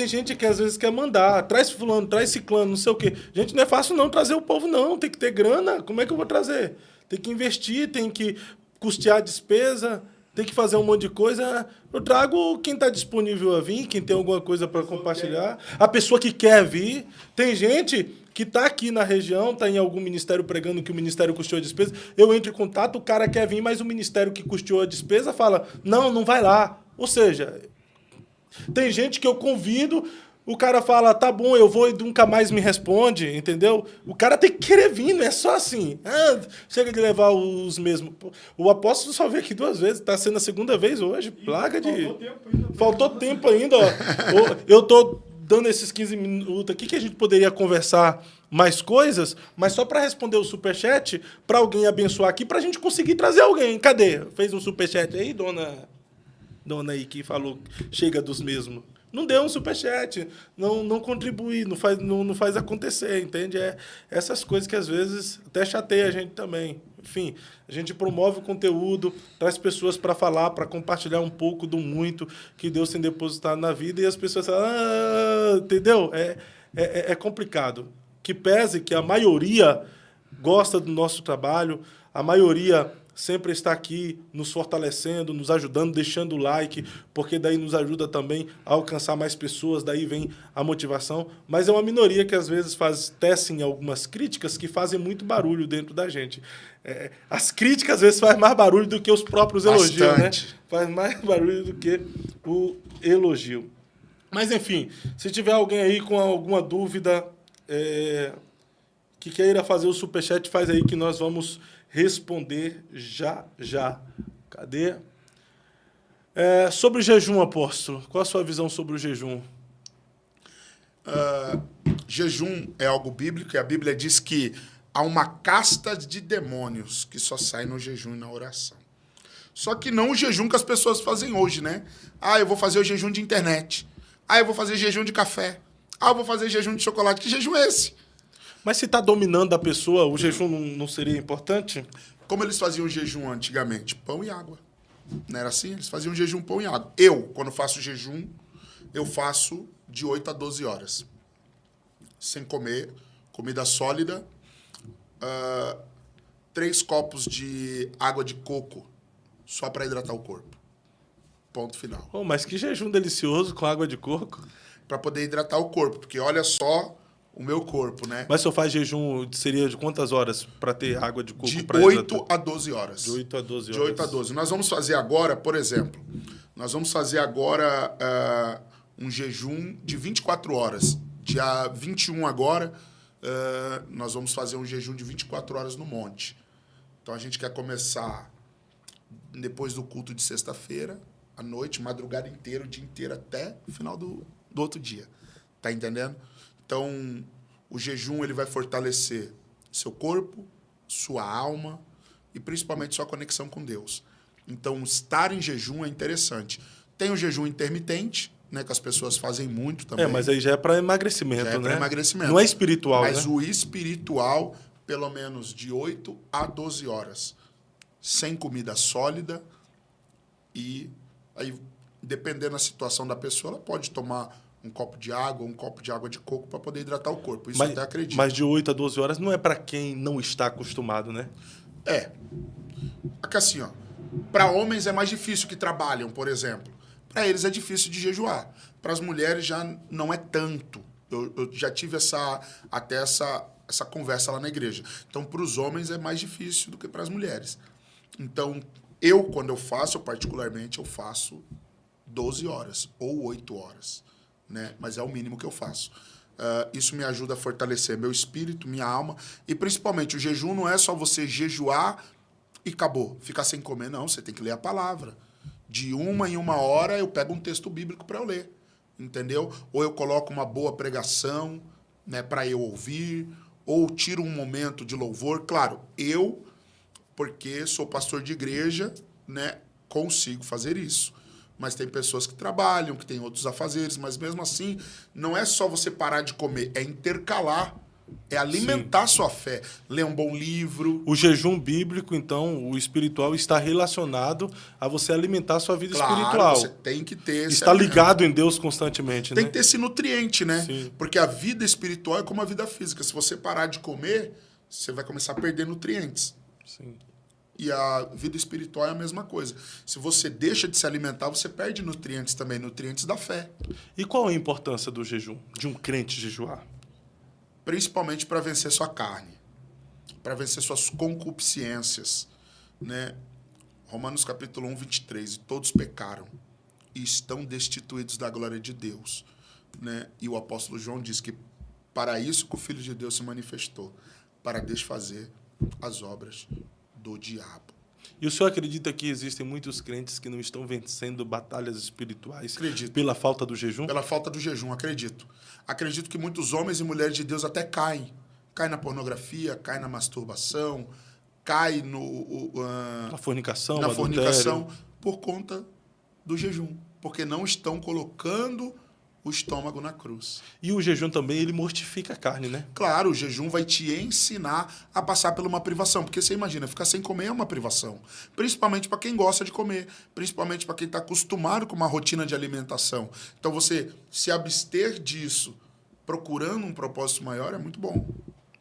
S1: gente que às vezes quer mandar, traz fulano, traz ciclano, não sei o quê. Gente, não é fácil não trazer o povo, não. Tem que ter grana. Como é que eu vou trazer? Tem que investir, tem que custear a despesa, tem que fazer um monte de coisa. Eu trago quem está disponível a vir, quem tem alguma coisa para compartilhar. A pessoa que quer vir. Tem gente que está aqui na região, está em algum ministério pregando que o ministério custeou a despesa. Eu entro em contato, o cara quer vir, mas o ministério que custeou a despesa fala, não vai lá. Ou seja, tem gente que eu convido, o cara fala, tá bom, eu vou e nunca mais me responde, entendeu? O cara tem que querer vir, não é só assim. Chega de levar os mesmos. O apóstolo só veio aqui 2 vezes, está sendo a 2ª vez hoje. Plaga de... Faltou tempo ainda, ó. Eu tô dando esses 15 minutos aqui que a gente poderia conversar mais coisas, mas só para responder o superchat, para alguém abençoar aqui, para a gente conseguir trazer alguém. Cadê? Fez um superchat aí, dona aí que falou, chega dos mesmos. Não deu um superchat, não contribui, não faz acontecer, entende? Essas coisas que às vezes até chateia a gente também. Enfim, a gente promove o conteúdo, traz pessoas para falar, para compartilhar um pouco do muito que Deus tem depositado na vida e as pessoas falam, entendeu? É complicado. Que pese que a maioria gosta do nosso trabalho, a maioria sempre está aqui nos fortalecendo, nos ajudando, deixando o like, porque daí nos ajuda também a alcançar mais pessoas, daí vem a motivação. Mas é uma minoria que às vezes tecem algumas críticas que fazem muito barulho dentro da gente. As críticas às vezes fazem mais barulho do que os próprios elogios, né? Faz mais barulho do que o elogio. Mas, enfim, se tiver alguém aí com alguma dúvida que queira fazer o superchat, faz aí que nós vamos responder já. Cadê? Sobre o jejum, apóstolo, qual a sua visão sobre o jejum?
S2: Jejum é algo bíblico e a Bíblia diz que há uma casta de demônios que só sai no jejum e na oração. Só que não o jejum que as pessoas fazem hoje, né? Eu vou fazer o jejum de internet. Eu vou fazer jejum de café. Eu vou fazer jejum de chocolate. Que jejum é esse?
S1: Mas se está dominando a pessoa, o jejum não seria importante?
S2: Como eles faziam jejum antigamente? Pão e água. Não era assim? Eles faziam jejum, pão e água. Quando faço jejum, eu faço de 8 a 12 horas. Sem comer, comida sólida, 3 copos de água de coco, só para hidratar o corpo. Ponto final.
S1: Mas que jejum delicioso com água de coco.
S2: Para poder hidratar o corpo, porque olha só o meu corpo, né?
S1: Mas se eu faz jejum, seria de quantas horas para ter água de coco?
S2: De 8 a 12 horas.
S1: De 8 a 12 horas.
S2: De 8 a 12. Nós vamos fazer agora, por exemplo, um jejum de 24 horas. Dia 21 agora, nós vamos fazer um jejum de 24 horas no monte. Então, a gente quer começar depois do culto de sexta-feira, à noite, madrugada inteira, o dia inteiro, até o final do outro dia. Tá entendendo? Então, o jejum ele vai fortalecer seu corpo, sua alma e principalmente sua conexão com Deus. Então, estar em jejum é interessante. Tem o jejum intermitente, né, que as pessoas fazem muito também.
S1: Mas aí já é para emagrecimento,
S2: já é para emagrecimento.
S1: Não é espiritual,
S2: mas
S1: né?
S2: O espiritual, pelo menos de 8 a 12 horas. Sem comida sólida e aí, dependendo da situação da pessoa, ela pode tomar um copo de água, um copo de água de coco para poder hidratar o corpo. Isso até acredito.
S1: Mas de 8 a 12 horas não é para quem não está acostumado, né?
S2: Aqui assim, para homens é mais difícil que trabalham, por exemplo. Para eles é difícil de jejuar. Para as mulheres já não é tanto. Eu já tive essa conversa lá na igreja. Então, para os homens é mais difícil do que para as mulheres. Então, quando eu faço, particularmente, eu faço 12 horas ou 8 horas. Né? Mas é o mínimo que eu faço. Isso me ajuda a fortalecer meu espírito, minha alma. E, principalmente, o jejum não é só você jejuar e acabou, ficar sem comer. Não, você tem que ler a palavra. De 1 em 1 hora, eu pego um texto bíblico para eu ler. Entendeu? Ou eu coloco uma boa pregação, né, para eu ouvir, ou tiro um momento de louvor. Claro, eu, porque sou pastor de igreja, né, consigo fazer isso. Mas tem pessoas que trabalham, que têm outros afazeres, mas mesmo assim, não é só você parar de comer, é intercalar, é alimentar sua fé. Ler um bom livro.
S1: O jejum bíblico, então, o espiritual, está relacionado a você alimentar a sua vida espiritual.
S2: Você tem que ter esse
S1: Está
S2: alimento.
S1: ligado em Deus constantemente,
S2: Tem
S1: né?
S2: que ter esse nutriente, né?
S1: Sim.
S2: Porque a vida espiritual é como a vida física. Se você parar de comer, você vai começar a perder nutrientes.
S1: Sim.
S2: E a vida espiritual é a mesma coisa. Se você deixa de se alimentar, você perde nutrientes também, nutrientes da fé.
S1: E qual a importância do jejum, de um crente jejuar?
S2: Principalmente para vencer sua carne, para vencer suas concupiscências, né? Romanos capítulo 1, 23. E todos pecaram e estão destituídos da glória de Deus, né? E o apóstolo João diz que para isso que o Filho de Deus se manifestou, para desfazer as obras do diabo.
S1: E o senhor acredita que existem muitos crentes que não estão vencendo batalhas espirituais
S2: Acredito.
S1: pela falta do jejum?
S2: Pela falta do jejum, acredito. Acredito que muitos homens e mulheres de Deus até caem. Caem na pornografia, caem na masturbação, caem
S1: Na fornicação,
S2: na
S1: no
S2: fornicação
S1: adultério.
S2: por conta do jejum. Porque não estão colocando o estômago na cruz.
S1: E o jejum também, ele mortifica a carne, né?
S2: Claro, o jejum vai te ensinar a passar por uma privação. Porque você imagina, ficar sem comer é uma privação. Principalmente para quem gosta de comer. Principalmente para quem está acostumado com uma rotina de alimentação. Então, você se abster disso, procurando um propósito maior, é muito bom.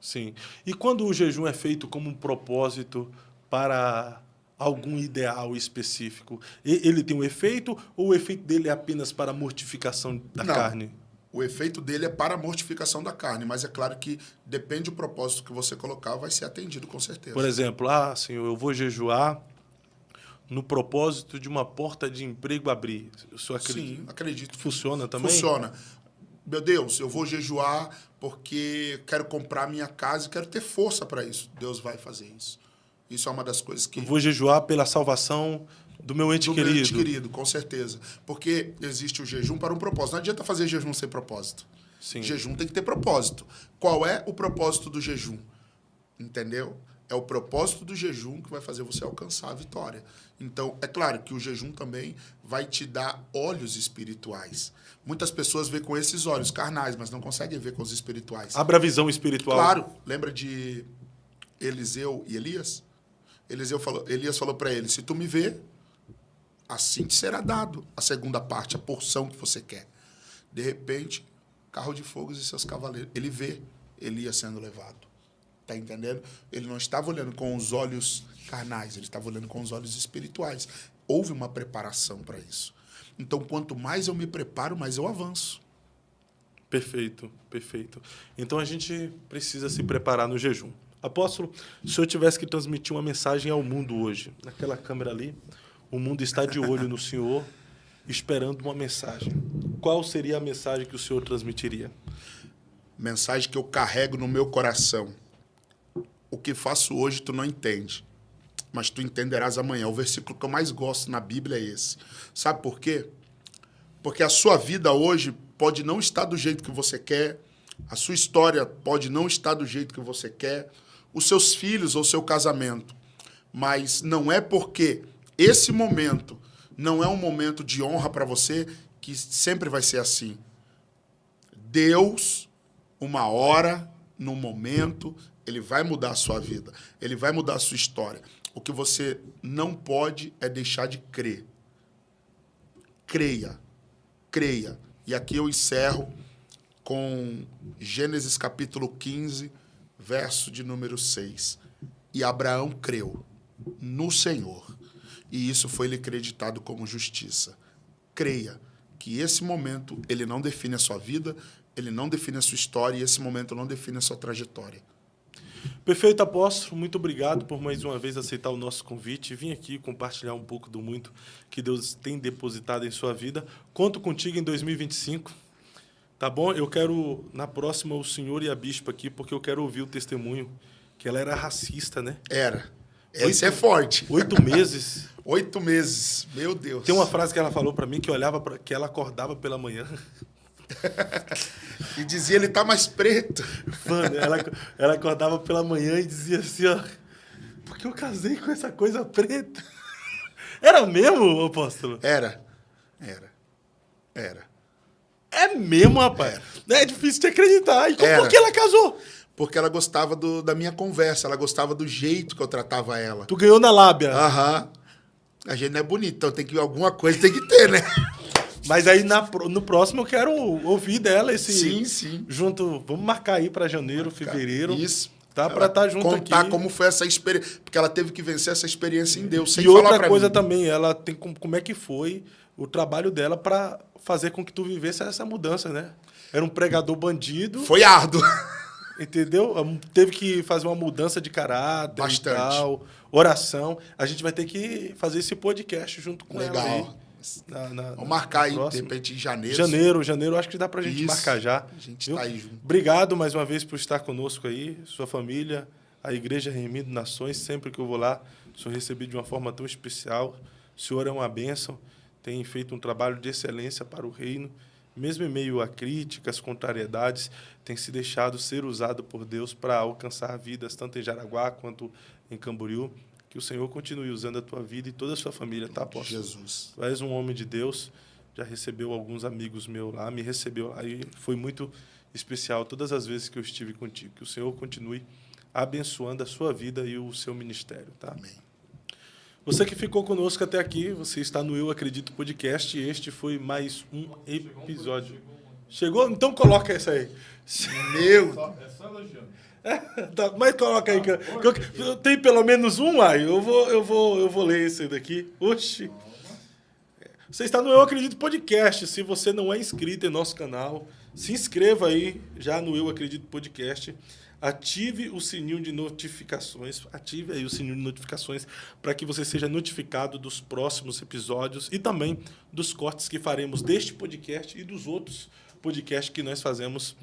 S1: Sim. E quando o jejum é feito como um propósito para algum ideal específico, ele tem um efeito ou o efeito dele é apenas para a mortificação da
S2: Não.
S1: carne?
S2: O efeito dele é para a mortificação da carne, mas é claro que depende do propósito que você colocar, vai ser atendido com certeza.
S1: Por exemplo, Senhor, eu vou jejuar no propósito de uma porta de emprego abrir. O senhor acredita?
S2: Sim, acredito.
S1: Funciona também?
S2: Funciona. Meu Deus, eu vou jejuar porque quero comprar minha casa e quero ter força para isso. Deus vai fazer isso. Isso é uma das coisas que...
S1: Eu vou jejuar pela salvação do meu ente querido.
S2: Meu ente querido, com certeza. Porque existe o jejum para um propósito. Não adianta fazer jejum sem propósito.
S1: Sim.
S2: Jejum tem que ter propósito. Qual é o propósito do jejum? Entendeu? É o propósito do jejum que vai fazer você alcançar a vitória. Então, é claro que o jejum também vai te dar olhos espirituais. Muitas pessoas veem com esses olhos carnais, mas não conseguem ver com os espirituais.
S1: Abra a visão espiritual.
S2: Claro. Lembra de Eliseu e Elias? Elias falou para ele, se tu me vê, assim te será dado a segunda parte, a porção que você quer. De repente, carro de fogo e seus cavaleiros. Ele vê Elias sendo levado. Está entendendo? Ele não estava olhando com os olhos carnais, ele estava olhando com os olhos espirituais. Houve uma preparação para isso. Então, quanto mais eu me preparo, mais eu avanço.
S1: Perfeito, perfeito. Então, a gente precisa se preparar no jejum. Apóstolo, se o senhor tivesse que transmitir uma mensagem ao mundo hoje, naquela câmera ali, o mundo está de olho no senhor, esperando uma mensagem. Qual seria a mensagem que o senhor transmitiria?
S2: Mensagem que eu carrego no meu coração. O que faço hoje tu não entende, mas tu entenderás amanhã. O versículo que eu mais gosto na Bíblia é esse. Sabe por quê? Porque a sua vida hoje pode não estar do jeito que você quer, a sua história pode não estar do jeito que você quer, os seus filhos ou seu casamento. Mas não é porque esse momento não é um momento de honra para você que sempre vai ser assim. Deus, uma hora, num momento, ele vai mudar a sua vida. Ele vai mudar a sua história. O que você não pode é deixar de crer. Creia. Creia. E aqui eu encerro com Gênesis capítulo 15, verso de número 6. E Abraão creu no Senhor, e isso foi lhe creditado como justiça. Creia que esse momento, ele não define a sua vida, ele não define a sua história, e esse momento não define a sua trajetória.
S1: Perfeito, apóstolo. Muito obrigado por mais uma vez aceitar o nosso convite e vir aqui compartilhar um pouco do muito que Deus tem depositado em sua vida. Conto contigo em 2025. Tá bom? Eu quero, na próxima, o senhor e a bispa aqui, porque eu quero ouvir o testemunho, que ela era racista, né?
S2: Era. Esse é forte.
S1: 8 meses.
S2: 8 meses. Meu Deus.
S1: Tem uma frase que ela falou para mim, que eu olhava que ela acordava pela manhã,
S2: E dizia, ele tá mais preto.
S1: Mano, ela acordava pela manhã e dizia assim, ó, por que eu casei com essa coisa preta? Era mesmo, apóstolo?
S2: Era.
S1: É mesmo, rapaz? É difícil de acreditar. Então por que ela casou?
S2: Porque ela gostava da minha conversa, ela gostava do jeito que eu tratava ela.
S1: Tu ganhou na lábia.
S2: Aham. A gente não é bonito, então alguma coisa tem que ter, né?
S1: Mas aí no próximo eu quero ouvir dela esse...
S2: Sim.
S1: Junto, vamos marcar aí para janeiro, fevereiro.
S2: Isso.
S1: Tá? Para estar junto aqui.
S2: Contar como foi essa experiência. Porque ela teve que vencer essa experiência em Deus, sem
S1: e
S2: falar
S1: outra
S2: pra
S1: coisa
S2: mim.
S1: também, ela tem como é que foi o trabalho dela para fazer com que tu vivesse essa mudança, né? Era um pregador bandido.
S2: Foi árduo.
S1: Entendeu? Teve que fazer uma mudança de caráter.
S2: Bastante.
S1: E tal, oração. A gente vai ter que fazer esse podcast junto com ela aí.
S2: Legal. Vamos marcar aí, de repente, em janeiro.
S1: Janeiro, acho que dá pra gente marcar já.
S2: A gente tá aí junto.
S1: Obrigado mais uma vez por estar conosco aí, sua família, a Igreja Remindo Nações. Sempre que eu vou lá, sou recebido de uma forma tão especial. O senhor é uma bênção, tem feito um trabalho de excelência para o reino. Mesmo em meio a críticas, contrariedades, tem se deixado ser usado por Deus para alcançar vidas, tanto em Jaraguá quanto em Camboriú. Que o Senhor continue usando a tua vida e toda a sua família, tá, apóstolo?
S2: Jesus.
S1: Tu és um homem de Deus, já recebeu alguns amigos meus lá, me recebeu lá e foi muito especial todas as vezes que eu estive contigo. Que o Senhor continue abençoando a sua vida e o seu ministério, tá?
S2: Amém.
S1: Você que ficou conosco até aqui, você está no Eu Acredito Podcast e este foi mais um episódio. Chegou? Então coloca essa aí.
S2: Meu...
S4: É só elogiando.
S1: Tá, mas coloca aí. Tem pelo menos um aí. Eu vou ler esse daqui. Oxi. Você está no Eu Acredito Podcast. Se você não é inscrito em nosso canal, se inscreva aí já no Eu Acredito Podcast. Ative o sininho de notificações. Ative aí o sininho de notificações para que você seja notificado dos próximos episódios e também dos cortes que faremos deste podcast e dos outros podcasts que nós fazemos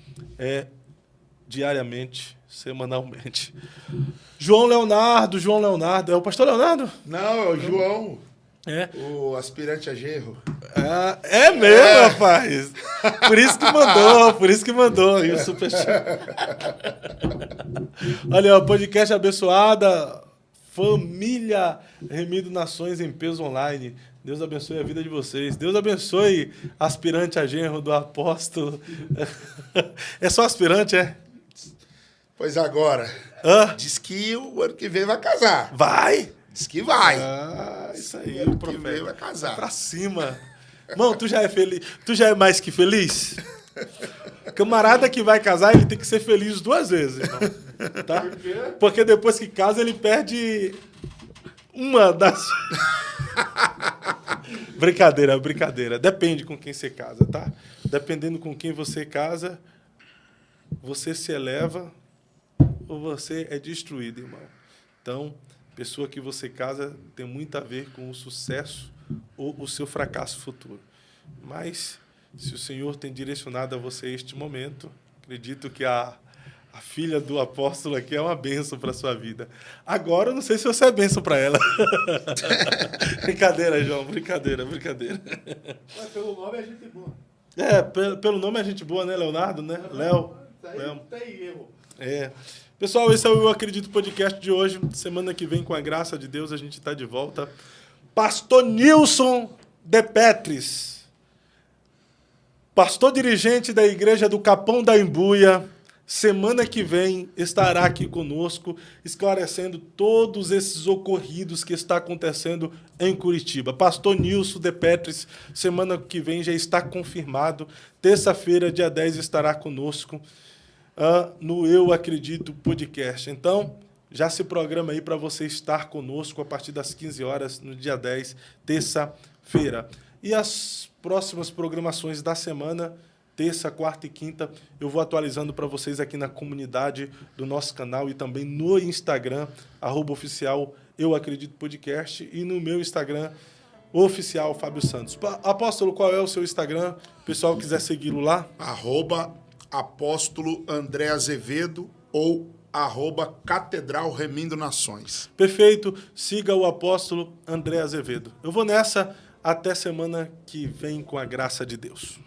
S1: diariamente, semanalmente. João Leonardo. É o pastor Leonardo?
S2: Não, é o João.
S1: É.
S2: O aspirante a genro.
S1: É mesmo, rapaz. Por isso que mandou. Aí o superchat. Olha, o podcast abençoada. Família Remindo Nações em Peso Online. Deus abençoe a vida de vocês. Deus abençoe aspirante a genro do apóstolo. É só aspirante, é?
S2: Pois agora, diz que o ano que vem vai casar.
S1: Vai?
S2: Diz que vai.
S1: Isso aí,
S2: ano
S1: o
S2: que vem
S1: profeta.
S2: vai casar.
S1: Pra cima. Irmão, tu já é feliz? Tu já é mais que feliz? Camarada que vai casar, ele tem que ser feliz 2 vezes, irmão. Tá?
S4: Por quê?
S1: Porque depois que casa, ele perde uma das... Brincadeira. Depende com quem você casa, tá? Dependendo com quem você casa, você se eleva ou você é destruído, irmão. Então, pessoa que você casa tem muito a ver com o sucesso ou o seu fracasso futuro. Mas, se o Senhor tem direcionado a você este momento, acredito que a filha do apóstolo aqui é uma bênção para a sua vida. Agora, eu não sei se você é bênção para ela. Brincadeira, João. Brincadeira.
S4: Mas pelo nome é gente boa.
S1: Pelo nome é gente boa, né, Leonardo? Né? Léo.
S4: Isso aí não tem erro.
S1: Pessoal, esse é o Eu Acredito Podcast de hoje. Semana que vem, com a graça de Deus, a gente está de volta. Pastor Nilson de Petris, pastor dirigente da Igreja do Capão da Embuia, semana que vem estará aqui conosco, esclarecendo todos esses ocorridos que está acontecendo em Curitiba. Pastor Nilson de Petris, semana que vem já está confirmado. Terça-feira, dia 10, estará conosco no Eu Acredito Podcast. Então, já se programa aí para você estar conosco a partir das 15 horas, no dia 10, terça-feira. E as próximas programações da semana, terça, quarta e quinta, eu vou atualizando para vocês aqui na comunidade do nosso canal e também no Instagram, @oficial Eu Acredito Podcast, e no meu Instagram, oficial Fábio Santos. Apóstolo, qual é o seu Instagram? O pessoal quiser segui-lo lá?
S2: @apóstolo André Azevedo ou @Catedral Remindo Nações.
S1: Perfeito. Siga o apóstolo André Azevedo. Eu vou nessa. Até semana que vem, com a graça de Deus.